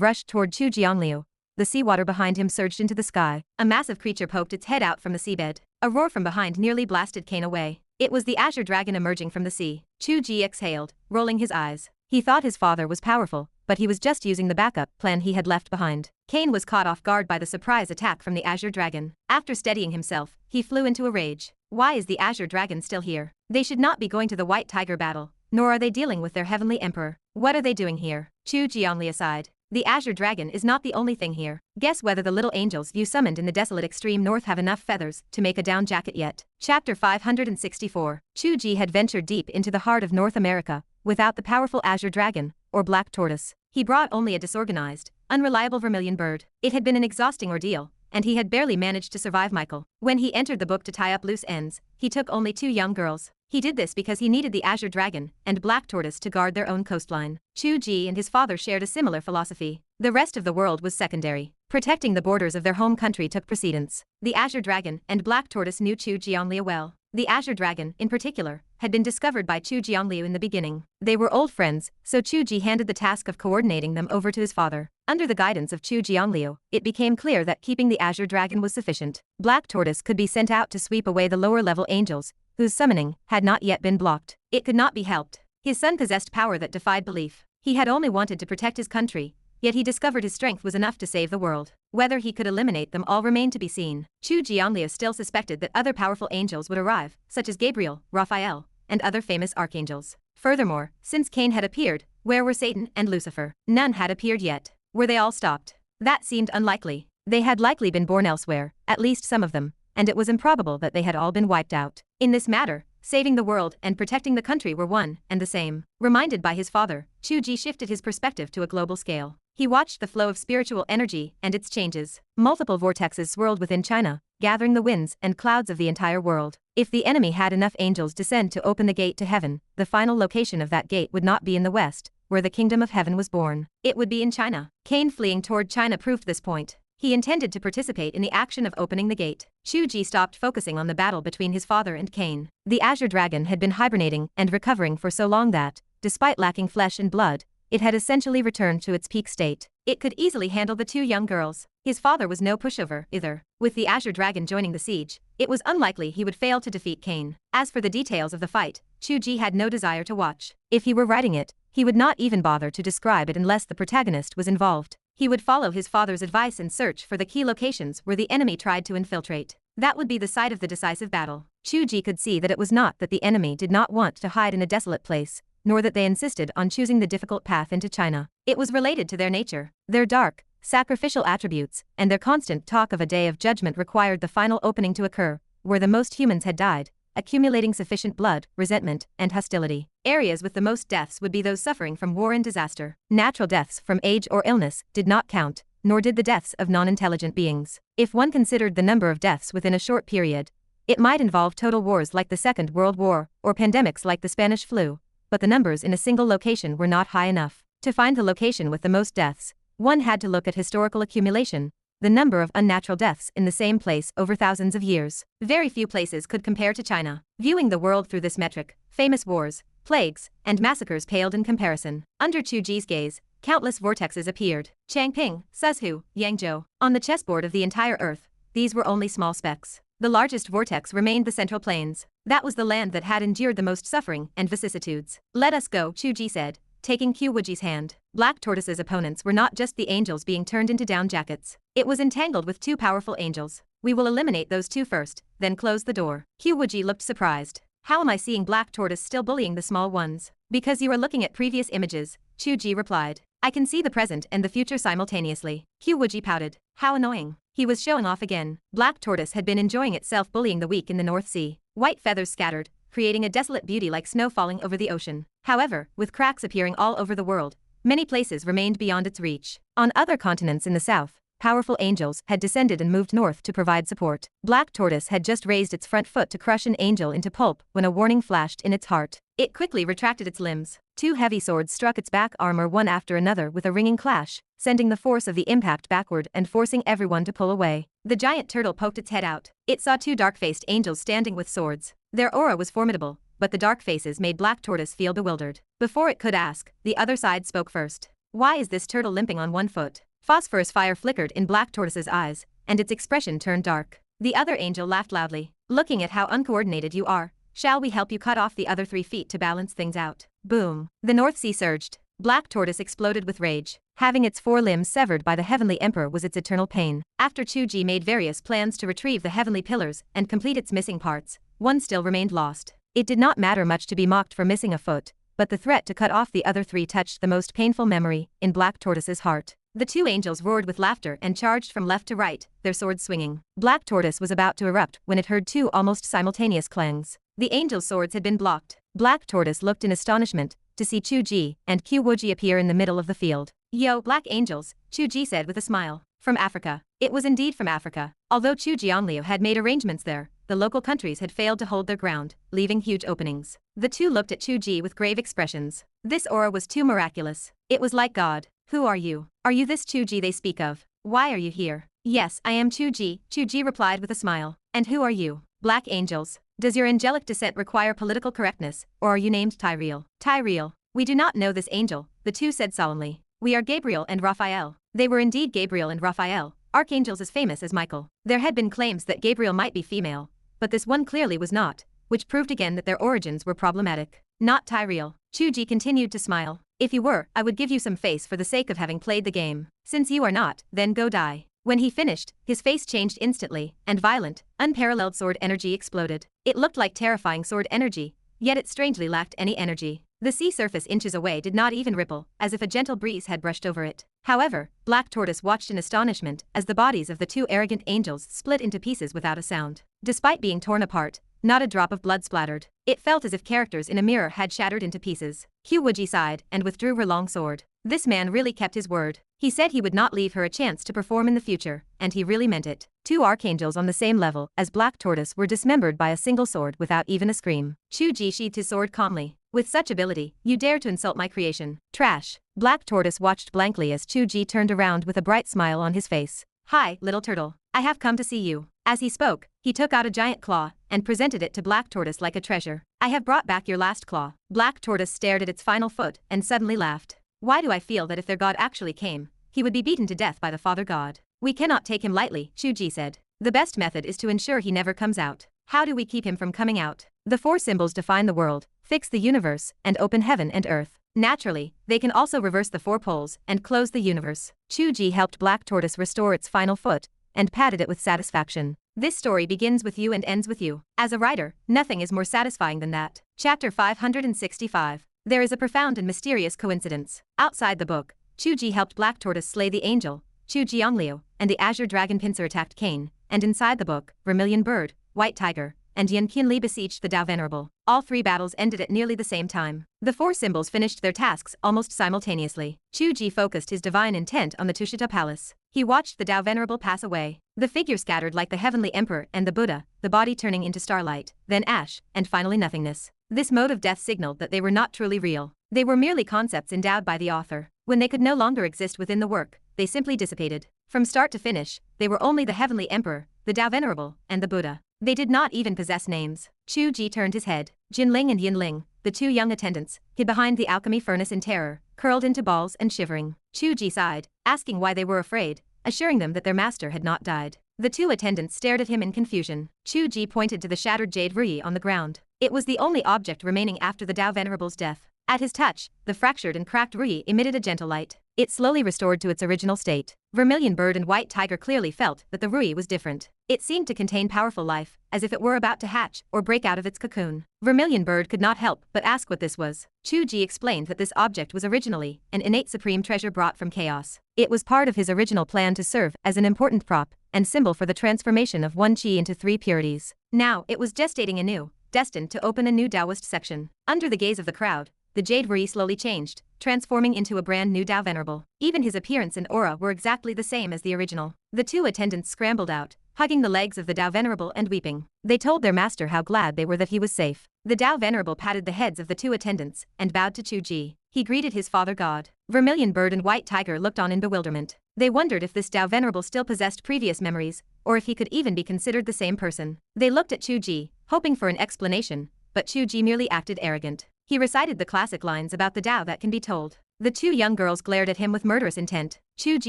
rushed toward Chu Jianliu, the seawater behind him surged into the sky. A massive creature poked its head out from the seabed. A roar from behind nearly blasted Cain away. It was the azure dragon emerging from the sea. Chu Ji exhaled, rolling his eyes. He thought his father was powerful, but he was just using the backup plan he had left behind. Cain was caught off guard by the surprise attack from the azure dragon. After steadying himself, he flew into a rage. Why is the azure dragon still here? They should not be going to the white tiger battle, nor are they dealing with their heavenly emperor. What are they doing here? Chu Jianli aside. The azure dragon is not the only thing here. Guess whether the little angels you summoned in the desolate extreme north have enough feathers to make a down jacket yet. Chapter 564. Chu Ji had ventured deep into the heart of North America, without the powerful azure dragon, or black tortoise. He brought only a disorganized, unreliable vermilion bird. It had been an exhausting ordeal, and he had barely managed to survive Michael. When he entered the book to tie up loose ends, he took only 2 young girls. He did this because he needed the azure dragon and black tortoise to guard their own coastline. Chu Ji and his father shared a similar philosophy. The rest of the world was secondary. Protecting the borders of their home country took precedence. The azure dragon and black tortoise knew Chu Jianliu well. The azure dragon, in particular, had been discovered by Chu Jianliu in the beginning. They were old friends, so Chu Ji handed the task of coordinating them over to his father. Under the guidance of Chu Jianliu, it became clear that keeping the azure dragon was sufficient. Black tortoise could be sent out to sweep away the lower-level angels, whose summoning had not yet been blocked. It could not be helped. His son possessed power that defied belief. He had only wanted to protect his country, yet he discovered his strength was enough to save the world. Whether he could eliminate them all remained to be seen. Chu Jianliu still suspected that other powerful angels would arrive, such as Gabriel, Raphael, and other famous archangels. Furthermore, since Cain had appeared, where were Satan and Lucifer? None had appeared yet. Were they all stopped? That seemed unlikely. They had likely been born elsewhere, at least some of them, and it was improbable that they had all been wiped out. In this matter, saving the world and protecting the country were one and the same. Reminded by his father, Chu Ji shifted his perspective to a global scale. He watched the flow of spiritual energy and its changes. Multiple vortexes swirled within China, gathering the winds and clouds of the entire world. If the enemy had enough angels descend to open the gate to heaven, the final location of that gate would not be in the west, where the kingdom of heaven was born. It would be in China. Cain fleeing toward China proved this point. He intended to participate in the action of opening the gate. Chu Ji stopped focusing on the battle between his father and Cain. The azure dragon had been hibernating and recovering for so long that, despite lacking flesh and blood, it had essentially returned to its peak state. It could easily handle the 2 young girls. His father was no pushover, either. With the azure dragon joining the siege, it was unlikely he would fail to defeat Cain. As for the details of the fight, Chu Ge had no desire to watch. If he were writing it, he would not even bother to describe it unless the protagonist was involved. He would follow his father's advice and search for the key locations where the enemy tried to infiltrate. That would be the site of the decisive battle. Chu Ge could see that it was not that the enemy did not want to hide in a desolate place, nor that they insisted on choosing the difficult path into China. It was related to their nature. Their dark, sacrificial attributes, and their constant talk of a day of judgment required the final opening to occur, where the most humans had died, accumulating sufficient blood, resentment, and hostility. Areas with the most deaths would be those suffering from war and disaster. Natural deaths from age or illness did not count, nor did the deaths of non-intelligent beings. If one considered the number of deaths within a short period, it might involve total wars like the Second World War, or pandemics like the Spanish flu, but the numbers in a single location were not high enough. To find the location with the most deaths, one had to look at historical accumulation, the number of unnatural deaths in the same place over thousands of years. Very few places could compare to China. Viewing the world through this metric, famous wars, plagues, and massacres paled in comparison. Under Chu Ge's gaze, countless vortexes appeared. Changping, Suzhou, Yangzhou. On the chessboard of the entire Earth, these were only small specks. The largest vortex remained the Central Plains. That was the land that had endured the most suffering and vicissitudes. Let us go, Chu Ge said, taking Qiu Wuji's hand. Black Tortoise's opponents were not just the angels being turned into down jackets. It was entangled with two powerful angels. We will eliminate those two first, then close the door. Qiu Wuji looked surprised. How am I seeing Black Tortoise still bullying the small ones? Because you are looking at previous images, Chu Ge replied. I can see the present and the future simultaneously. Qiu Wuji pouted. How annoying. He was showing off again. Black Tortoise had been enjoying itself bullying the weak in the North Sea. White feathers scattered, creating a desolate beauty like snow falling over the ocean. However, with cracks appearing all over the world, many places remained beyond its reach. On other continents in the south, powerful angels had descended and moved north to provide support. Black Tortoise had just raised its front foot to crush an angel into pulp when a warning flashed in its heart. It quickly retracted its limbs. Two heavy swords struck its back armor one after another with a ringing clash, sending the force of the impact backward and forcing everyone to pull away. The giant turtle poked its head out. It saw two dark-faced angels standing with swords. Their aura was formidable, but the dark faces made Black Tortoise feel bewildered. Before it could ask, the other side spoke first. Why is this turtle limping on one foot? Phosphorus fire flickered in Black Tortoise's eyes, and its expression turned dark. The other angel laughed loudly. Looking at how uncoordinated you are, shall we help you cut off the other 3 feet to balance things out? Boom. The North Sea surged. Black Tortoise exploded with rage. Having its 4 limbs severed by the Heavenly Emperor was its eternal pain. After Chu Ge made various plans to retrieve the heavenly pillars and complete its missing parts, one still remained lost. It did not matter much to be mocked for missing a foot, but the threat to cut off the other 3 touched the most painful memory in Black Tortoise's heart. The 2 angels roared with laughter and charged from left to right, their swords swinging. Black Tortoise was about to erupt when it heard 2 almost simultaneous clangs. The angels' swords had been blocked. Black Tortoise looked in astonishment to see Chu Ge and Qiu Wuji appear in the middle of the field. Yo, Black Angels, Chu Ge said with a smile. From Africa. It was indeed from Africa. Although Chu Jianliu had made arrangements there, the local countries had failed to hold their ground, leaving huge openings. The 2 looked at Chu Ge with grave expressions. This aura was too miraculous. It was like God. Who are you? Are you this Chu Ge they speak of? Why are you here? Yes, I am Chu Ge, Chu Ge replied with a smile. And who are you? Black Angels. Does your angelic descent require political correctness, or are you named Tyriel? Tyriel. We do not know this angel, the 2 said solemnly. We are Gabriel and Raphael. They were indeed Gabriel and Raphael, archangels as famous as Michael. There had been claims that Gabriel might be female, but this one clearly was not, which proved again that their origins were problematic. Not Tyriel. Chu Ge continued to smile. If you were, I would give you some face for the sake of having played the game. Since you are not, then go die. When he finished, his face changed instantly, and violent, unparalleled sword energy exploded. It looked like terrifying sword energy, yet it strangely lacked any energy. The sea surface inches away did not even ripple, as if a gentle breeze had brushed over it. However, Black Tortoise watched in astonishment as the bodies of the 2 arrogant angels split into pieces without a sound. Despite being torn apart, not a drop of blood splattered. It felt as if characters in a mirror had shattered into pieces. Qiu Wuji sighed and withdrew her long sword. This man really kept his word. He said he would not leave her a chance to perform in the future, and he really meant it. 2 archangels on the same level as Black Tortoise were dismembered by a single sword without even a scream. Chu Ge sheathed his sword calmly. With such ability, you dare to insult my creation. Trash. Black Tortoise watched blankly as Chu Ge turned around with a bright smile on his face. Hi, little turtle. I have come to see you. As he spoke, he took out a giant claw and presented it to Black Tortoise like a treasure. I have brought back your last claw. Black Tortoise stared at its final foot and suddenly laughed. Why do I feel that if their god actually came, he would be beaten to death by the Father God? We cannot take him lightly, Chu Ge said. The best method is to ensure he never comes out. How do we keep him from coming out? The 4 symbols define the world, fix the universe, and open heaven and earth. Naturally, they can also reverse the four poles and close the universe. Chu Ge helped Black Tortoise restore its final foot and patted it with satisfaction. This story begins with you and ends with you. As a writer, nothing is more satisfying than that. Chapter 565. There is a profound and mysterious coincidence. Outside the book, Chu Ge helped Black Tortoise slay the angel, Chu Jiangliu, and the Azure Dragon pincer attacked Cain, and inside the book, Vermilion Bird, White Tiger, and Yan Qinli besieged the Tao Venerable. All three battles ended at nearly the same time. The four symbols finished their tasks almost simultaneously. Chu Ge focused his divine intent on the Tushita Palace. He watched the Tao Venerable pass away. The figure scattered like the Heavenly Emperor and the Buddha, the body turning into starlight, then ash, and finally nothingness. This mode of death signaled that they were not truly real. They were merely concepts endowed by the author. When they could no longer exist within the work, they simply dissipated. From start to finish, they were only the Heavenly Emperor, the Tao Venerable, and the Buddha. They did not even possess names. Chu Ge turned his head. Jinling and Yinling, the two young attendants, hid behind the alchemy furnace in terror, curled into balls and shivering. Chu Ge sighed, asking why they were afraid, assuring them that their master had not died. The two attendants stared at him in confusion. Chu Ge pointed to the shattered jade ruyi on the ground. It was the only object remaining after the Tao Venerable's death. At his touch, the fractured and cracked ruyi emitted a gentle light. It slowly restored to its original state. Vermilion Bird and White Tiger clearly felt that the ruyi was different. It seemed to contain powerful life, as if it were about to hatch or break out of its cocoon. Vermilion Bird could not help but ask what this was. Chu Ge explained that this object was originally an innate supreme treasure brought from chaos. It was part of his original plan to serve as an important prop and symbol for the transformation of one qi into three purities. Now, it was gestating anew, destined to open a new Taoist section. Under the gaze of the crowd, the jade ruyi slowly changed, transforming into a brand new Tao Venerable. Even his appearance and aura were exactly the same as the original. The two attendants scrambled out, hugging the legs of the Tao Venerable and weeping. They told their master how glad they were that he was safe. The Tao Venerable patted the heads of the two attendants and bowed to Chu Ge. He greeted his father god. Vermilion Bird and White Tiger looked on in bewilderment. They wondered if this Tao Venerable still possessed previous memories, or if he could even be considered the same person. They looked at Chu Ge, hoping for an explanation, but Chu Ge merely acted arrogant. He recited the classic lines about the Tao that can be told. The two young girls glared at him with murderous intent. Chu Ge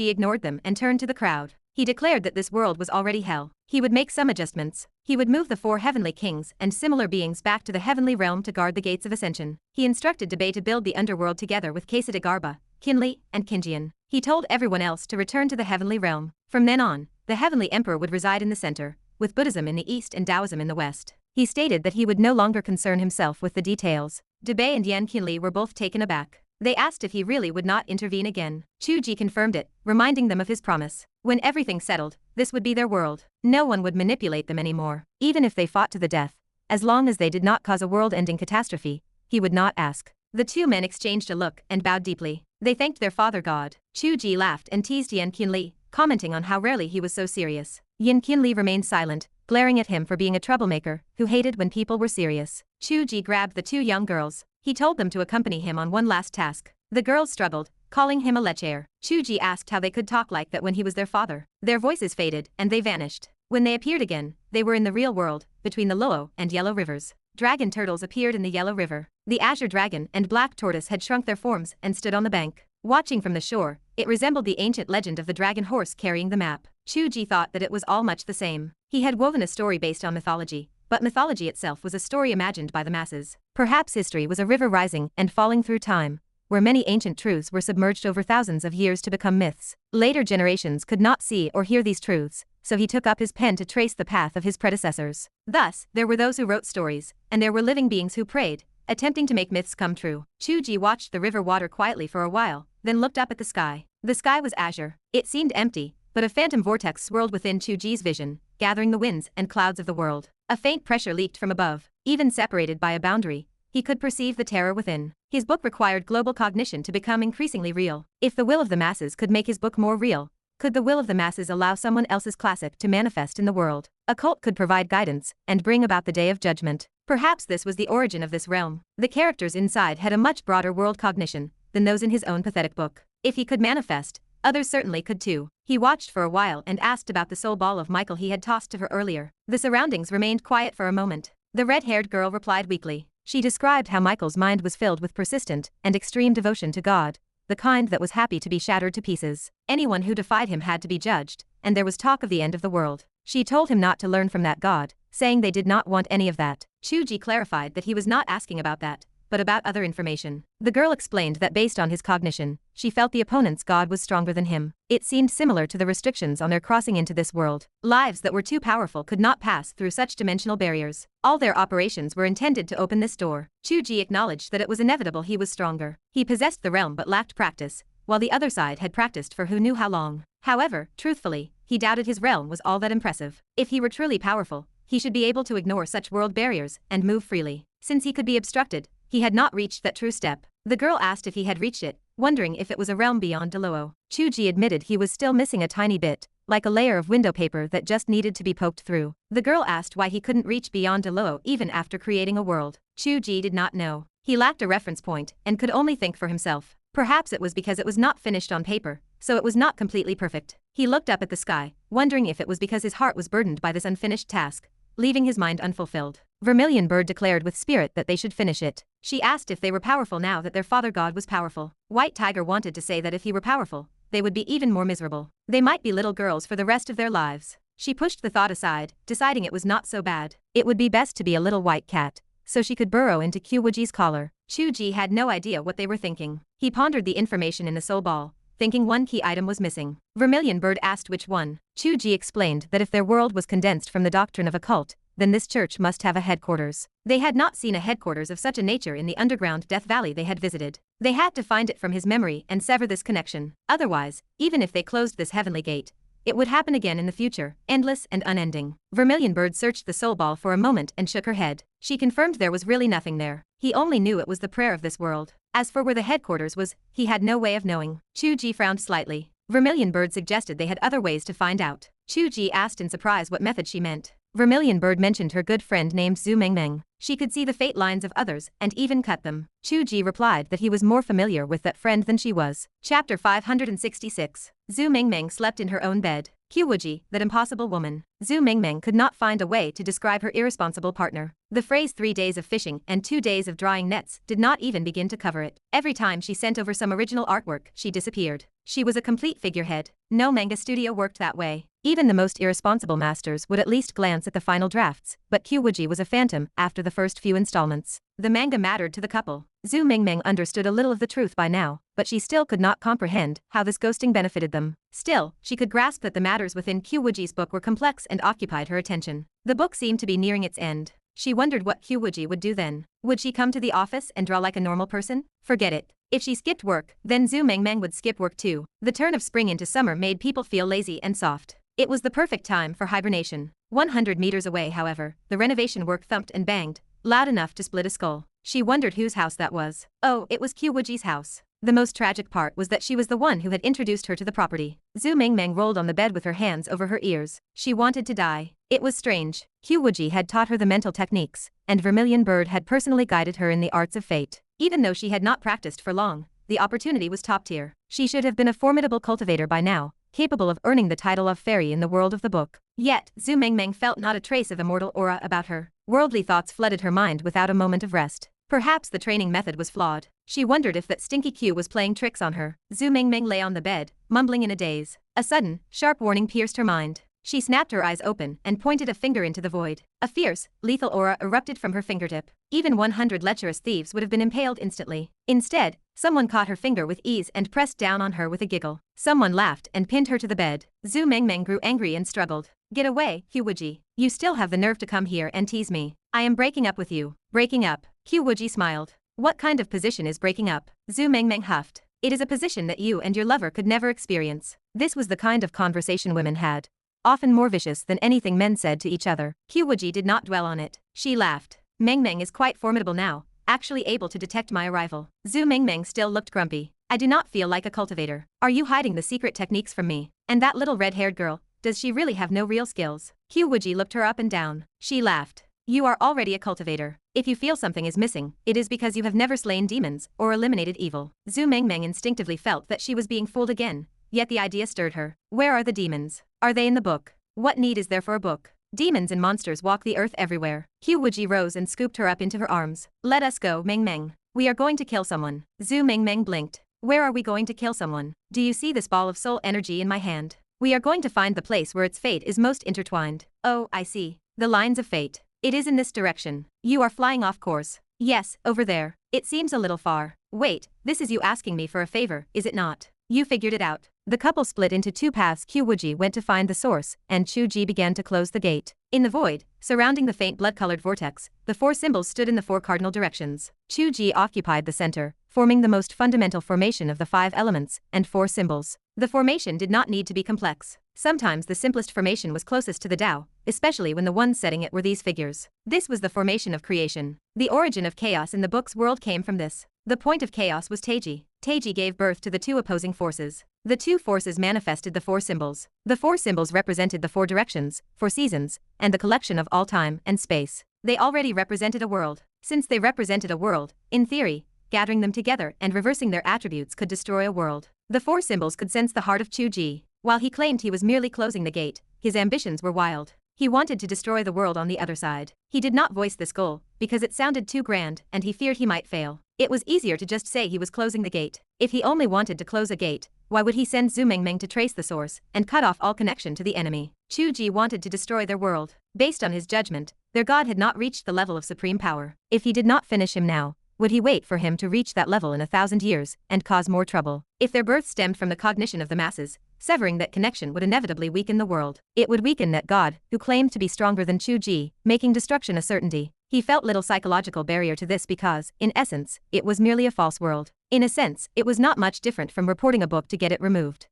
ignored them and turned to the crowd. He declared that this world was already hell. He would make some adjustments. He would move the four heavenly kings and similar beings back to the heavenly realm to guard the gates of ascension. He instructed Debei to build the underworld together with Kesida Garba, Qinli, and Qinjian. He told everyone else to return to the heavenly realm. From then on, the heavenly emperor would reside in the center, with Buddhism in the east and Taoism in the west. He stated that he would no longer concern himself with the details. Debei and Yan Qinli were both taken aback. They asked if he really would not intervene again. Chu Ge confirmed it, reminding them of his promise. When everything settled, this would be their world. No one would manipulate them anymore, even if they fought to the death. As long as they did not cause a world-ending catastrophe, he would not ask. The two men exchanged a look and bowed deeply. They thanked their father god. Chu Ge laughed and teased Yan Qinli, commenting on how rarely he was so serious. Yan Qinli remained silent, glaring at him for being a troublemaker who hated when people were serious. Chu Ge grabbed the two young girls. He told them to accompany him on one last task. The girls struggled, calling him a lecher. Chu Ge asked how they could talk like that when he was their father. Their voices faded and they vanished. When they appeared again, they were in the real world, between the Luo and Yellow rivers. Dragon turtles appeared in the Yellow River. The Azure Dragon and Black Tortoise had shrunk their forms and stood on the bank. Watching from the shore, it resembled the ancient legend of the dragon horse carrying the map. Chu Ge thought that it was all much the same. He had woven a story based on mythology, but mythology itself was a story imagined by the masses. Perhaps history was a river rising and falling through time, where many ancient truths were submerged over thousands of years to become myths. Later generations could not see or hear these truths, so he took up his pen to trace the path of his predecessors. Thus, there were those who wrote stories, and there were living beings who prayed, attempting to make myths come true. Chu Ge watched the river water quietly for a while, then looked up at the sky. The sky was azure. It seemed empty, but a phantom vortex swirled within Chu Ge's vision, gathering the winds and clouds of the world. A faint pressure leaked from above. Even separated by a boundary, he could perceive the terror within. His book required global cognition to become increasingly real. If the will of the masses could make his book more real, could the will of the masses allow someone else's classic to manifest in the world? A cult could provide guidance and bring about the day of judgment. Perhaps this was the origin of this realm. The characters inside had a much broader world cognition than those in his own pathetic book. If he could manifest, others certainly could too. He watched for a while and asked about the soul ball of Michael he had tossed to her earlier. The surroundings remained quiet for a moment. The red-haired girl replied weakly. She described how Michael's mind was filled with persistent and extreme devotion to God, the kind that was happy to be shattered to pieces. Anyone who defied him had to be judged, and there was talk of the end of the world. She told him not to learn from that God, saying they did not want any of that. Chu Ge clarified that he was not asking about that, but about other information. The girl explained that based on his cognition, she felt the opponent's god was stronger than him. It seemed similar to the restrictions on their crossing into this world. Lives that were too powerful could not pass through such dimensional barriers. All their operations were intended to open this door. Chu Ge acknowledged that it was inevitable he was stronger. He possessed the realm but lacked practice, while the other side had practiced for who knew how long. However, truthfully, he doubted his realm was all that impressive. If he were truly powerful, he should be able to ignore such world barriers and move freely. Since he could be obstructed, he had not reached that true step. The girl asked if he had reached it, wondering if it was a realm beyond Deluo. Chu Ge admitted he was still missing a tiny bit, like a layer of window paper that just needed to be poked through. The girl asked why he couldn't reach beyond Deluo even after creating a world. Chu Ge did not know. He lacked a reference point and could only think for himself. Perhaps it was because it was not finished on paper, so it was not completely perfect. He looked up at the sky, wondering if it was because his heart was burdened by this unfinished task, leaving his mind unfulfilled. Vermilion Bird declared with spirit that they should finish it. She asked if they were powerful now that their father god was powerful. White Tiger wanted to say that if he were powerful, they would be even more miserable. They might be little girls for the rest of their lives. She pushed the thought aside, deciding it was not so bad. It would be best to be a little white cat, so she could burrow into Qiu Wuji's collar. Chu Ge had no idea what they were thinking. He pondered the information in the soul ball, thinking one key item was missing. Vermilion Bird asked which one. Chu Ge explained that if their world was condensed from the doctrine of a cult, then this church must have a headquarters. They had not seen a headquarters of such a nature in the underground Death Valley they had visited. They had to find it from his memory and sever this connection. Otherwise, even if they closed this heavenly gate, it would happen again in the future, endless and unending. Vermilion Bird searched the soul ball for a moment and shook her head. She confirmed there was really nothing there. He only knew it was the prayer of this world. As for where the headquarters was, he had no way of knowing. Chu Ge frowned slightly. Vermilion Bird suggested they had other ways to find out. Chu Ge asked in surprise what method she meant. Vermilion Bird mentioned her good friend named Zhu Mengmeng. She could see the fate lines of others and even cut them. Chu Ge replied that he was more familiar with that friend than she was. Chapter 566. Zhu Mengmeng slept in her own bed. Qiu Wuji, that impossible woman. Zhu Mengmeng could not find a way to describe her irresponsible partner. The phrase 3 days of fishing and 2 days of drying nets did not even begin to cover it. Every time she sent over some original artwork, she disappeared. She was a complete figurehead. No manga studio worked that way. Even the most irresponsible masters would at least glance at the final drafts, but Qiu Wuji was a phantom after the first few installments. The manga mattered to the couple. Zhu Mengmeng understood a little of the truth by now, but she still could not comprehend how this ghosting benefited them. Still, she could grasp that the matters within Qiu Wuji's book were complex and occupied her attention. The book seemed to be nearing its end. She wondered what Qiu Wuji would do then. Would she come to the office and draw like a normal person? Forget it. If she skipped work, then Zhu Mengmeng would skip work too. The turn of spring into summer made people feel lazy and soft. It was the perfect time for hibernation. 100 meters away, however, the renovation work thumped and banged, loud enough to split a skull. She wondered whose house that was. Oh, it was Qiu Wuji's house. The most tragic part was that she was the one who had introduced her to the property. Zhu Mengmeng rolled on the bed with her hands over her ears. She wanted to die. It was strange. Qiu Wuji had taught her the mental techniques, and Vermilion Bird had personally guided her in the arts of fate. Even though she had not practiced for long, the opportunity was top tier. She should have been a formidable cultivator by now, capable of earning the title of fairy in the world of the book. Yet, Zhu Mengmeng felt not a trace of immortal aura about her. Worldly thoughts flooded her mind without a moment of rest. Perhaps the training method was flawed. She wondered if that stinky Q was playing tricks on her. Zhu Mengmeng lay on the bed, mumbling in a daze. A sudden, sharp warning pierced her mind. She snapped her eyes open and pointed a finger into the void. A fierce, lethal aura erupted from her fingertip. Even 100 lecherous thieves would have been impaled instantly. Instead, someone caught her finger with ease and pressed down on her with a giggle. Someone laughed and pinned her to the bed. Zhu Mengmeng grew angry and struggled. Get away, Qiu Wuji. You still have the nerve to come here and tease me. I am breaking up with you. Breaking up. Qiu Wuji smiled. What kind of position is breaking up? Zhu Mengmeng huffed. It is a position that you and your lover could never experience. This was the kind of conversation women had, often more vicious than anything men said to each other. Qiu Wuji did not dwell on it. She laughed. Mengmeng is quite formidable now, actually able to detect my arrival. Zhu Mengmeng still looked grumpy. I do not feel like a cultivator. Are you hiding the secret techniques from me? And that little red-haired girl, does she really have no real skills? Qiu Wuji looked her up and down. She laughed. You are already a cultivator. If you feel something is missing, it is because you have never slain demons or eliminated evil. Zhu Mengmeng instinctively felt that she was being fooled again, yet the idea stirred her. Where are the demons? Are they in the book? What need is there for a book? Demons and monsters walk the earth everywhere. Qiu Wuji rose and scooped her up into her arms. Let us go, Mengmeng. We are going to kill someone. Zhu Mengmeng blinked. Where are we going to kill someone? Do you see this ball of soul energy in my hand? We are going to find the place where its fate is most intertwined. Oh, I see. The lines of fate. It is in this direction. You are flying off course. Yes, over there. It seems a little far. Wait, this is you asking me for a favor, is it not? You figured it out. The couple split into two paths. Qiu Wuji went to find the source, and Chu Ge began to close the gate. In the void, surrounding the faint blood-colored vortex, the four symbols stood in the four cardinal directions. Chu Ge occupied the center, forming the most fundamental formation of the five elements and four symbols. The formation did not need to be complex. Sometimes the simplest formation was closest to the Tao, especially when the ones setting it were these figures. This was the formation of creation. The origin of chaos in the book's world came from this. The point of chaos was Tiange. Tiange gave birth to the two opposing forces. The two forces manifested the four symbols. The four symbols represented the four directions, four seasons, and the collection of all time and space. They already represented a world. Since they represented a world, in theory, gathering them together and reversing their attributes could destroy a world. The four symbols could sense the heart of Chu Ge. While he claimed he was merely closing the gate, his ambitions were wild. He wanted to destroy the world on the other side. He did not voice this goal, because it sounded too grand and he feared he might fail. It was easier to just say he was closing the gate. If he only wanted to close a gate, why would he send Zhu Mengmeng to trace the source and cut off all connection to the enemy? Chu Ge wanted to destroy their world. Based on his judgment, their god had not reached the level of supreme power. If he did not finish him now, would he wait for him to reach that level in 1,000 years and cause more trouble? If their birth stemmed from the cognition of the masses, severing that connection would inevitably weaken the world. It would weaken that god, who claimed to be stronger than Chu Ge, making destruction a certainty. He felt little psychological barrier to this because, in essence, it was merely a false world. In a sense, it was not much different from reporting a book to get it removed.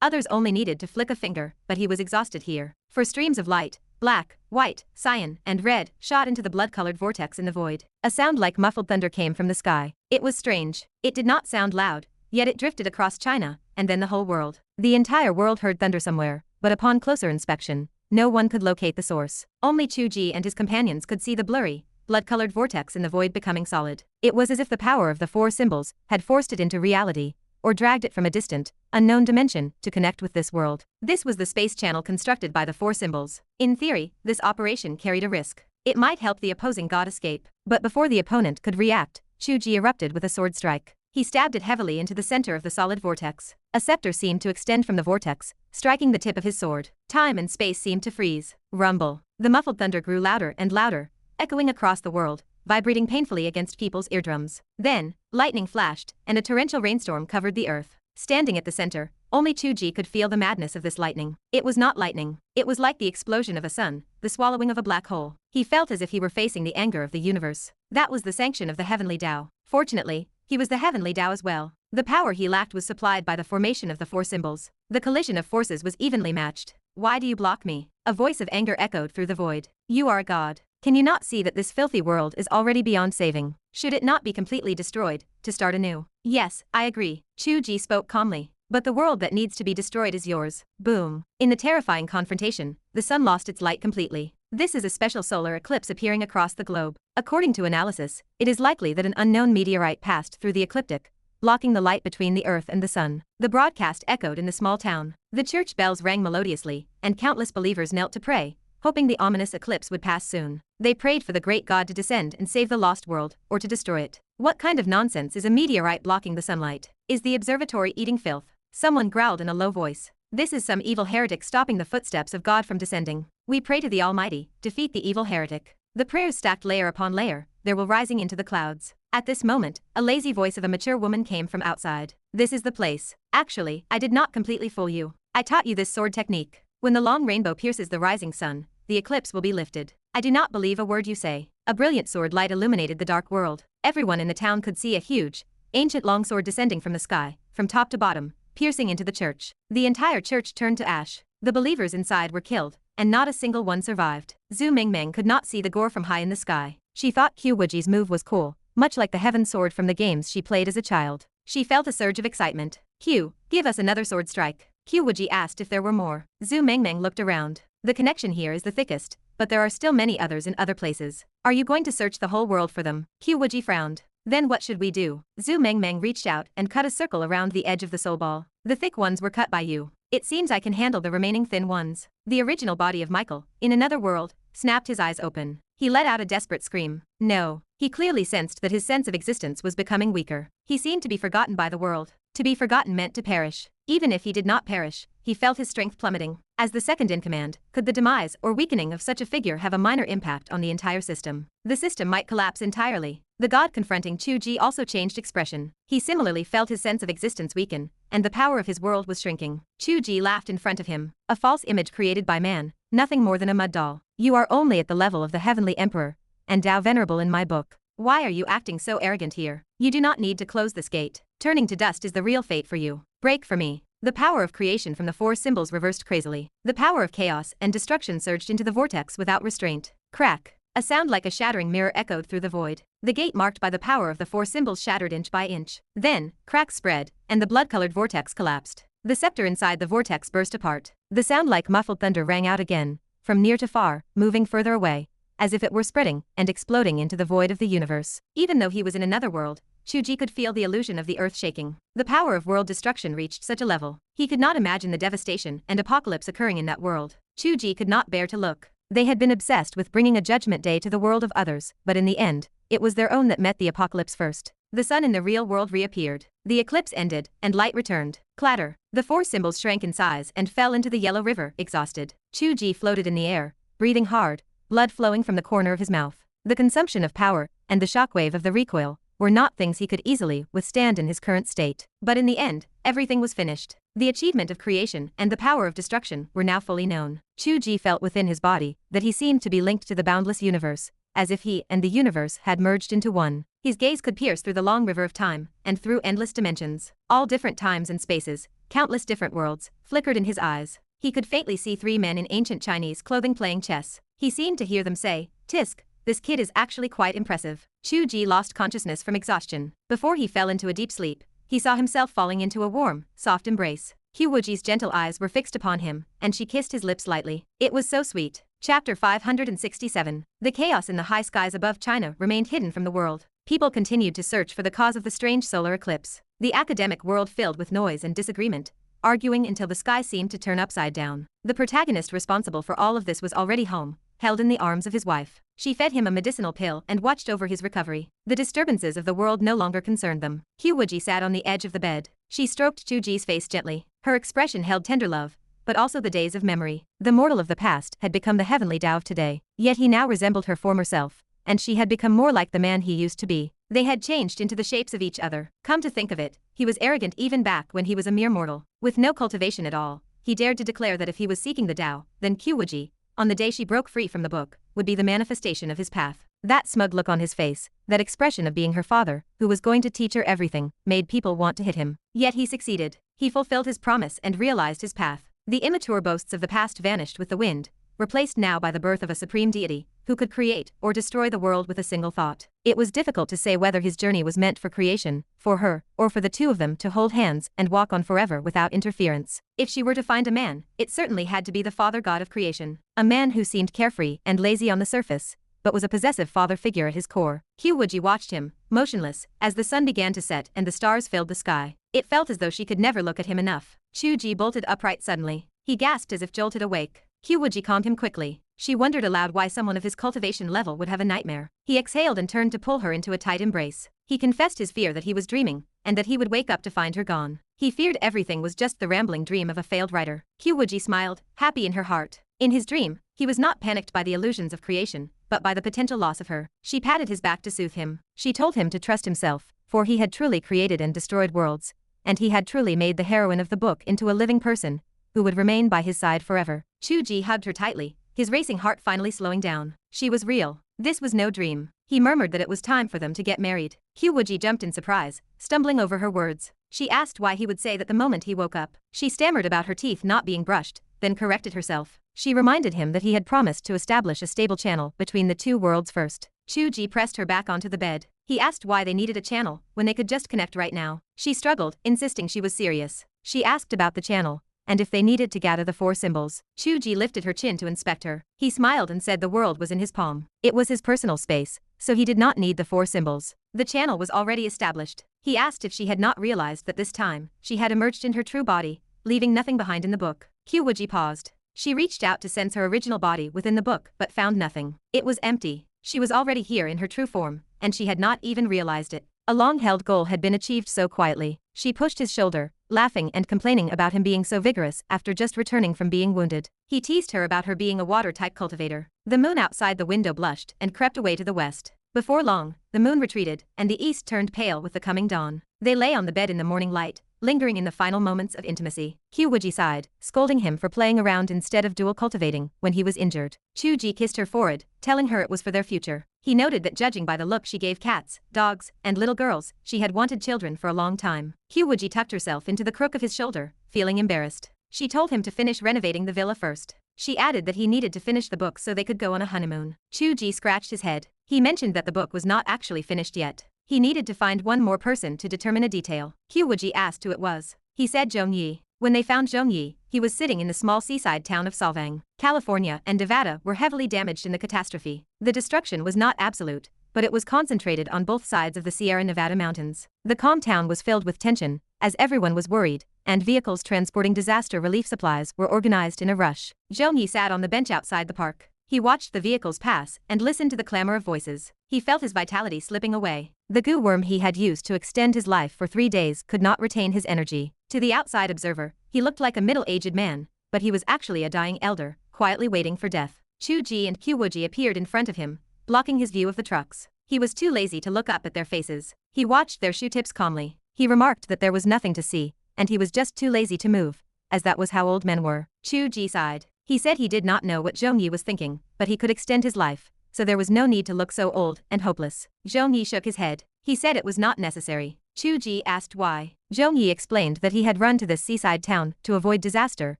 Others only needed to flick a finger, but he was exhausted here. For streams of light, black, white, cyan, and red, shot into the blood-colored vortex in the void. A sound like muffled thunder came from the sky. It was strange. It did not sound loud, yet it drifted across China, and then the whole world. The entire world heard thunder somewhere, but upon closer inspection, no one could locate the source. Only Chu Ge and his companions could see the blurry, blood-colored vortex in the void becoming solid. It was as if the power of the four symbols had forced it into reality, or dragged it from a distant, unknown dimension to connect with this world. This was the space channel constructed by the four symbols. In theory, this operation carried a risk. It might help the opposing god escape. But before the opponent could react, Chu Ge erupted with a sword strike. He stabbed it heavily into the center of the solid vortex. A scepter seemed to extend from the vortex, striking the tip of his sword. Time and space seemed to freeze. Rumble. The muffled thunder grew louder and louder, echoing across the world, vibrating painfully against people's eardrums. Then, lightning flashed, and a torrential rainstorm covered the earth. Standing at the center, only Chu Ge could feel the madness of this lightning. It was not lightning. It was like the explosion of a sun, the swallowing of a black hole. He felt as if he were facing the anger of the universe. That was the sanction of the heavenly Tao. Fortunately, he was the heavenly Tao as well. The power he lacked was supplied by the formation of the four symbols. The collision of forces was evenly matched. Why do you block me? A voice of anger echoed through the void. You are a god. Can you not see that this filthy world is already beyond saving? Should it not be completely destroyed, to start anew? Yes, I agree. Chu Ge spoke calmly. But the world that needs to be destroyed is yours. Boom. In the terrifying confrontation, the sun lost its light completely. This is a special solar eclipse appearing across the globe. According to analysis, it is likely that an unknown meteorite passed through the ecliptic, blocking the light between the earth and the sun. The broadcast echoed in the small town. The church bells rang melodiously, and countless believers knelt to pray, hoping the ominous eclipse would pass soon. They prayed for the great god to descend and save the lost world, or to destroy it. What kind of nonsense is a meteorite blocking the sunlight? Is the observatory eating filth? Someone growled in a low voice. This is some evil heretic stopping the footsteps of God from descending. We pray to the Almighty, defeat the evil heretic. The prayers stacked layer upon layer, their will rising into the clouds. At this moment, a lazy voice of a mature woman came from outside. This is the place. Actually, I did not completely fool you. I taught you this sword technique. When the long rainbow pierces the rising sun, the eclipse will be lifted. I do not believe a word you say. A brilliant sword light illuminated the dark world. Everyone in the town could see a huge, ancient longsword descending from the sky, from top to bottom, piercing into the church. The entire church turned to ash. The believers inside were killed, and not a single one survived. Zhu Mengmeng could not see the gore from high in the sky. She thought Qiu Wuji's move was cool, much like the heaven sword from the games she played as a child. She felt a surge of excitement. Qiu, give us another sword strike. Qiu Wuji asked if there were more. Zhu Mengmeng looked around. The connection here is the thickest, but there are still many others in other places. Are you going to search the whole world for them? Qiu Wuji frowned. Then what should we do? Zhu Mengmeng reached out and cut a circle around the edge of the soul ball. The thick ones were cut by you. It seems I can handle the remaining thin ones. The original body of Michael, in another world, snapped his eyes open. He let out a desperate scream. No. He clearly sensed that his sense of existence was becoming weaker. He seemed to be forgotten by the world. To be forgotten meant to perish. Even if he did not perish, he felt his strength plummeting. As the second-in-command, could the demise or weakening of such a figure have a minor impact on the entire system? The system might collapse entirely. The god confronting Chu Ge also changed expression. He similarly felt his sense of existence weaken, and the power of his world was shrinking. Chu Ge laughed in front of him, a false image created by man, nothing more than a mud doll. You are only at the level of the heavenly emperor, and Tao venerable in my book. Why are you acting so arrogant here? You do not need to close this gate. Turning to dust is the real fate for you. Break for me. The power of creation from the four symbols reversed crazily. The power of chaos and destruction surged into the vortex without restraint. Crack. A sound like a shattering mirror echoed through the void. The gate marked by the power of the four symbols shattered inch by inch. Then, cracks spread, and the blood-colored vortex collapsed. The scepter inside the vortex burst apart. The sound like muffled thunder rang out again, from near to far, moving further away, as if it were spreading and exploding into the void of the universe. Even though he was in another world, Chu Ge could feel the illusion of the earth shaking. The power of world destruction reached such a level. He could not imagine the devastation and apocalypse occurring in that world. Chu Ge could not bear to look. They had been obsessed with bringing a judgment day to the world of others, but in the end, it was their own that met the apocalypse first. The sun in the real world reappeared. The eclipse ended, and light returned. Clatter. The four symbols shrank in size and fell into the yellow river, exhausted. Chu Ge floated in the air, breathing hard, blood flowing from the corner of his mouth. The consumption of power, and the shockwave of the recoil, were not things he could easily withstand in his current state. But in the end, everything was finished. The achievement of creation and the power of destruction were now fully known. Chu Ge felt within his body that he seemed to be linked to the boundless universe, as if he and the universe had merged into one. His gaze could pierce through the long river of time, and through endless dimensions. All different times and spaces, countless different worlds, flickered in his eyes. He could faintly see three men in ancient Chinese clothing playing chess. He seemed to hear them say, "Tisk, this kid is actually quite impressive." Chu Ge lost consciousness from exhaustion. Before he fell into a deep sleep, he saw himself falling into a warm, soft embrace. Qiu Wuji's gentle eyes were fixed upon him, and she kissed his lips lightly. It was so sweet. Chapter 567. The chaos in the high skies above China remained hidden from the world. People continued to search for the cause of the strange solar eclipse. The academic world filled with noise and disagreement, arguing until the sky seemed to turn upside down. The protagonist responsible for all of this was already home, held in the arms of his wife. She fed him a medicinal pill and watched over his recovery. The disturbances of the world no longer concerned them. Qiu Wuji sat on the edge of the bed. She stroked Chu Ge's face gently. Her expression held tender love, but also the days of memory. The mortal of the past had become the heavenly Tao of today. Yet he now resembled her former self, and she had become more like the man he used to be. They had changed into the shapes of each other. Come to think of it, he was arrogant even back when he was a mere mortal. With no cultivation at all, he dared to declare that if he was seeking the Tao, then Qiu Wuji, on the day she broke free from the book, would be the manifestation of his path. That smug look on his face, that expression of being her father, who was going to teach her everything, made people want to hit him. Yet he succeeded. He fulfilled his promise and realized his path. The immature boasts of the past vanished with the wind, replaced now by the birth of a supreme deity, who could create or destroy the world with a single thought. It was difficult to say whether his journey was meant for creation, for her, or for the two of them to hold hands and walk on forever without interference. If she were to find a man, it certainly had to be the father god of creation. A man who seemed carefree and lazy on the surface, but was a possessive father figure at his core. Qiu Wuji watched him, motionless, as the sun began to set and the stars filled the sky. It felt as though she could never look at him enough. Chu Ge bolted upright suddenly. He gasped as if jolted awake. Qiu Wuji calmed him quickly. She wondered aloud why someone of his cultivation level would have a nightmare. He exhaled and turned to pull her into a tight embrace. He confessed his fear that he was dreaming, and that he would wake up to find her gone. He feared everything was just the rambling dream of a failed writer. Qiu Wuji smiled, happy in her heart. In his dream, he was not panicked by the illusions of creation, but by the potential loss of her. She patted his back to soothe him. She told him to trust himself, for he had truly created and destroyed worlds, and he had truly made the heroine of the book into a living person, who would remain by his side forever. Chu Ge hugged her tightly, his racing heart finally slowing down. She was real. This was no dream. He murmured that it was time for them to get married. Qiu Wuji jumped in surprise, stumbling over her words. She asked why he would say that the moment he woke up. She stammered about her teeth not being brushed, then corrected herself. She reminded him that he had promised to establish a stable channel between the two worlds first. Chu Ge pressed her back onto the bed. He asked why they needed a channel when they could just connect right now. She struggled, insisting she was serious. She asked about the channel, and if they needed to gather the four symbols. Chu Ge lifted her chin to inspect her. He smiled and said the world was in his palm. It was his personal space, so he did not need the four symbols. The channel was already established. He asked if she had not realized that this time, she had emerged in her true body, leaving nothing behind in the book. Qiu Wuji paused. She reached out to sense her original body within the book but found nothing. It was empty. She was already here in her true form, and she had not even realized it. A long-held goal had been achieved so quietly. She pushed his shoulder, laughing and complaining about him being so vigorous after just returning from being wounded. He teased her about her being a water-type cultivator. The moon outside the window blushed and crept away to the west. Before long, the moon retreated, and the east turned pale with the coming dawn. They lay on the bed in the morning light, lingering in the final moments of intimacy. Qiu Wuji sighed, scolding him for playing around instead of dual cultivating when he was injured. Chu Ge kissed her forehead, telling her it was for their future. He noted that judging by the look she gave cats, dogs, and little girls, she had wanted children for a long time. Qiu Wuji tucked herself into the crook of his shoulder, feeling embarrassed. She told him to finish renovating the villa first. She added that he needed to finish the book so they could go on a honeymoon. Chu Ge scratched his head. He mentioned that the book was not actually finished yet. He needed to find one more person to determine a detail. Qiu Wuji asked who it was. He said Zhongyi. When they found Zhongyi, he was sitting in the small seaside town of Solvang. California and Nevada were heavily damaged in the catastrophe. The destruction was not absolute, but it was concentrated on both sides of the Sierra Nevada mountains. The calm town was filled with tension, as everyone was worried, and vehicles transporting disaster relief supplies were organized in a rush. Zhongyi sat on the bench outside the park. He watched the vehicles pass and listened to the clamor of voices. He felt his vitality slipping away. The goo worm he had used to extend his life for 3 days could not retain his energy. To the outside observer, he looked like a middle-aged man, but he was actually a dying elder, quietly waiting for death. Chu Ge and Qiu Wuji appeared in front of him, blocking his view of the trucks. He was too lazy to look up at their faces. He watched their shoe tips calmly. He remarked that there was nothing to see, and he was just too lazy to move, as that was how old men were. Chu Ge sighed. He said he did not know what Zhongyi was thinking, but he could extend his life, so there was no need to look so old and hopeless. Zhongyi shook his head. He said it was not necessary. Chu Ge asked why. Zhongyi explained that he had run to this seaside town to avoid disaster,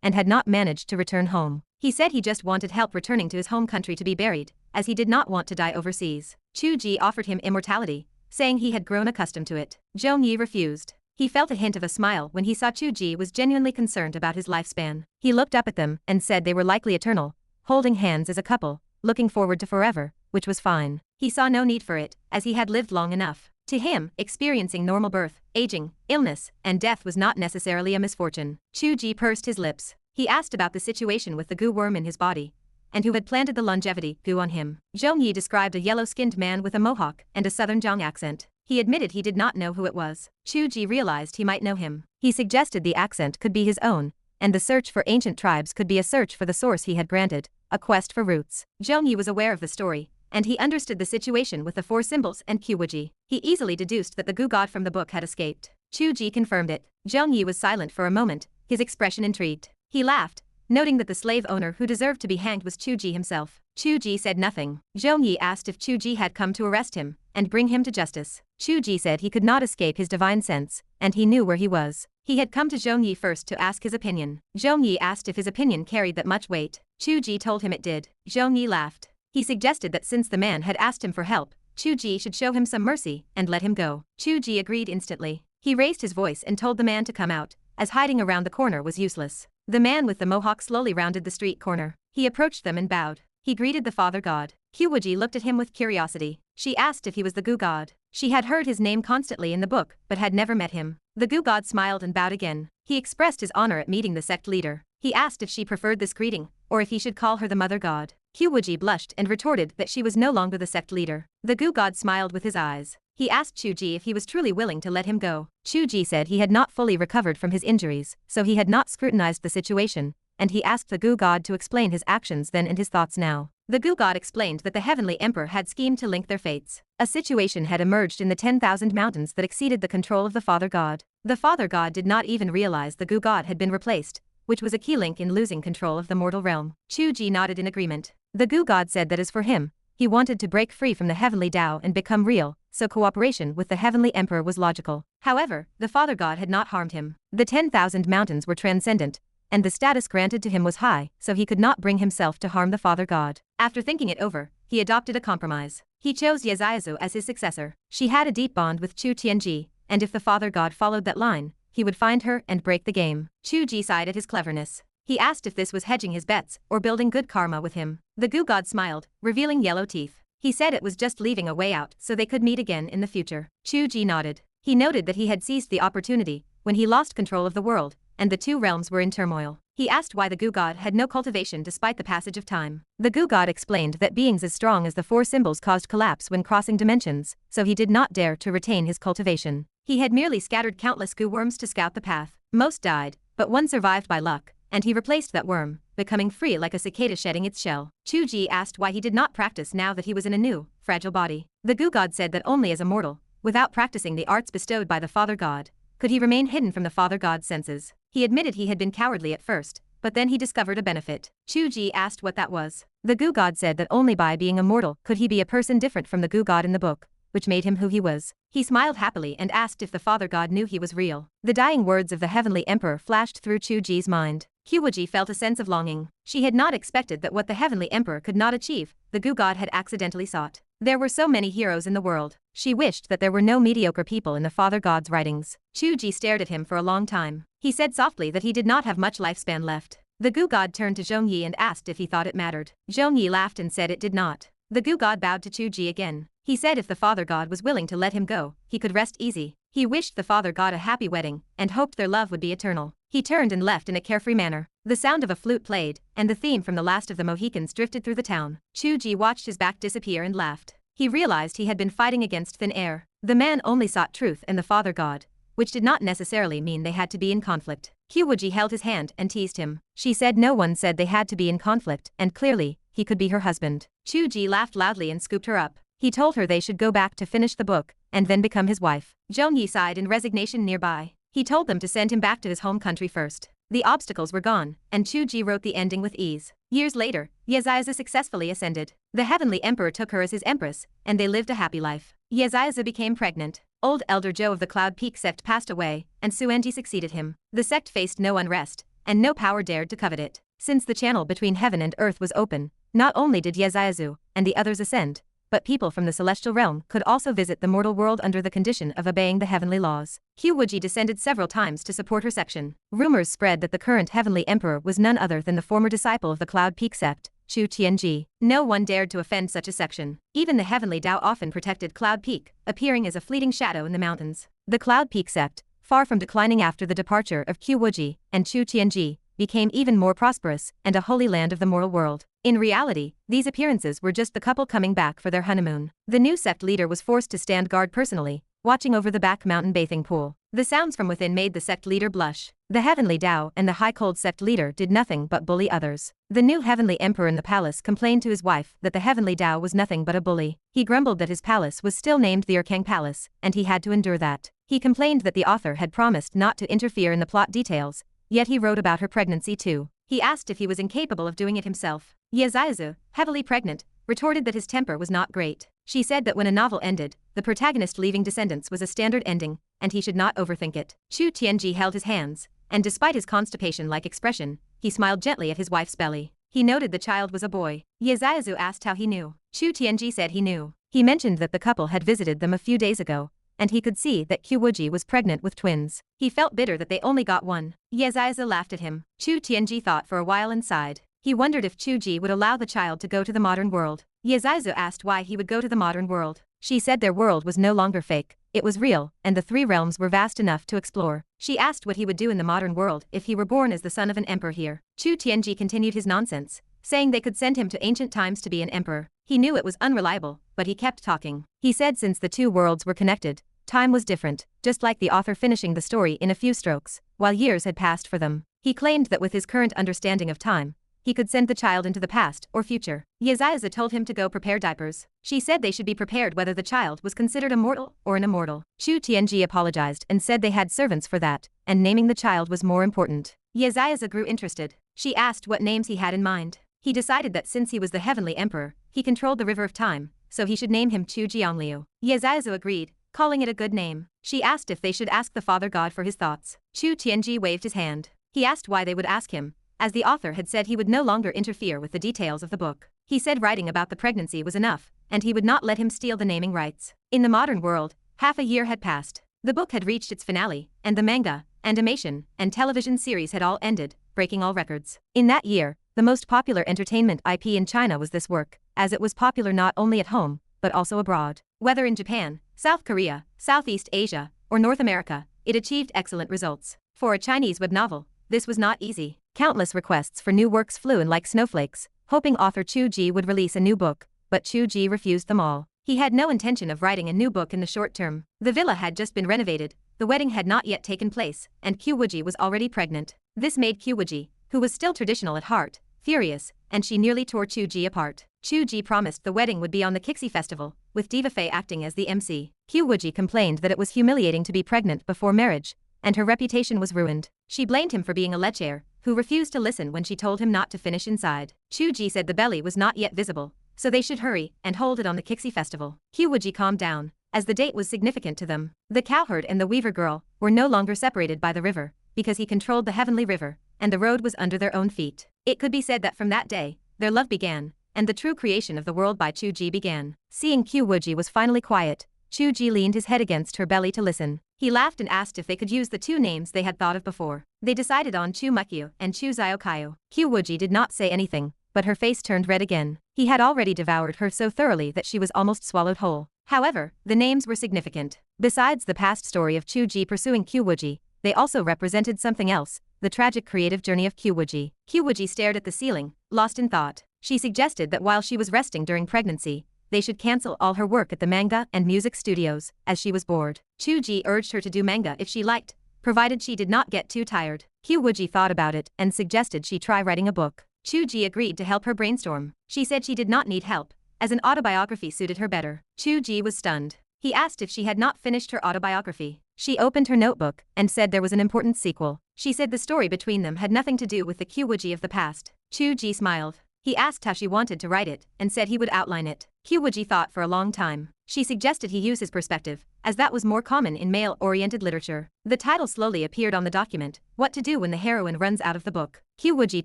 and had not managed to return home. He said he just wanted help returning to his home country to be buried, as he did not want to die overseas. Chu Ge offered him immortality, saying he had grown accustomed to it. Zhongyi refused. He felt a hint of a smile when he saw Chu Ge was genuinely concerned about his lifespan. He looked up at them and said they were likely eternal, holding hands as a couple, looking forward to forever, which was fine. He saw no need for it, as he had lived long enough. To him, experiencing normal birth, aging, illness, and death was not necessarily a misfortune. Chu Ge pursed his lips. He asked about the situation with the goo worm in his body, and who had planted the longevity goo on him. Zhongyi described a yellow-skinned man with a mohawk and a southern Zhang accent. He admitted he did not know who it was. Chu Ge realized he might know him. He suggested the accent could be his own, and the search for ancient tribes could be a search for the source he had granted, a quest for roots. Zhongyi was aware of the story, and he understood the situation with the 4 symbols and Qiu Wuji. He easily deduced that the goo god from the book had escaped. Chu Ge confirmed it. Zhongyi was silent for a moment, his expression intrigued. He laughed, noting that the slave owner who deserved to be hanged was Chu Ge himself. Chu Ge said nothing. Zhongyi asked if Chu Ge had come to arrest him and bring him to justice. Chu Ge said he could not escape his divine sense, and he knew where he was. He had come to Zhongyi first to ask his opinion. Zhongyi asked if his opinion carried that much weight. Chu Ge told him it did. Zhongyi laughed. He suggested that since the man had asked him for help, Chu Ge should show him some mercy and let him go. Chu Ge agreed instantly. He raised his voice and told the man to come out, as hiding around the corner was useless. The man with the mohawk slowly rounded the street corner. He approached them and bowed. He greeted the father god. Qiu Wuji looked at him with curiosity. She asked if he was the goo god. She had heard his name constantly in the book but had never met him. The goo god smiled and bowed again. He expressed his honor at meeting the sect leader. He asked if she preferred this greeting, or if he should call her the mother god. Qiu Wuji blushed and retorted that she was no longer the sect leader. The goo god smiled with his eyes. He asked Chu Ge if he was truly willing to let him go. Chu Ge said he had not fully recovered from his injuries, so he had not scrutinized the situation, and he asked the goo god to explain his actions then and his thoughts now. The goo god explained that the heavenly emperor had schemed to link their fates. A situation had emerged in the 10,000 mountains that exceeded the control of the father god. The father god did not even realize the goo god had been replaced, which was a key link in losing control of the mortal realm. Chu Ge nodded in agreement. The goo god said that as for him, he wanted to break free from the heavenly Tao and become real, so cooperation with the heavenly emperor was logical. However, the father god had not harmed him. The 10,000 mountains were transcendent, and the status granted to him was high, so he could not bring himself to harm the father god. After thinking it over, he adopted a compromise. He chose Ye Xiaozu as his successor. She had a deep bond with Chu Tiange, and if the father god followed that line, he would find her and break the game. Chu Ge sighed at his cleverness. He asked if this was hedging his bets or building good karma with him. The goo god smiled, revealing yellow teeth. He said it was just leaving a way out so they could meet again in the future. Chu Ge nodded. He noted that he had seized the opportunity when he lost control of the world, and the 2 realms were in turmoil. He asked why the goo god had no cultivation despite the passage of time. The goo god explained that beings as strong as the 4 symbols caused collapse when crossing dimensions, so he did not dare to retain his cultivation. He had merely scattered countless goo worms to scout the path. Most died, but one survived by luck, and he replaced that worm, becoming free like a cicada shedding its shell. Chu Ge asked why he did not practice now that he was in a new, fragile body. The goo god said that only as a mortal, without practicing the arts bestowed by the Father God, could he remain hidden from the Father God's senses. He admitted he had been cowardly at first, but then he discovered a benefit. Chu Ge asked what that was. The goo god said that only by being a mortal could he be a person different from the goo god in the book, which made him who he was. He smiled happily and asked if the Father God knew he was real. The dying words of the Heavenly Emperor flashed through Chu Ge's mind. Qiu Wuji felt a sense of longing. She had not expected that what the Heavenly Emperor could not achieve, the goo god had accidentally sought. There were so many heroes in the world. She wished that there were no mediocre people in the Father God's writings. Chu Ge stared at him for a long time. He said softly that he did not have much lifespan left. The goo god turned to Zhongyi and asked if he thought it mattered. Zhongyi laughed and said it did not. The goo god bowed to Chu Ge again. He said if the Father God was willing to let him go, he could rest easy. He wished the Father God a happy wedding, and hoped their love would be eternal. He turned and left in a carefree manner. The sound of a flute played, and the theme from the last of the Mohicans drifted through the town. Chu Ge watched his back disappear and laughed. He realized he had been fighting against thin air. The man only sought truth and the Father God, which did not necessarily mean they had to be in conflict. Qiu Wuji held his hand and teased him. She said no one said they had to be in conflict, and clearly, he could be her husband. Chu Ge laughed loudly and scooped her up. He told her they should go back to finish the book, and then become his wife. Zhongyi sighed in resignation nearby. He told them to send him back to his home country first. The obstacles were gone, and Chu Ge wrote the ending with ease. Years later, Xianxia successfully ascended. The Heavenly Emperor took her as his empress, and they lived a happy life. Xianxia became pregnant. Old Elder Zhou of the Cloud Peak sect passed away, and Tiange succeeded him. The sect faced no unrest, and no power dared to covet it. Since the channel between heaven and earth was open, not only did Xianxia and the others ascend, but people from the celestial realm could also visit the mortal world under the condition of obeying the heavenly laws. Qiu Wuji descended several times to support her section. Rumors spread that the current heavenly emperor was none other than the former disciple of the Cloud Peak sect, Chu Tiange. No one dared to offend such a section. Even the heavenly Tao often protected Cloud Peak, appearing as a fleeting shadow in the mountains. The Cloud Peak sect, far from declining after the departure of Qiu Wuji and Chu Tiange, became even more prosperous and a holy land of the mortal world. In reality, these appearances were just the couple coming back for their honeymoon. The new sect leader was forced to stand guard personally, watching over the back mountain bathing pool. The sounds from within made the sect leader blush. The heavenly Tao and the high cold sect leader did nothing but bully others. The new heavenly emperor in the palace complained to his wife that the heavenly Tao was nothing but a bully. He grumbled that his palace was still named the Archangel Palace, and he had to endure that. He complained that the author had promised not to interfere in the plot details, yet he wrote about her pregnancy too. He asked if he was incapable of doing it himself. Xianxia, heavily pregnant, retorted that his temper was not great. She said that when a novel ended, the protagonist leaving descendants was a standard ending, and he should not overthink it. Chu Tiange held his hands, and despite his constipation-like expression, he smiled gently at his wife's belly. He noted the child was a boy. Xianxia asked how he knew. Chu Tiange said he knew. He mentioned that the couple had visited them a few days ago, and he could see that Qiu Wuji was pregnant with twins. He felt bitter that they only got one. Xianxia laughed at him. Chu Tiange thought for a while and sighed. He wondered if Chu Ge would allow the child to go to the modern world. Xianxia asked why he would go to the modern world. She said their world was no longer fake, it was real, and the three realms were vast enough to explore. She asked what he would do in the modern world if he were born as the son of an emperor here. Chu Tiange continued his nonsense, saying they could send him to ancient times to be an emperor. He knew it was unreliable, but he kept talking. He said since the two worlds were connected, time was different, just like the author finishing the story in a few strokes, while years had passed for them. He claimed that with his current understanding of time, he could send the child into the past or future. Xianxia told him to go prepare diapers. She said they should be prepared whether the child was considered a mortal or an immortal. Chu Tiange apologized and said they had servants for that, and naming the child was more important. Xianxia grew interested. She asked what names he had in mind. He decided that since he was the heavenly emperor, he controlled the river of time, so he should name him Chu Jiangliu. Xianxia agreed, calling it a good name. She asked if they should ask the Father God for his thoughts. Chu Tiange waved his hand. He asked why they would ask him, as the author had said he would no longer interfere with the details of the book. He said writing about the pregnancy was enough, and he would not let him steal the naming rights. In the modern world, half a year had passed. The book had reached its finale, and the manga, animation, and television series had all ended, breaking all records. In that year, the most popular entertainment IP in China was this work, as it was popular not only at home, but also abroad. Whether in Japan, South Korea, Southeast Asia, or North America, it achieved excellent results. For a Chinese web novel, this was not easy. Countless requests for new works flew in like snowflakes, hoping author Chu Ge would release a new book, but Chu Ge refused them all. He had no intention of writing a new book in the short term. The villa had just been renovated, the wedding had not yet taken place, and Qiu Wuji was already pregnant. This made Qiu Wuji, who was still traditional at heart, furious, and she nearly tore Chu Ge apart. Chu Ge promised the wedding would be on the Qixi festival, with Diva Fei acting as the MC. Qiu Wuji complained that it was humiliating to be pregnant before marriage, and her reputation was ruined. She blamed him for being a lecher, who refused to listen when she told him not to finish inside. Chu Ge said the belly was not yet visible, so they should hurry and hold it on the Qixi festival. Qiu Wuji calmed down, as the date was significant to them. The cowherd and the weaver girl were no longer separated by the river, because he controlled the heavenly river, and the road was under their own feet. It could be said that from that day, their love began, and the true creation of the world by Chu Ge began. Seeing Qiu Wuji was finally quiet, Chu Ge leaned his head against her belly to listen. He laughed and asked if they could use the two names they had thought of before. They decided on Chu Mukyu and Chu Xiaokayu. Qiu Wuji did not say anything, but her face turned red again. He had already devoured her so thoroughly that she was almost swallowed whole. However, the names were significant. Besides the past story of Chu Ge pursuing Qiu Wuji, they also represented something else, the tragic creative journey of Qiu Wuji. Qiu Wuji stared at the ceiling, lost in thought. She suggested that while she was resting during pregnancy, they should cancel all her work at the manga and music studios, as she was bored. Chu Ge urged her to do manga if she liked, provided she did not get too tired. Qiu Wuji thought about it and suggested she try writing a book. Chu Ge agreed to help her brainstorm. She said she did not need help, as an autobiography suited her better. Chu Ge was stunned. He asked if she had not finished her autobiography. She opened her notebook and said there was an important sequel. She said the story between them had nothing to do with the Qiu Wuji of the past. Chu Ge smiled. He asked how she wanted to write it and said he would outline it. Qiu Wuji thought for a long time. She suggested he use his perspective, as that was more common in male-oriented literature. The title slowly appeared on the document, What to Do When the Heroine Runs Out of the Book. Qiu Wuji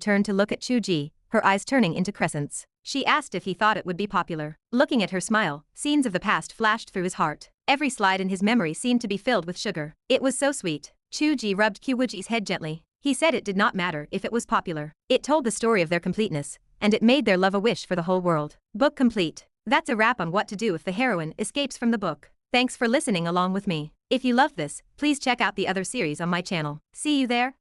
turned to look at Chu Ge, her eyes turning into crescents. She asked if he thought it would be popular. Looking at her smile, scenes of the past flashed through his heart. Every slide in his memory seemed to be filled with sugar. It was so sweet. Chu Ge rubbed Qiu Wuji's head gently. He said it did not matter if it was popular. It told the story of their completeness, and it made their love a wish for the whole world. Book complete. That's a wrap on what to do if the heroine escapes from the book. Thanks for listening along with me. If you loved this, please check out the other series on my channel. See you there.